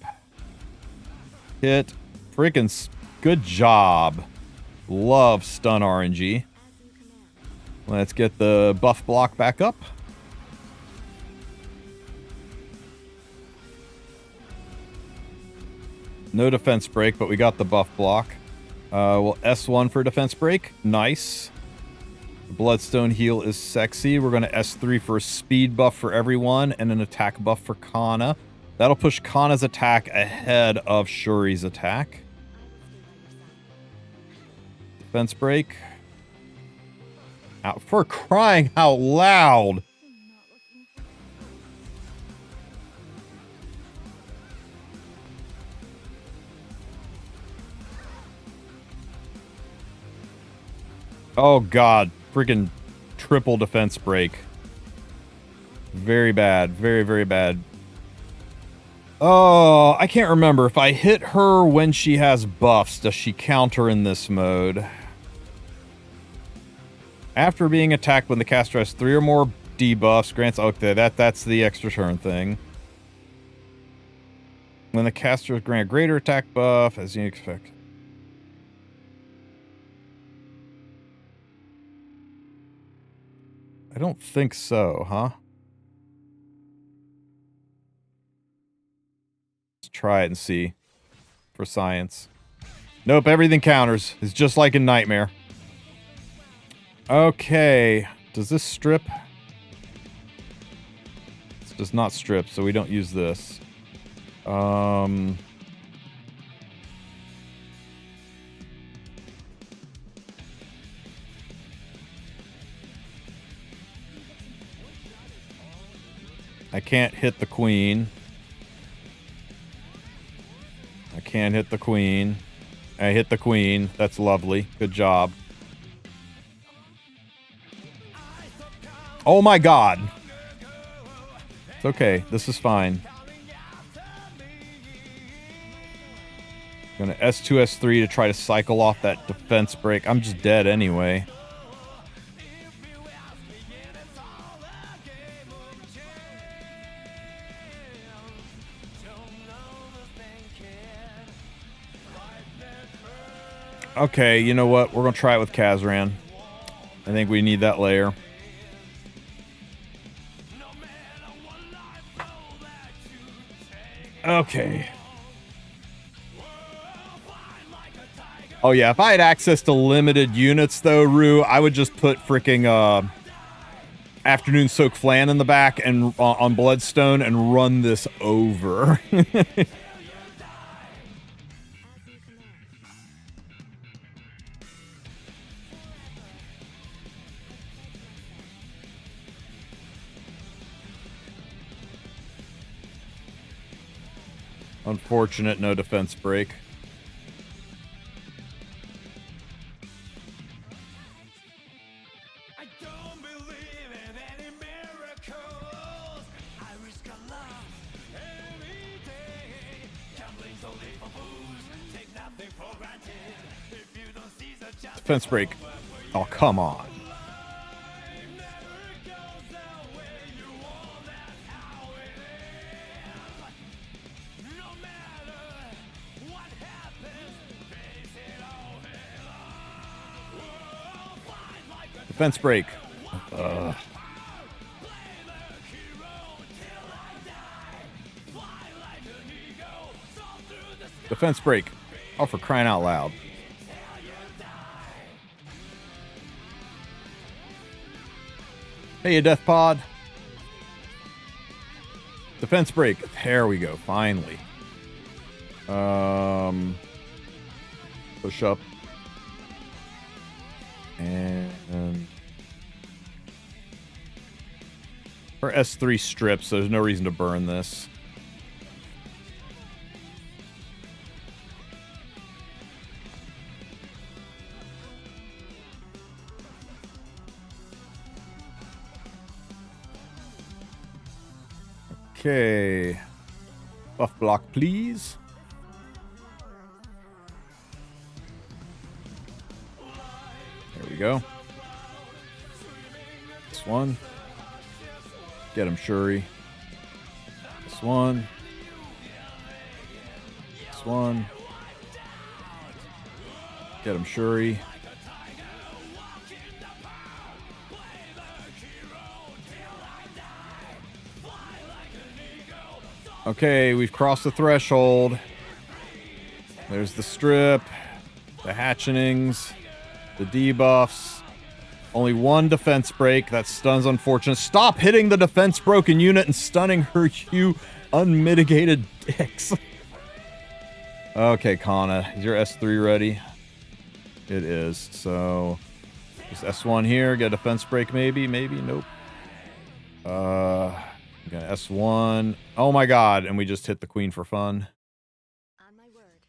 Hit. Freaking good job. Love stun RNG. Let's get the buff block back up. No defense break, but we got the buff block. Well, S1 for defense break. Nice. Bloodstone heal is sexy. We're going to S3 for a speed buff for everyone and an attack buff for Kana. That'll push Kana's attack ahead of Shuri's attack. Defense break. Out for crying out loud. Oh god, freaking triple defense break. Very bad, very, very bad. Oh, I can't remember. If I hit her when she has buffs, does she counter in this mode? After being attacked when the caster has 3 or more debuffs, grants... Okay, that's the extra turn thing. When the caster grant greater attack buff, as you expect. I don't think so, huh? Let's try it and see. For science. Nope, everything counters. It's just like in Nightmare. Okay. Does this strip? This does not strip, so we don't use this. I can't hit the queen. I can't hit the queen. I hit the queen. That's lovely. Good job. Oh my god. It's okay. This is fine. Gonna S2, S3 to try to cycle off that defense break. I'm just dead anyway. Okay, you know what? We're gonna try it with Kazran. I think we need that layer. Okay. Oh yeah, if I had access to limited units though, Rue, I would just put freaking Afternoon Soak Flan in the back and on Bloodstone and run this over. Unfortunate, no defense break. I don't believe in any miracles. I risk a lot every day. Gambling's only for fools. Take nothing for granted. If you don't see the chance. Defense break. Oh, come on. Defense break. Defense break. Oh, for crying out loud. Hey, you death pod. Defense break. There we go. Finally. Push up. And for S3 strips, so there's no reason to burn this. Okay. Buff block, please. There we go. This one. Get him, Shuri. This one. This one. Get him, Shuri. Okay, we've crossed the threshold. There's the strip, the hatchenings, the debuffs. Only one defense break. That stun's unfortunate. Stop hitting the defense broken unit and stunning her, you unmitigated dicks. Okay, Kana, is your S3 ready? It is. So, just S1 here. Get a defense break maybe? Maybe? Nope. I'm gonna S1. Oh my god, and we just hit the queen for fun. On my word.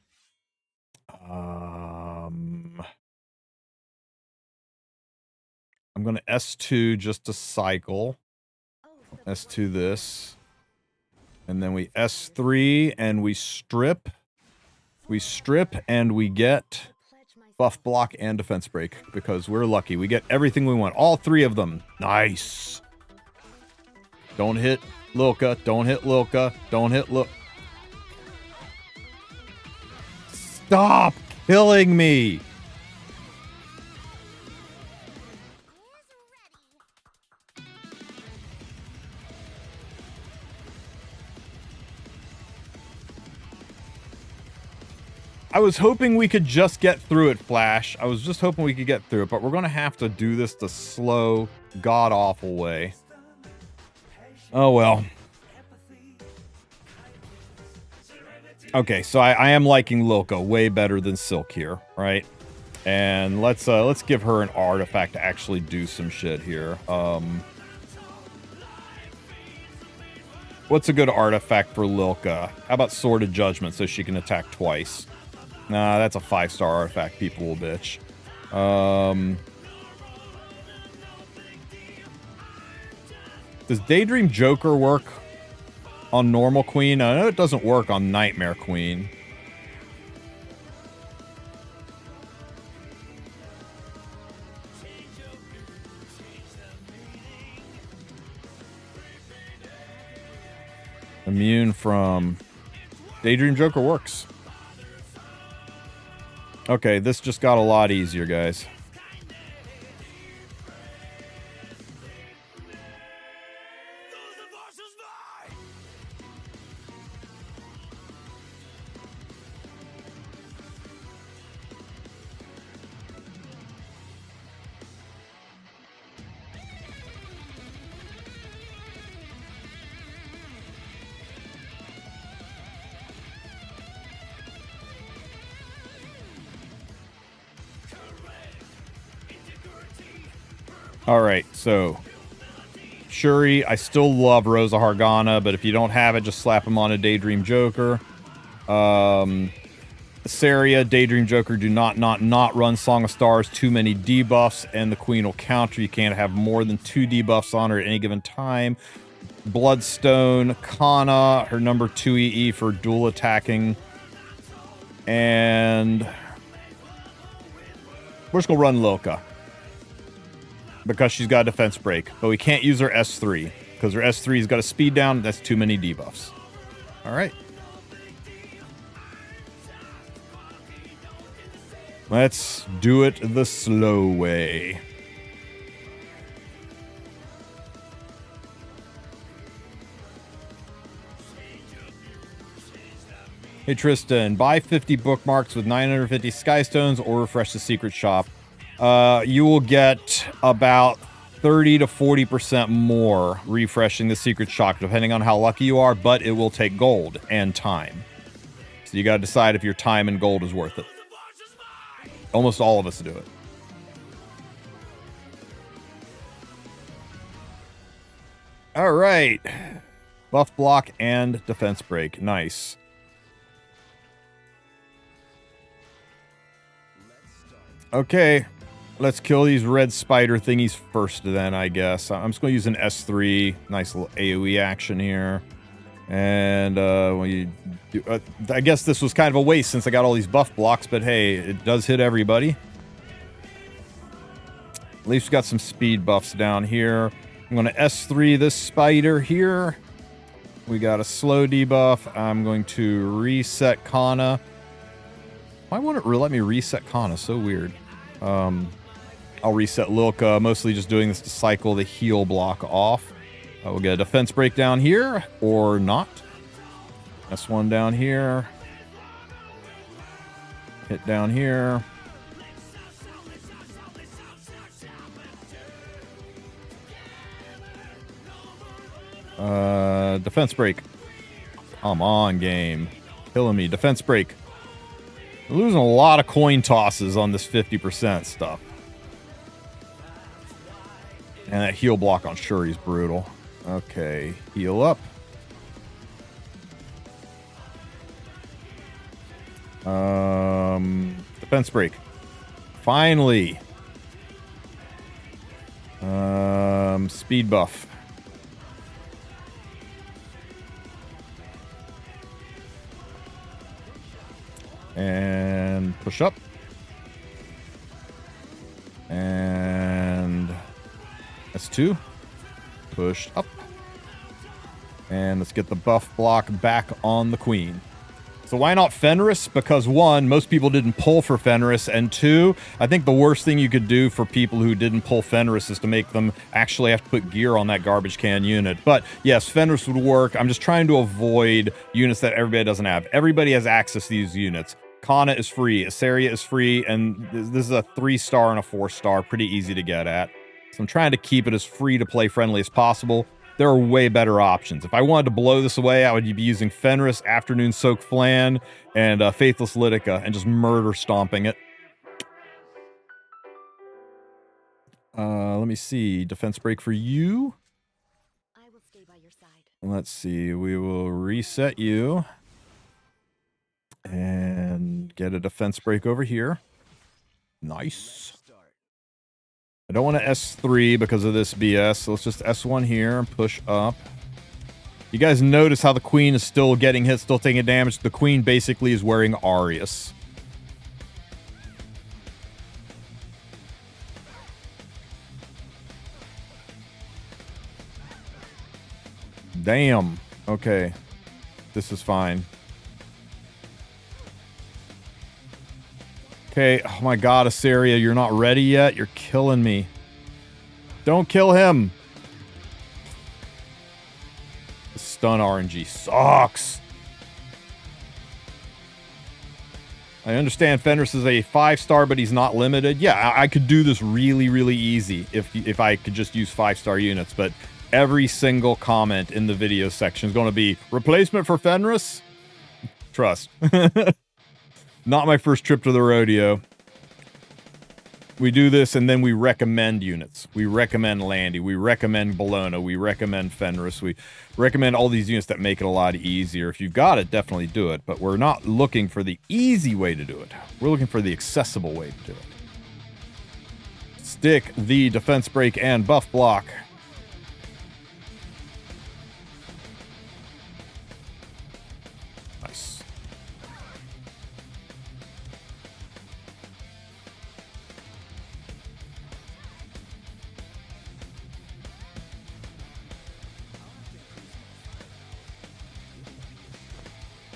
I'm gonna S2 just to cycle. S2 this. And then we S3 and we strip. We strip and we get buff block and defense break because we're lucky. We get everything we want. All three of them. Nice. Don't hit Lilka. Don't hit Lilka. Don't hit Lil. Stop killing me. I was hoping we could just get through it, Flash. I was just hoping we could get through it, but we're going to have to do this the slow, god-awful way. Oh, well. Okay, so I am liking Lilka way better than Silk here, right? And let's give her an artifact to actually do some shit here. What's a good artifact for Lilka? How about Sword of Judgment so she can attack twice? Nah, that's a 5-star artifact. People will bitch. Does Daydream Joker work on normal Queen? I know it doesn't work on Nightmare Queen. Immune from... Daydream Joker works. Okay, this just got a lot easier, guys. All right, so Shuri, I still love Rosa Hargana, but if you don't have it, just slap him on a Daydream Joker. Etheria, Daydream Joker, do not run Song of Stars. Too many debuffs, and the Queen will counter. You can't have more than 2 debuffs on her at any given time. Bloodstone, Kana, her number 2 EE for dual attacking. And we're just going to run Lilka, because she's got a defense break. But we can't use her S3, because her S3's got a speed down. That's too many debuffs. All right. Let's do it the slow way. Hey Tristen, buy 50 bookmarks with 950 Skystones or refresh the secret shop. You will get about 30 to 40% more refreshing the secret shop, depending on how lucky you are, but it will take gold and time. So you gotta decide if your time and gold is worth it. Almost all of us do it. All right. Buff block and defense break. Nice. Okay. Let's kill these red spider thingies first then, I guess. I'm just going to use an S3. Nice little AoE action here. And I guess this was kind of a waste since I got all these buff blocks, but hey, it does hit everybody. At least we got some speed buffs down here. I'm going to S3 this spider here. We got a slow debuff. I'm going to reset Kana. Why won't it let me reset Kana? So weird. I'll reset Lilka, mostly just doing this to cycle the heal block off. We'll get a defense break down here, or not. S1 down here. Hit down here. Defense break. Come on, game. Killing me. Defense break. We're losing a lot of coin tosses on this 50% stuff. And that heal block on Shuri's brutal. Okay, heal up. Defense break. Finally. Speed buff. And push up. And S2. Push up. And let's get the buff block back on the Queen. So why not Fenris? Because 1, most people didn't pull for Fenris, and 2, I think the worst thing you could do for people who didn't pull Fenris is to make them actually have to put gear on that garbage can unit. But yes, Fenris would work. I'm just trying to avoid units that everybody doesn't have. Everybody has access to these units. Kana is free, Etheria is free, and this is a 3-star and a 4-star, pretty easy to get at. So I'm trying to keep it as free to play friendly as possible. There are way better options. If I wanted to blow this away, I would be using Fenris, Afternoon Soak Flan, and Faithless Litica, and just murder stomping it. Let me see. Defense break for you. I will stay by your side. Let's see. We will reset you. And get a defense break over here. Nice. I don't want to S3 because of this BS, so let's just S1 here and push up. You guys notice how the Queen is still getting hit, still taking damage. The Queen basically is wearing Arius. Damn. Okay. This is fine. Okay, oh my god, Etheria, you're not ready yet? You're killing me. Don't kill him! The stun RNG sucks! I understand Fenris is a 5-star, but he's not limited. Yeah, I could do this really, really easy if I could just use 5-star units, but every single comment in the video section is going to be, replacement for Fenris? Trust. Not my first trip to the rodeo. We do this, and then we recommend units. We recommend Landy. We recommend Bologna. We recommend Fenris. We recommend all these units that make it a lot easier. If you've got it, definitely do it. But we're not looking for the easy way to do it. We're looking for the accessible way to do it. Stick the defense break and buff block. Nice.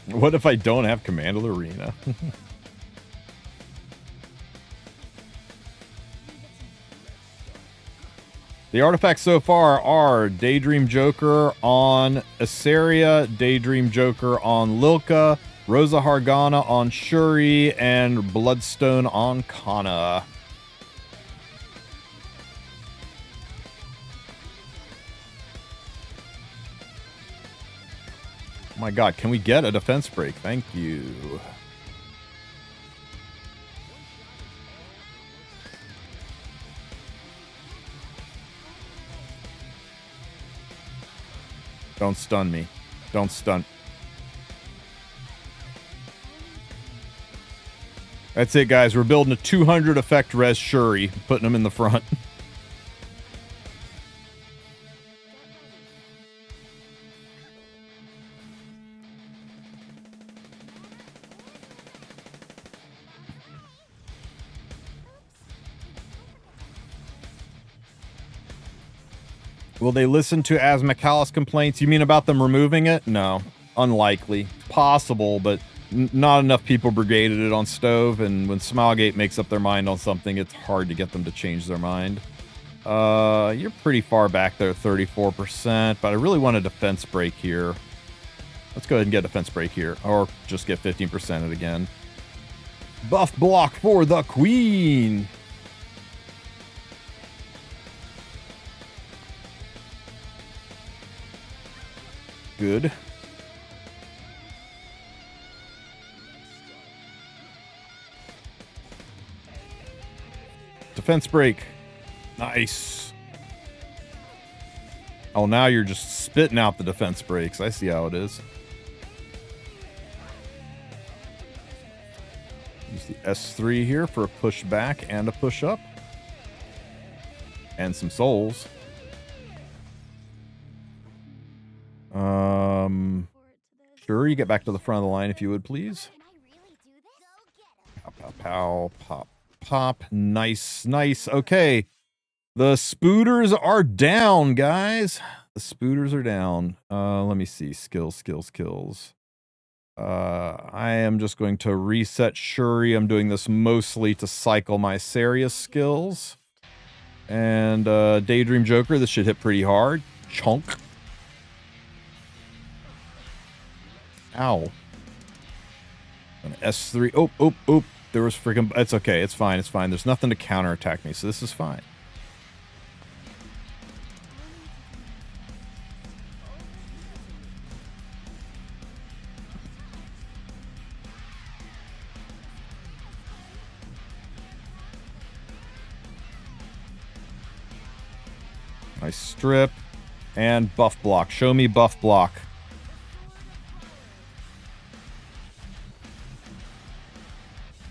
What if I don't have Command of the Arena? The artifacts so far are Daydream Joker on Etheria, Daydream Joker on Lilka, Rosa Hargana on Shuri, and Bloodstone on Kana. Oh my god, can we get a defense break? Thank you. Don't stun me. Don't stun. That's it, guys. We're building a 200 effect res Shuri, putting them in the front. Will they listen to Asmakalis complaints? You mean about them removing it? No. Unlikely. Possible, but not enough people brigaded it on Stove, and when Smilegate makes up their mind on something, it's hard to get them to change their mind. You're pretty far back there, 34%, but I really want a defense break here. Let's go ahead and get a defense break here, or just get 15% it again. Buff block for the Queen! Good. Defense break. Nice. Oh, now you're just spitting out the defense breaks. I see how it is. Use the S3 here for a push back and a push up. And some souls. Sure, you get back to the front of the line if you would, please. Pow, pow, pow, pop, pop. Nice, nice. Okay. The spooters are down, guys. The spooters are down. Let me see. Skills, skills, skills. I am just going to reset Shuri. I'm doing this mostly to cycle my Serious skills. And Daydream Joker, this should hit pretty hard. Chunk. Ow. An S3. Oh, oh, oh. There was freaking... It's okay. It's fine. It's fine. There's nothing to counterattack me, so this is fine. Nice strip. And buff block. Show me buff block.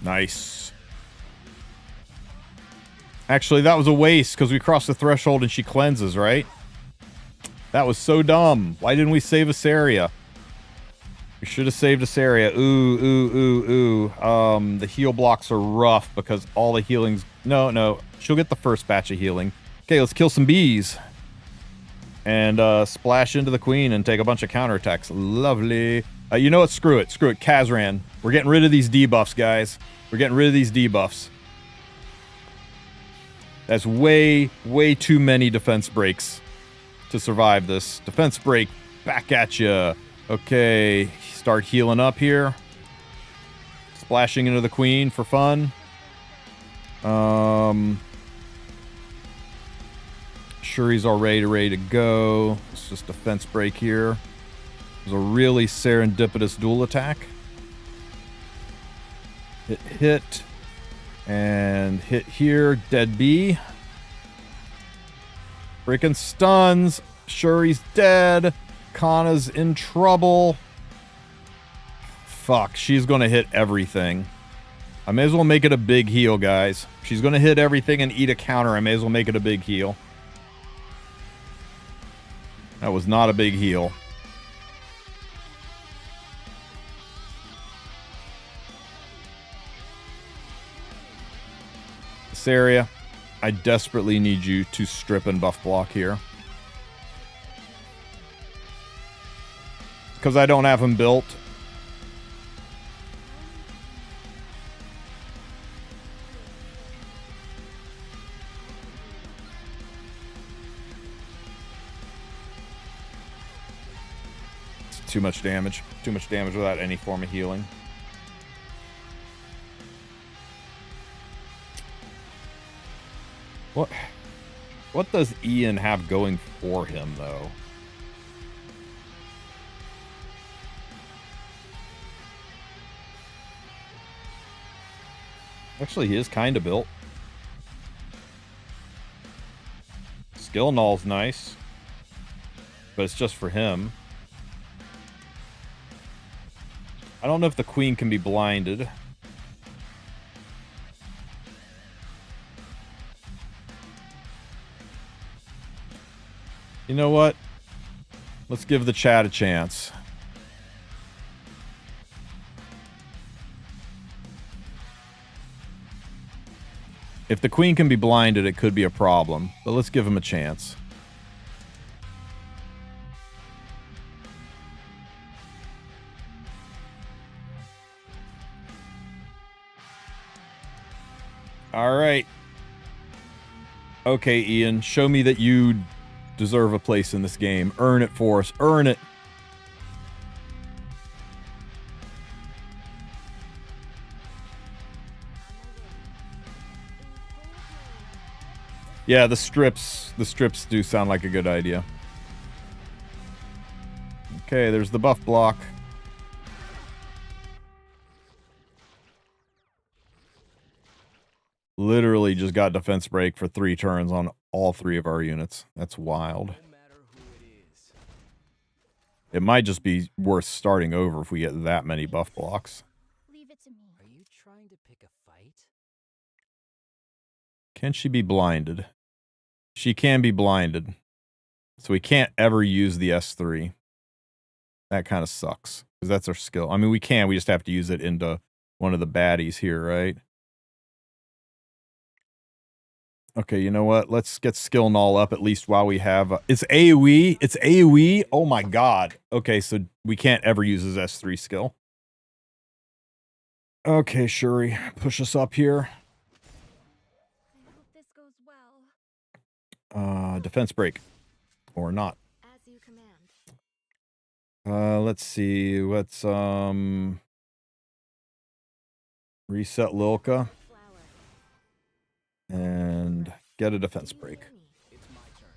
Nice. Actually, that was a waste because we crossed the threshold and she cleanses, right? That was so dumb. Why didn't we save Etheria? We should have saved Etheria. Ooh, ooh, ooh, ooh. The heal blocks are rough because all the healing's... No, no. She'll get the first batch of healing. Okay, let's kill some bees. And splash into the Queen and take a bunch of counterattacks. Lovely. You know what? Screw it. Screw it. Kazran. We're getting rid of these debuffs, guys. We're getting rid of these debuffs. That's way, way too many defense breaks to survive this. Defense break. Back at you. Okay. Start healing up here. Splashing into the Queen for fun. Shuri's all ready to go. It's just defense break here. It was a really serendipitous dual attack. Hit. And hit here, dead bee. Freaking stuns. Shuri's dead. Kana's in trouble. Fuck, she's gonna hit everything. I may as well make it a big heal, guys. She's gonna hit everything and eat a counter. I may as well make it a big heal. That was not a big heal. Etheria, I desperately need you to strip and buff block here. Because I don't have him built. It's too much damage. Too much damage without any form of healing. What does Ian have going for him, though? Actually, he is kind of built. Skill null's nice. But it's just for him. I don't know if the queen can be blinded. You know what? Let's give the chat a chance. If the queen can be blinded, it could be a problem. But let's give him a chance. All right. Okay, Ian, show me that you deserve a place in this game. Earn it for us. Earn it. Yeah, the strips do sound like a good idea. Okay, there's the buff block. Literally just got defense break for 3 turns on all 3 of our units. That's wild. No matter who it is. It might just be worth starting over if we get that many buff blocks. Leave it to me. Are you trying to pick a fight? Can she be blinded? She can be blinded. So we can't ever use the S3. That kind of sucks. Because that's our skill. I mean, we can. We just have to use it into one of the baddies here, right? Okay, you know what? Let's get skill null up at least while we have... it's AoE? It's AoE? Oh my god. Okay, so we can't ever use his S3 skill. Okay, Shuri. Push us up here. I hope this goes well. Defense break. Or not. As you command. Let's see. Let's, reset Lilka. And get a defense break. It's my turn.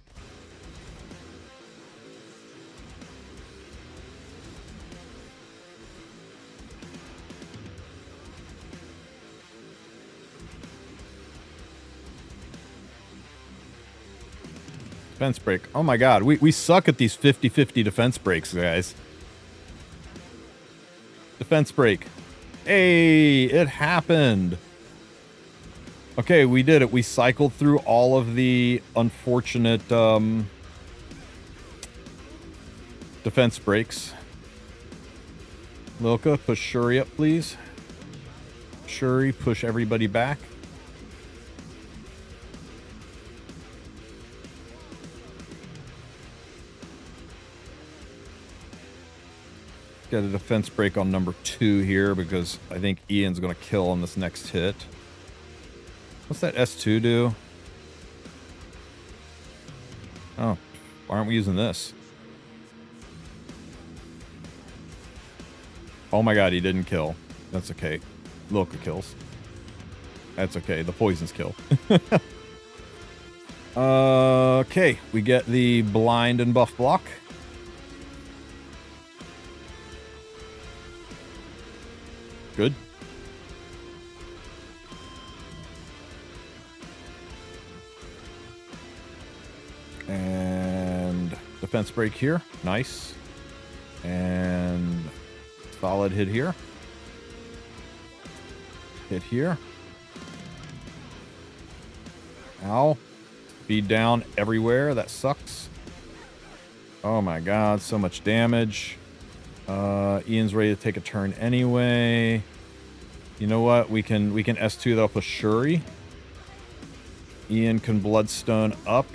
Defense break. Oh my god, we suck at these 50-50 defense breaks, guys. Defense break. Hey, it happened. Okay, we did it. We cycled through all of the unfortunate defense breaks. Lilka, push Shuri up, please. Shuri, push everybody back. Get a defense break on number 2 here because I think Ian's going to kill on this next hit. What's that S2 do? Oh, why aren't we using this? Oh my god, he didn't kill. That's okay. Lilka kills. That's okay. The poisons kill. Okay, we get the blind and buff block. Good. defense break here. Nice. And solid hit here. Hit here. Ow. Speed down everywhere. That sucks. Oh my god, so much damage. Ian's ready to take a turn anyway. You know what? We can S2 that up with Shuri. Ian can Bloodstone up.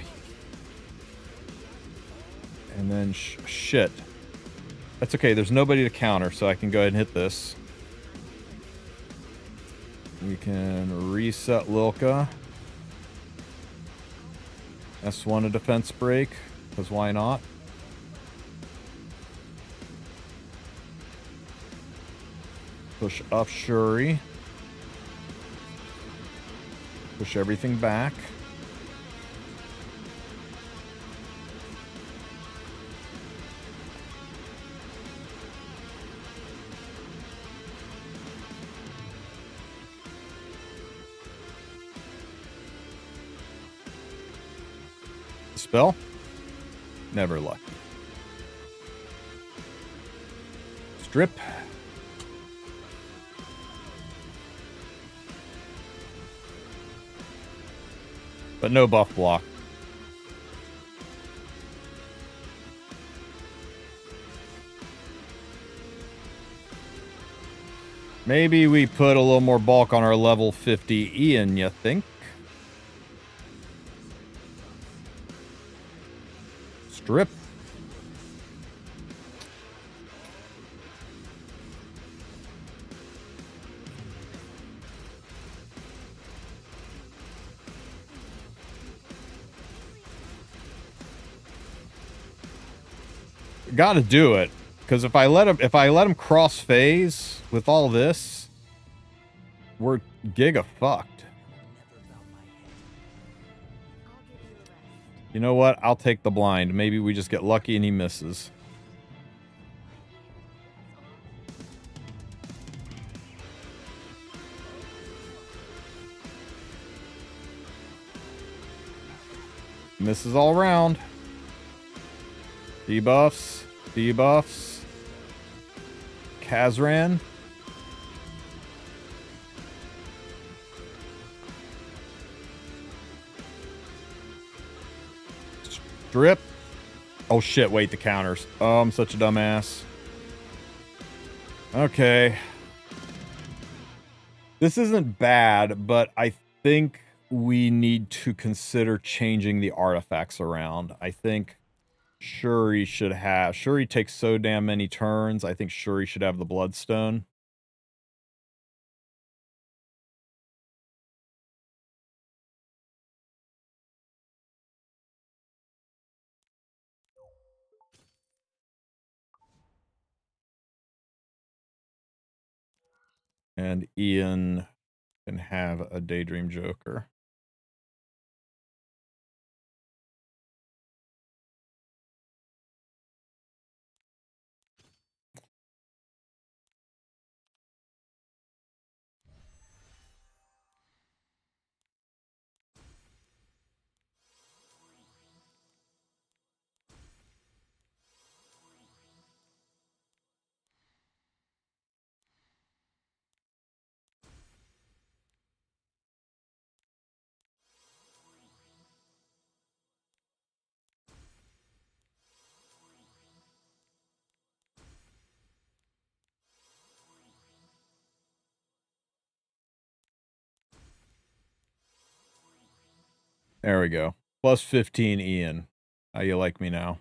And then shit. That's okay. There's nobody to counter, so I can go ahead and hit this. We can reset Lilka. S1 a defense break, because why not? Push up Shuri. Push everything back. Spell? Never lucky. Strip. But no buff block. Maybe we put a little more bulk on our level 50 Ian, you think? Strip. Got to do it, because if I let him cross phase with all this, we're giga fucked. You know what? I'll take the blind. Maybe we just get lucky and he misses. Misses all around. Debuffs. Debuffs. Kazran. Strip. Oh shit, wait, the counters. Oh, I'm such a dumbass. Okay. This isn't bad, but I think we need to consider changing the artifacts around. I think Shuri should have... Shuri takes so damn many turns. I think Shuri should have the Bloodstone. And Ian can have a Daydream Joker. There we go. Plus 15 Ian. How you like me now?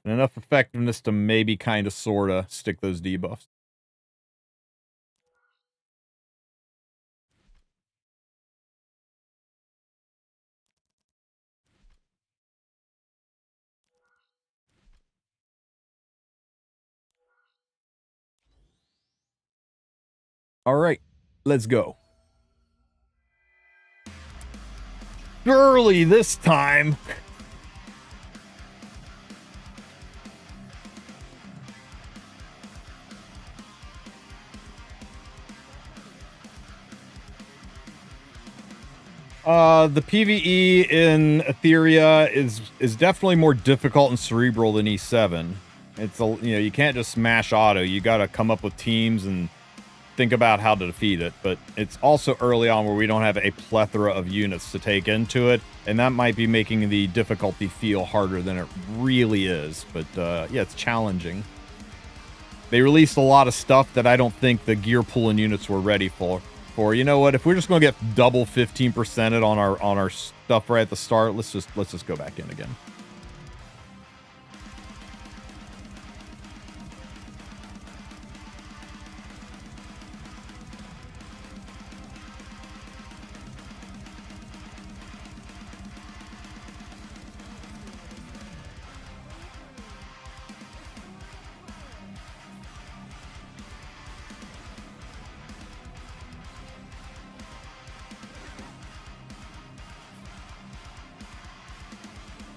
And enough effectiveness to maybe kind of sorta stick those debuffs. All right, let's go. Early this time. The PvE in Etheria is definitely more difficult and cerebral than E7. It's you can't just smash auto. You got to come up with teams and think about how to defeat it. But it's also early on where we don't have a plethora of units to take into it, and that might be making the difficulty feel harder than it really is. But yeah, it's challenging. They released a lot of stuff that I don't think the gear pool and units were ready for. You know what? If we're just going to get double 15%ed on our stuff right at the start, let's just go back in again.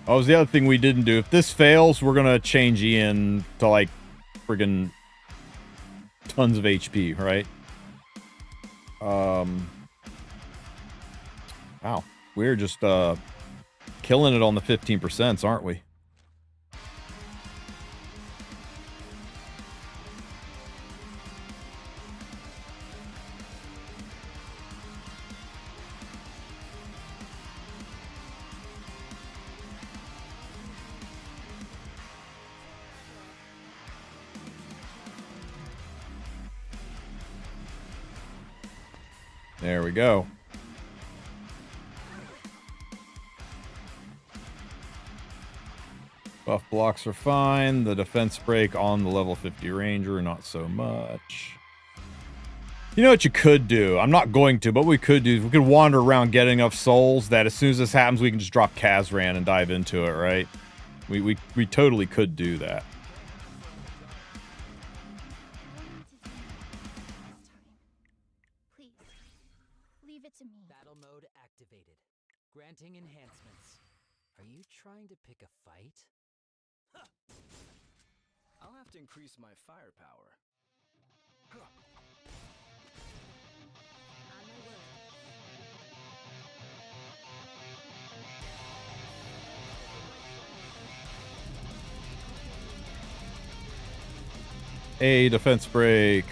Oh, was the other thing we didn't do. If this fails, we're gonna change Ian to like friggin' tons of HP, right? Wow, we're just killing it on the 15%, aren't we? There we go. Buff blocks are fine. The defense break on the level 50 ranger, not so much. You know what you could do? I'm not going to, but what we could do is we could wander around getting enough souls that as soon as this happens, we can just drop Kazran and dive into it, right? We totally could do that. Battle mode activated. Granting enhancements. Are you trying to pick a fight? Huh. I'll have to increase my firepower. Huh. On my way. A defense break.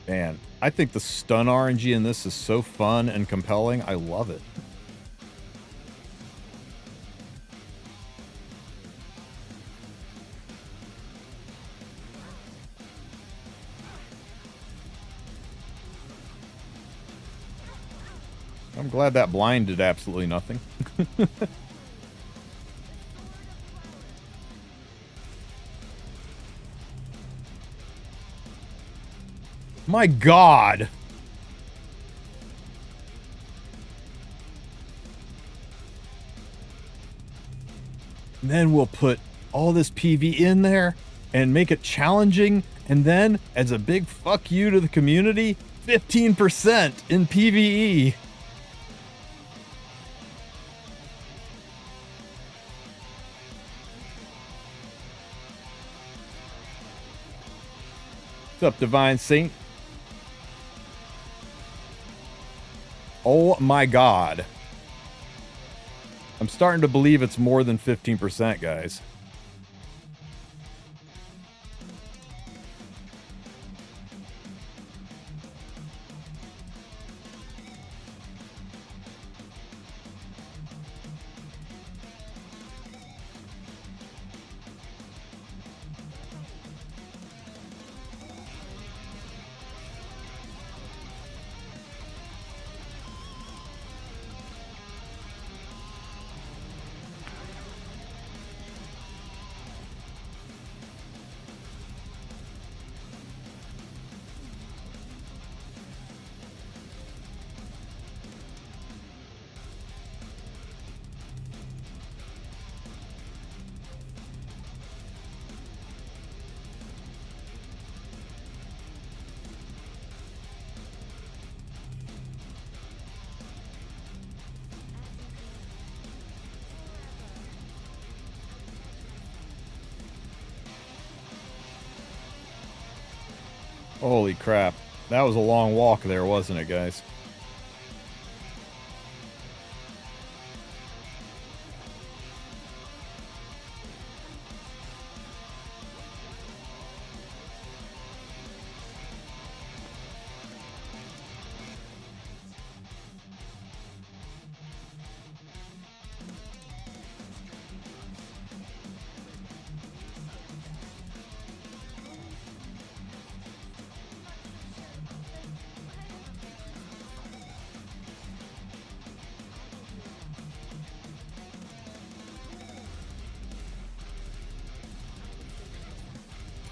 Man, I think the stun RNG in this is so fun and compelling. I love it. I'm glad that blind did absolutely nothing. My God. And then we'll put all this PV in there and make it challenging. And then, as a big fuck you to the community, 15% in PvE. What's up, Divine Saint? Oh my God. I'm starting to believe it's more than 15%, guys. Holy crap. That was a long walk there, wasn't it, guys?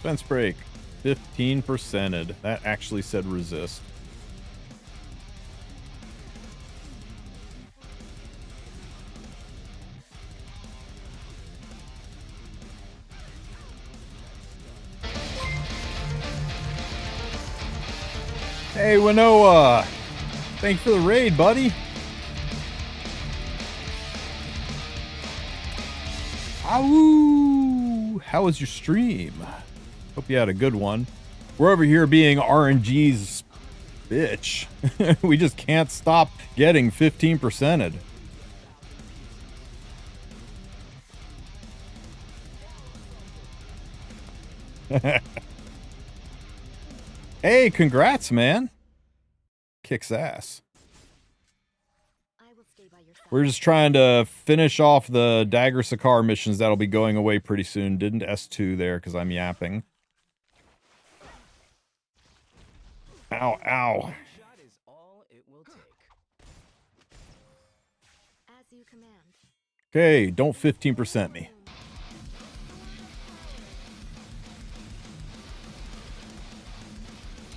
Defense break. 15%ed. That actually said resist. Hey, Winoa! Thanks for the raid, buddy. Ow! How was your stream? Hope you had a good one. We're over here being RNG's bitch. We just can't stop getting 15%ed. Hey, congrats, man. Kicks ass. We're just trying to finish off the Dagger Sicar missions that'll be going away pretty soon. Didn't S2 there because I'm yapping. Ow, ow. Okay, don't 15% me.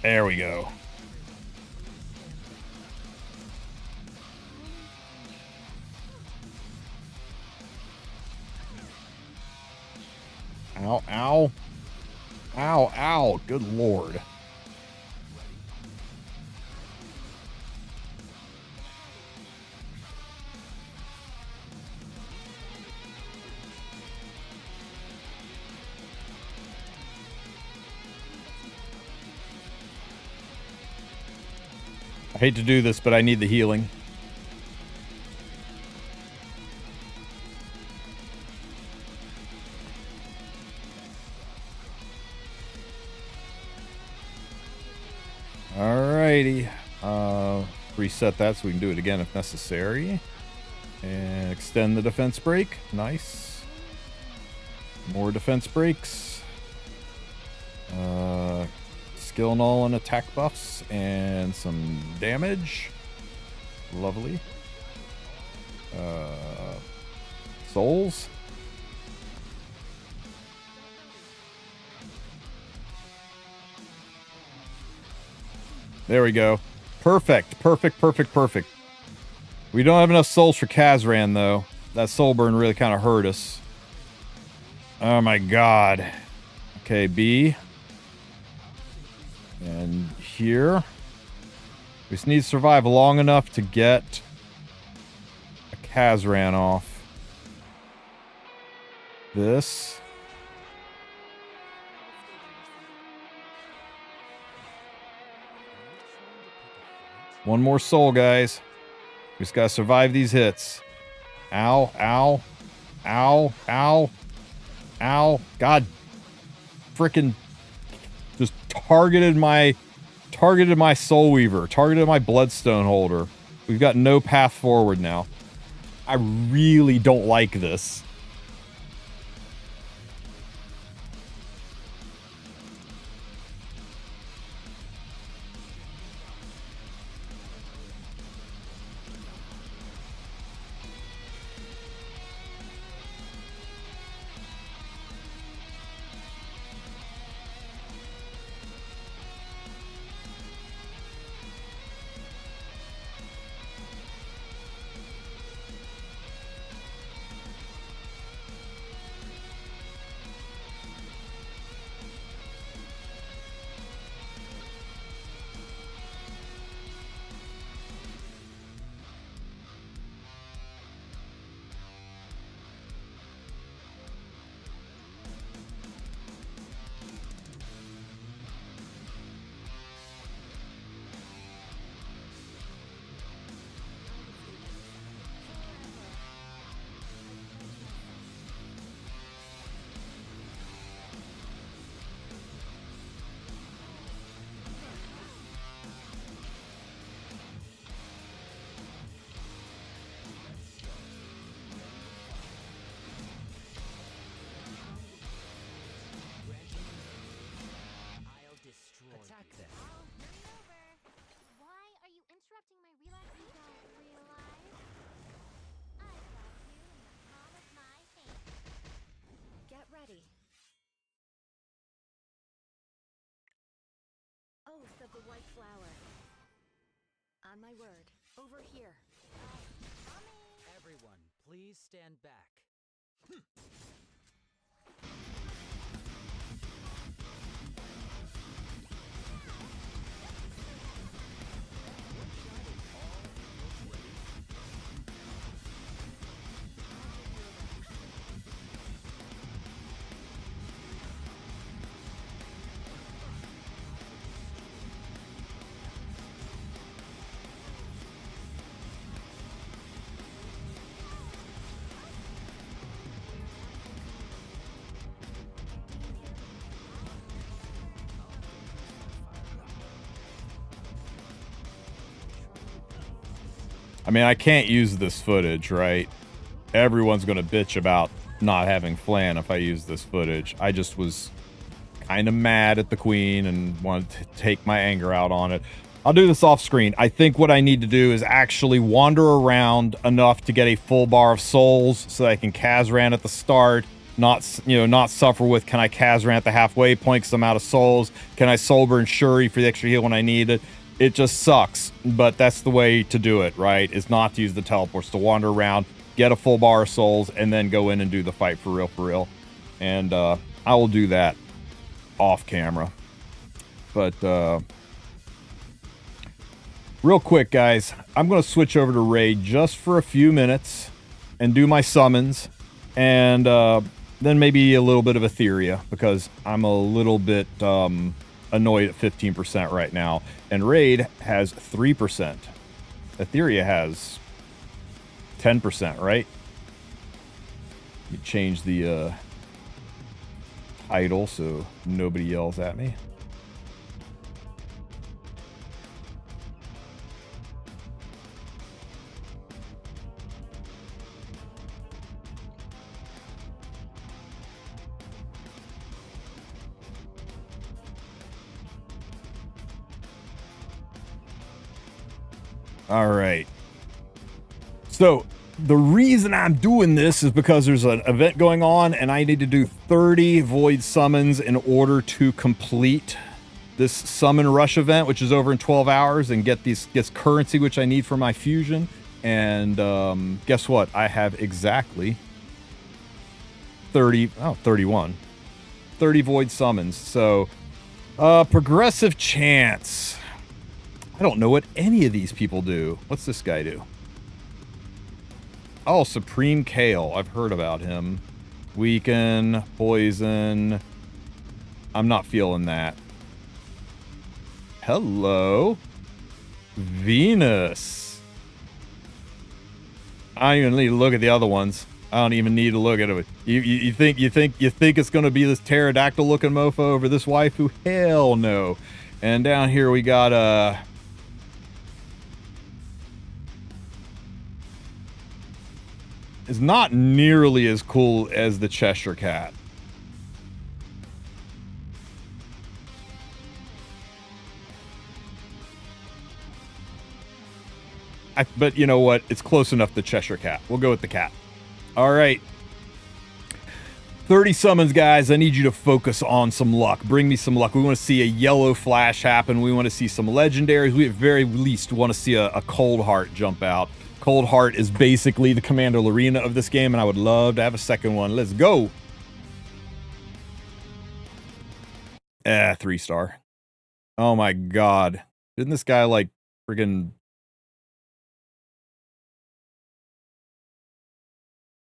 There we go. Ow, ow. Ow, ow. Good lord. I hate to do this, but I need the healing. Alrighty. Reset that so we can do it again if necessary. And extend the defense break. Nice. More defense breaks. Skill null and attack buffs and some damage. Lovely. Souls. There we go. Perfect, perfect, perfect, perfect. We don't have enough souls for Kazran, though. That soul burn really kind of hurt us. Oh my god. Okay, B. And here. We just need to survive long enough to get a Kazran off. This. One more soul, guys. We just gotta survive these hits. Ow, ow, ow, ow, ow. God. Frickin' just targeted my soul weaver. Targeted my bloodstone holder. We've got no path forward now. I really don't like this. like a white flower. On my word. Over here. Everyone, please stand back. I mean, I can't use this footage, right? Everyone's going to bitch about not having flan if I use this footage. I just was kind of mad at the queen and wanted to take my anger out on it. I'll do this off screen. I think what I need to do is actually wander around enough to get a full bar of souls so that I can Kazran at the start, not suffer with, can I Kazran at the halfway point because I'm out of souls? Can I Soulburn Shuri for the extra heal when I need it? It just sucks, but that's the way to do it, right? Is not to use the teleports, to wander around, get a full bar of souls, and then go in and do the fight for real. And I will do that off camera. But real quick, guys, I'm going to switch over to Raid just for a few minutes and do my summons, and then maybe a little bit of Etheria, because I'm a little bit annoyed at 15% right now, and Raid has 3%. Etheria has 10%, right? Let me change the title so nobody yells at me. All right. So the reason I'm doing this is because there's an event going on and I need to do 30 void summons in order to complete this summon rush event, which is over in 12 hours, and get this currency, which I need for my fusion. And guess what? I have exactly 31. 30 void summons. So progressive chance. I don't know what any of these people do. What's this guy do? Oh, Supreme Kale. I've heard about him. Weaken, poison. I'm not feeling that. Hello. Venus. I don't even need to look at the other ones. I don't even need to look at it. You think it's gonna be this pterodactyl looking mofo over this waifu? Hell no. And down here we got it's not nearly as cool as the Cheshire Cat. But you know what? It's close enough to Cheshire Cat. We'll go with the cat. All right. 30 summons, guys. I need you to focus on some luck. Bring me some luck. We want to see a yellow flash happen. We want to see some legendaries. We at very least want to see a Cold Heart jump out. Cold Heart is basically the Commander Lorena of this game, and I would love to have a second one. Let's go. 3-star. Oh my god. Didn't this guy like friggin'...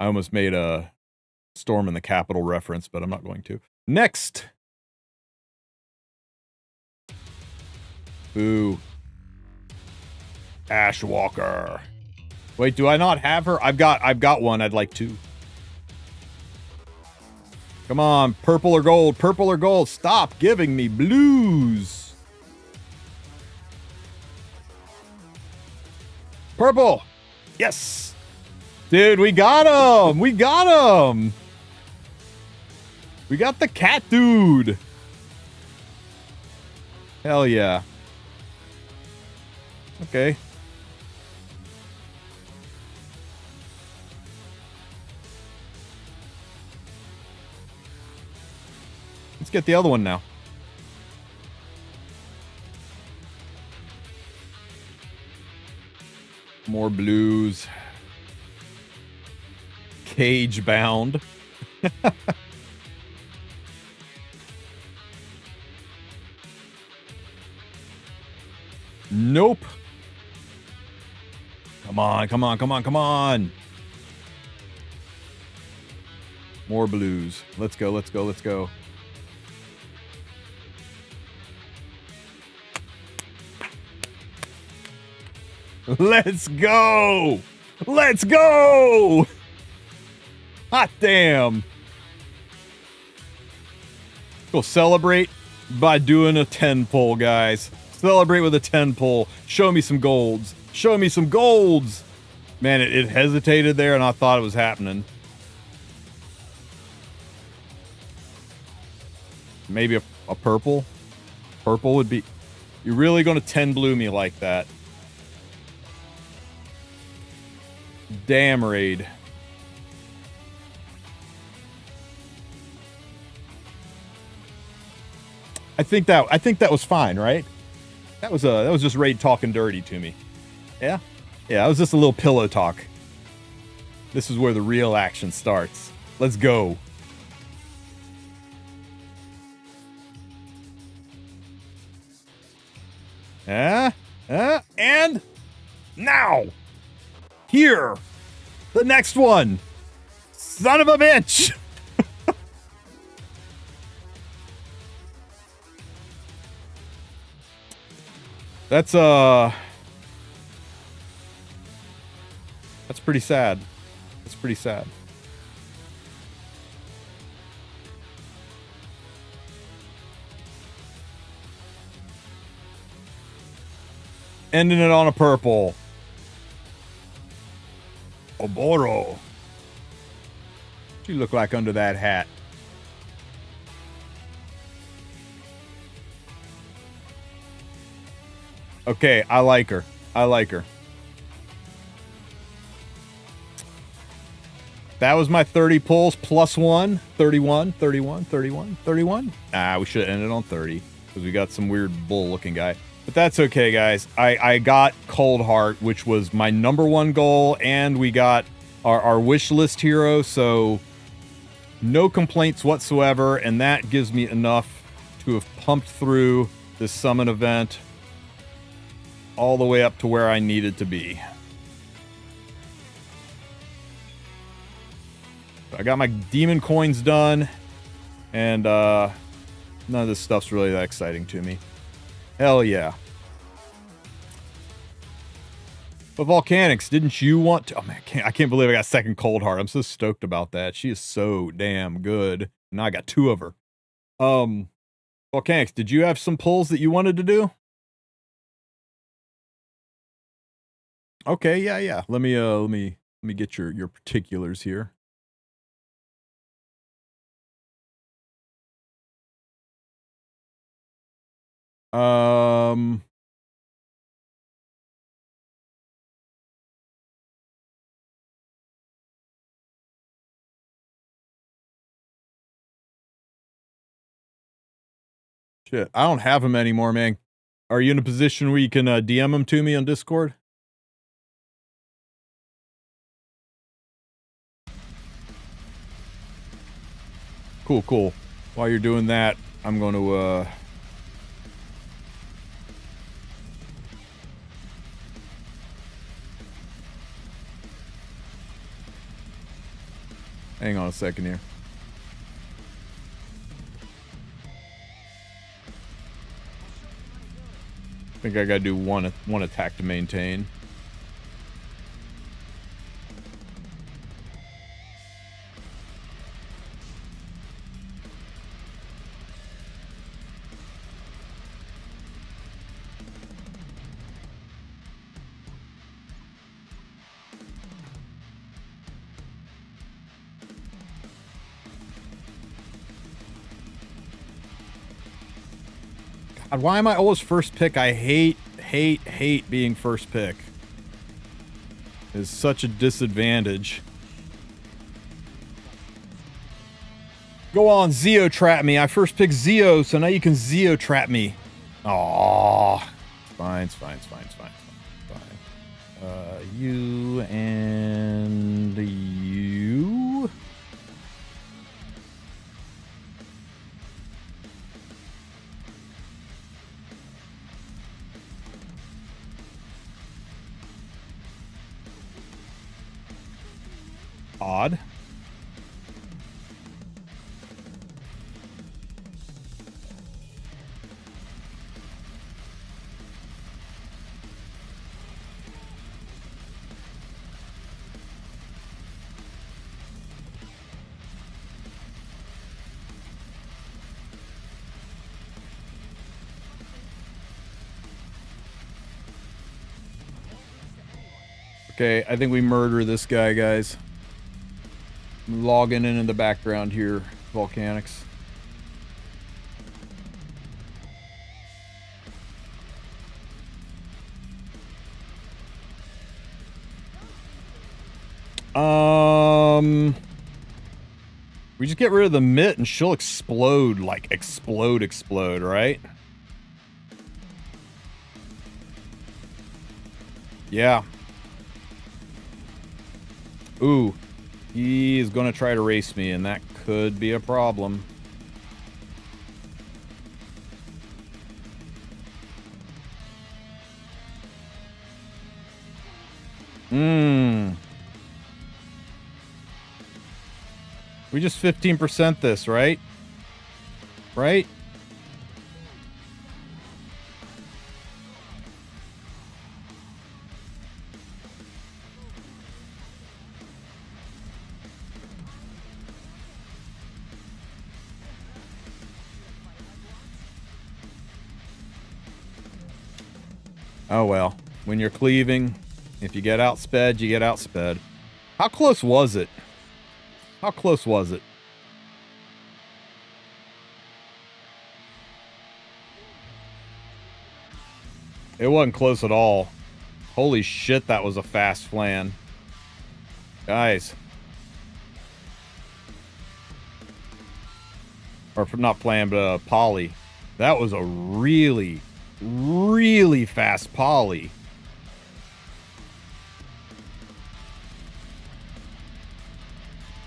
I almost made a Storm in the Capital reference, but I'm not going to. Next. Ooh. Ashwalker. Wait, do I not have her? I've got one. I'd like two. Come on, purple or gold, purple or gold. Stop giving me blues. Purple. Yes. Dude, we got him. We got him. We got the cat dude. Hell yeah. Okay. Let's get the other one now. More blues. Cage bound. Nope. Come on, come on, come on, come on. More blues. Let's go, let's go, let's go. Let's go! Let's go! Hot damn! Go celebrate by doing a 10 pull, guys. Celebrate with a 10 pull. Show me some golds. Show me some golds! Man, it hesitated there and I thought it was happening. Maybe a purple? Purple would be... You're really going to 10 blue me like that. Damn raid. I think that was fine, right? That was just raid talking dirty to me. Yeah? Yeah, that was just a little pillow talk. This is where the real action starts. Let's go. And now, here, the next one. Son of a bitch. That's pretty sad. That's pretty sad. Ending it on a purple. Oboro. What you look like under that hat? Okay, I like her. I like her. That was my 30 pulls plus 1. 31, 31, 31, 31. Ah, we should have ended on 30 because we got some weird bull looking guy. But that's okay, guys. I got Cold Heart, which was my #1 goal, and we got our wish list hero, so no complaints whatsoever, and that gives me enough to have pumped through this summon event all the way up to where I needed to be. I got my demon coins done, and none of this stuff's really that exciting to me. Hell yeah. But Volcanics, didn't you want to... Oh man, I can't believe I got second Cold Heart. I'm so stoked about that. She is so damn good. Now I got 2 of her. Volcanics, did you have some pulls that you wanted to do? Okay, yeah. Let me get your particulars here. Shit, I don't have them anymore, man. Are you in a position where you can DM them to me on Discord? Cool. While you're doing that, I'm going to hang on a second here. I think I gotta do one attack to maintain. God, why am I always first pick? I hate being first pick. It's such a disadvantage. Go on, Zeo trap me. I first picked Zeo, so now you can Zeo trap me. Aww. Fine. You and you. Odd. Okay, I think we murder this guy, guys. I'm logging in the background here, Volcanics. We just get rid of the mitt and she'll explode, like explode, right? Yeah. Ooh, he is going to try to race me, and that could be a problem. We just 15% this, right? Right? Oh well, when you're cleaving, if you get outsped, you get outsped. How close was it? How close was it? It wasn't close at all. Holy shit, that was a fast flan. Guys. Or not flan, but poly. That was a really, really fast poly.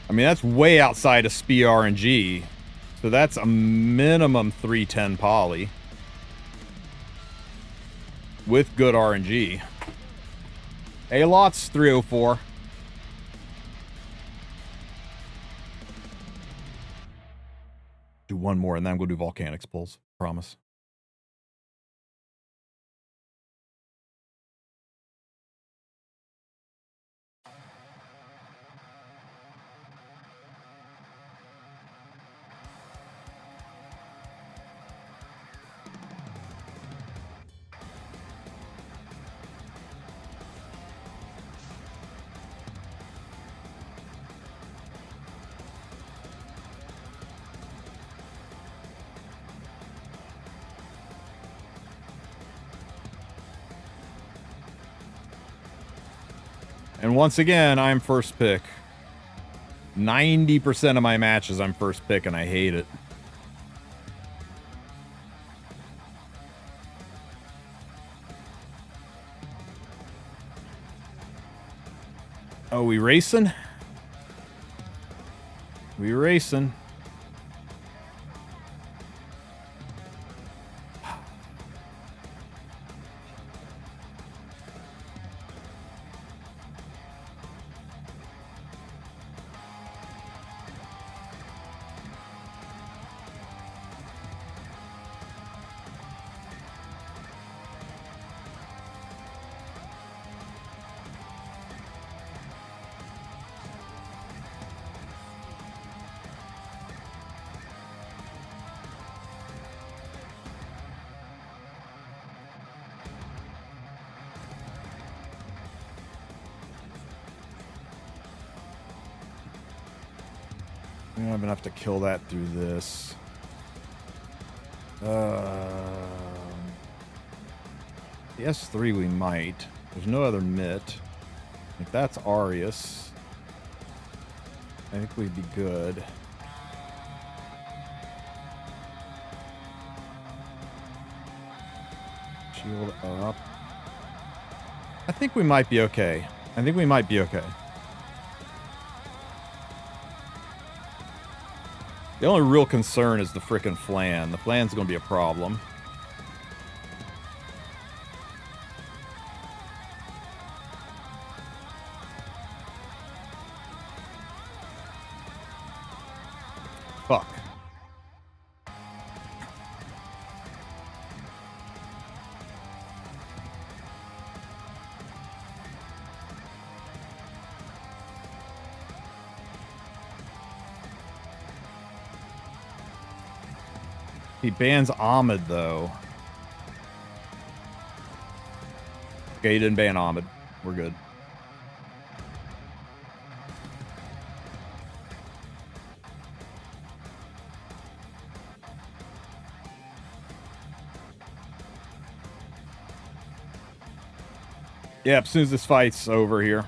I mean, that's way outside of SPE RNG. So that's a minimum 310 poly. With good RNG. A-Lot's 304. Do one more and then I'm going to do Volcanics pulls. Promise. And once again, I'm first pick. 90% of my matches, I'm first pick, and I hate it. Oh, we racing? We racing. I'm gonna have to kill that through this. The S3 we might. There's no other mitt. If that's Arius, I think we'd be good. Shield up. I think we might be okay. I think we might be okay. The only real concern is the frickin' flan. The flan's gonna be a problem. Fuck. He bans Ahmed, though. Okay, he didn't ban Ahmed. We're good. Yeah, as soon as this fight's over here.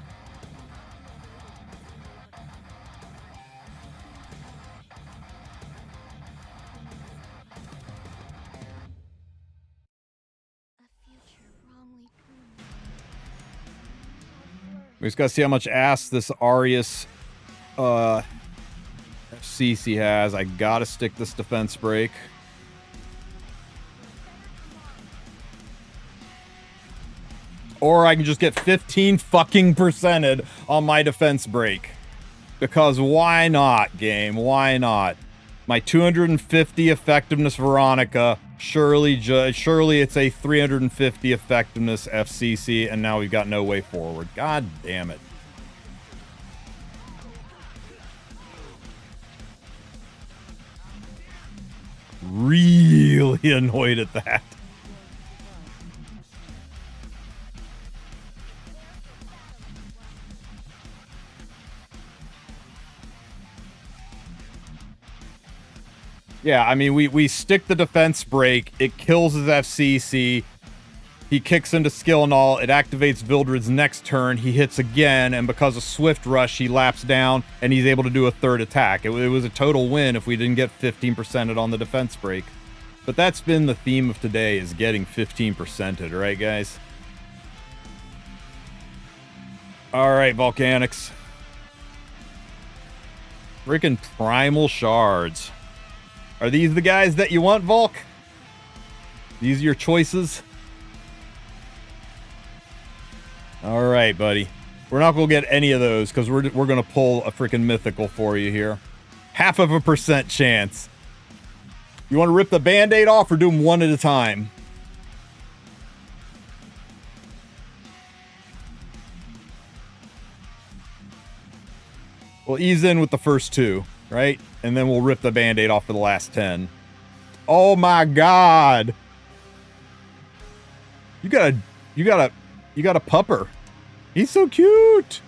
We just gotta see how much ass this Arius FCC has. I gotta stick this defense break. Or I can just get 15 fucking percented on my defense break. Because why not, game? Why not? My 250 effectiveness Veronica. Surely it's a 350 effectiveness FCC, and now we've got no way forward. God damn it. Really annoyed at that. Yeah, I mean, we stick the defense break, it kills his FCC, he kicks into skill and all, it activates Vildred's next turn, he hits again, and because of Swift Rush, he laps down, and he's able to do a third attack. It was a total win if we didn't get 15%ed on the defense break. But that's been the theme of today, is getting 15%ed, right, guys? Alright, Volcanics. Freaking Primal Shards. Are these the guys that you want, Volk? These are your choices? Alright, buddy. We're not going to get any of those, because we're going to pull a freaking mythical for you here. 0.5% chance. You want to rip the Band-Aid off, or do them one at a time? We'll ease in with the first two, right? And then we'll rip the Band-Aid off for the last 10. Oh my god! You got a pupper. He's so cute!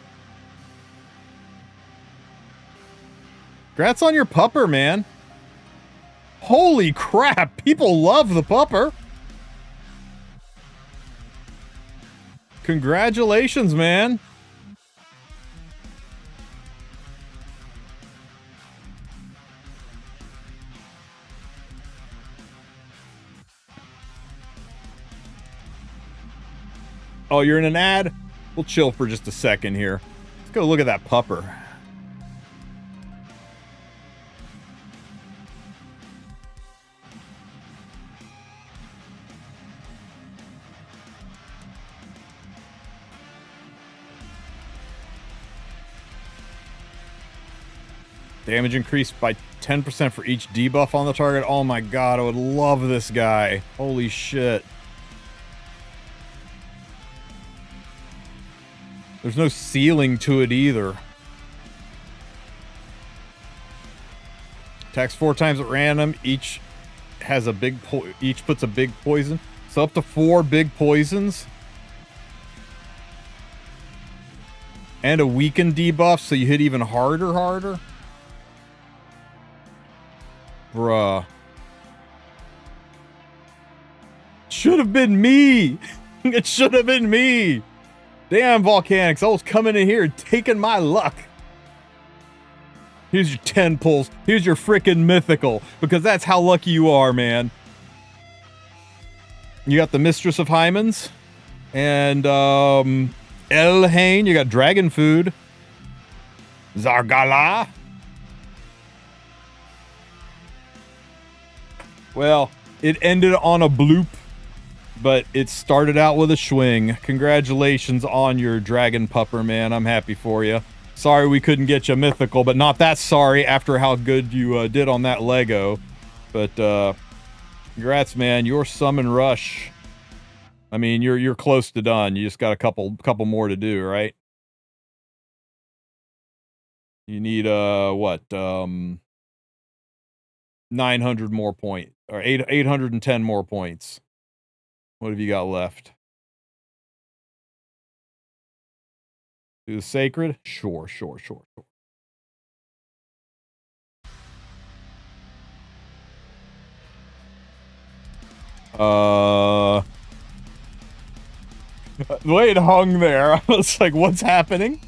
Congrats on your pupper, man. Holy crap, people love the pupper. Congratulations, man. Oh, you're in an ad? We'll chill for just a second here. Let's go look at that pupper. Damage increased by 10% for each debuff on the target. Oh my god, I would love this guy. Holy shit. There's no ceiling to it either. Attacks 4 times at random. Each has a big each puts a big poison. So up to 4 big poisons. And a weakened debuff, so you hit even harder. Bruh. Should have been me. It should have been me. Damn, Volcanics, I was coming in here and taking my luck. Here's your 10 pulls. Here's your frickin' mythical, because that's how lucky you are, man. You got the Mistress of Hymens. And Elhain, you got dragon food. Zargala. Well, it ended on a bloop, but it started out with a swing. Congratulations on your dragon pupper, man. I'm happy for you. Sorry we couldn't get you mythical, but not that sorry after how good you did on that Lego. But congrats, man. Your summon rush. I mean, you're close to done. You just got a couple more to do, right? You need what? 900 more points, or 810 more points. What have you got left? Do the sacred? Sure. The way it hung there, I was like, what's happening?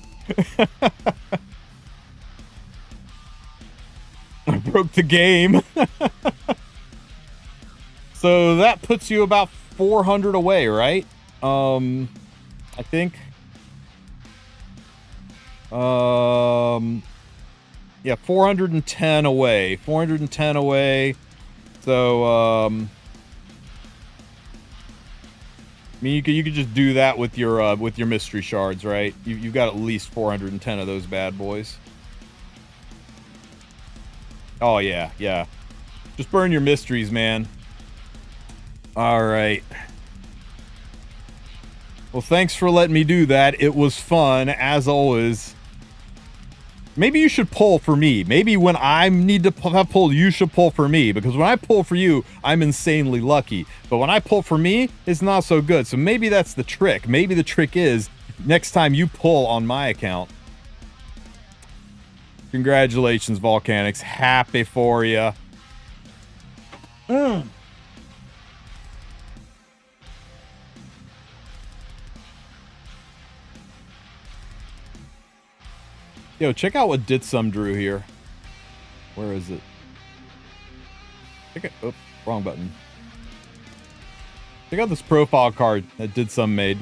I broke the game. So that puts you about 400 away, right? I think. Yeah, 410 away. 410 away. So, I mean, you could just do that with your mystery shards, right? You've got at least 410 of those bad boys. Oh yeah. Just burn your mysteries, man. All right. Well, thanks for letting me do that. It was fun, as always. Maybe you should pull for me. Maybe when I need to pull, you should pull for me. Because when I pull for you, I'm insanely lucky. But when I pull for me, it's not so good. So maybe that's the trick. Maybe the trick is, next time you pull on my account. Congratulations, Volcanics. Happy for you. Yo, check out what Did Some drew here. Where is it? Check it. Oh, wrong button. Check out this profile card that Dim Sum made.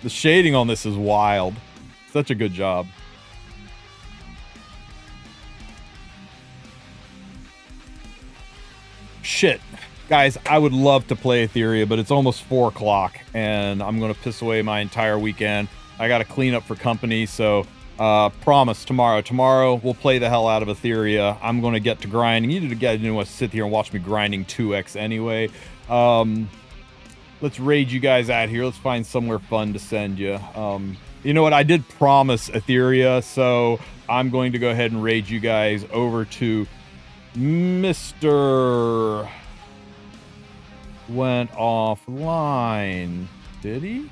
The shading on this is wild. Such a good job. Shit. Guys, I would love to play Etheria, but it's almost 4 o'clock, and I'm going to piss away my entire weekend. I got to clean up for company, so promise tomorrow we'll play the hell out of Etheria. I'm going to get to grinding. You guys didn't want to sit here and watch me grinding 2x anyway. Let's raid you guys out here. Let's find somewhere fun to send you. You know what? I did promise Etheria, so I'm going to go ahead and raid you guys over to Mr. Went offline. Did he?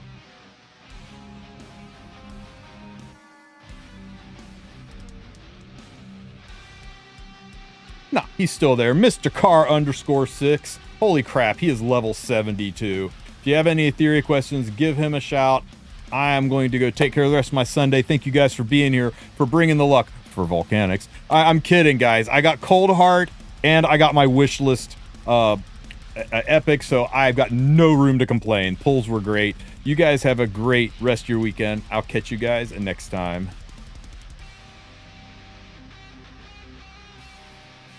No, he's still there. Mr. Car_6. Holy crap, he is level 72. If you have any Etheria questions, give him a shout. I am going to go take care of the rest of my Sunday. Thank you guys for being here, for bringing the luck for Volcanics. I'm kidding, guys. I got Cold Heart, and I got my wish list epic, so I've got no room to complain. Pulls were great. You guys have a great rest of your weekend. I'll catch you guys next time.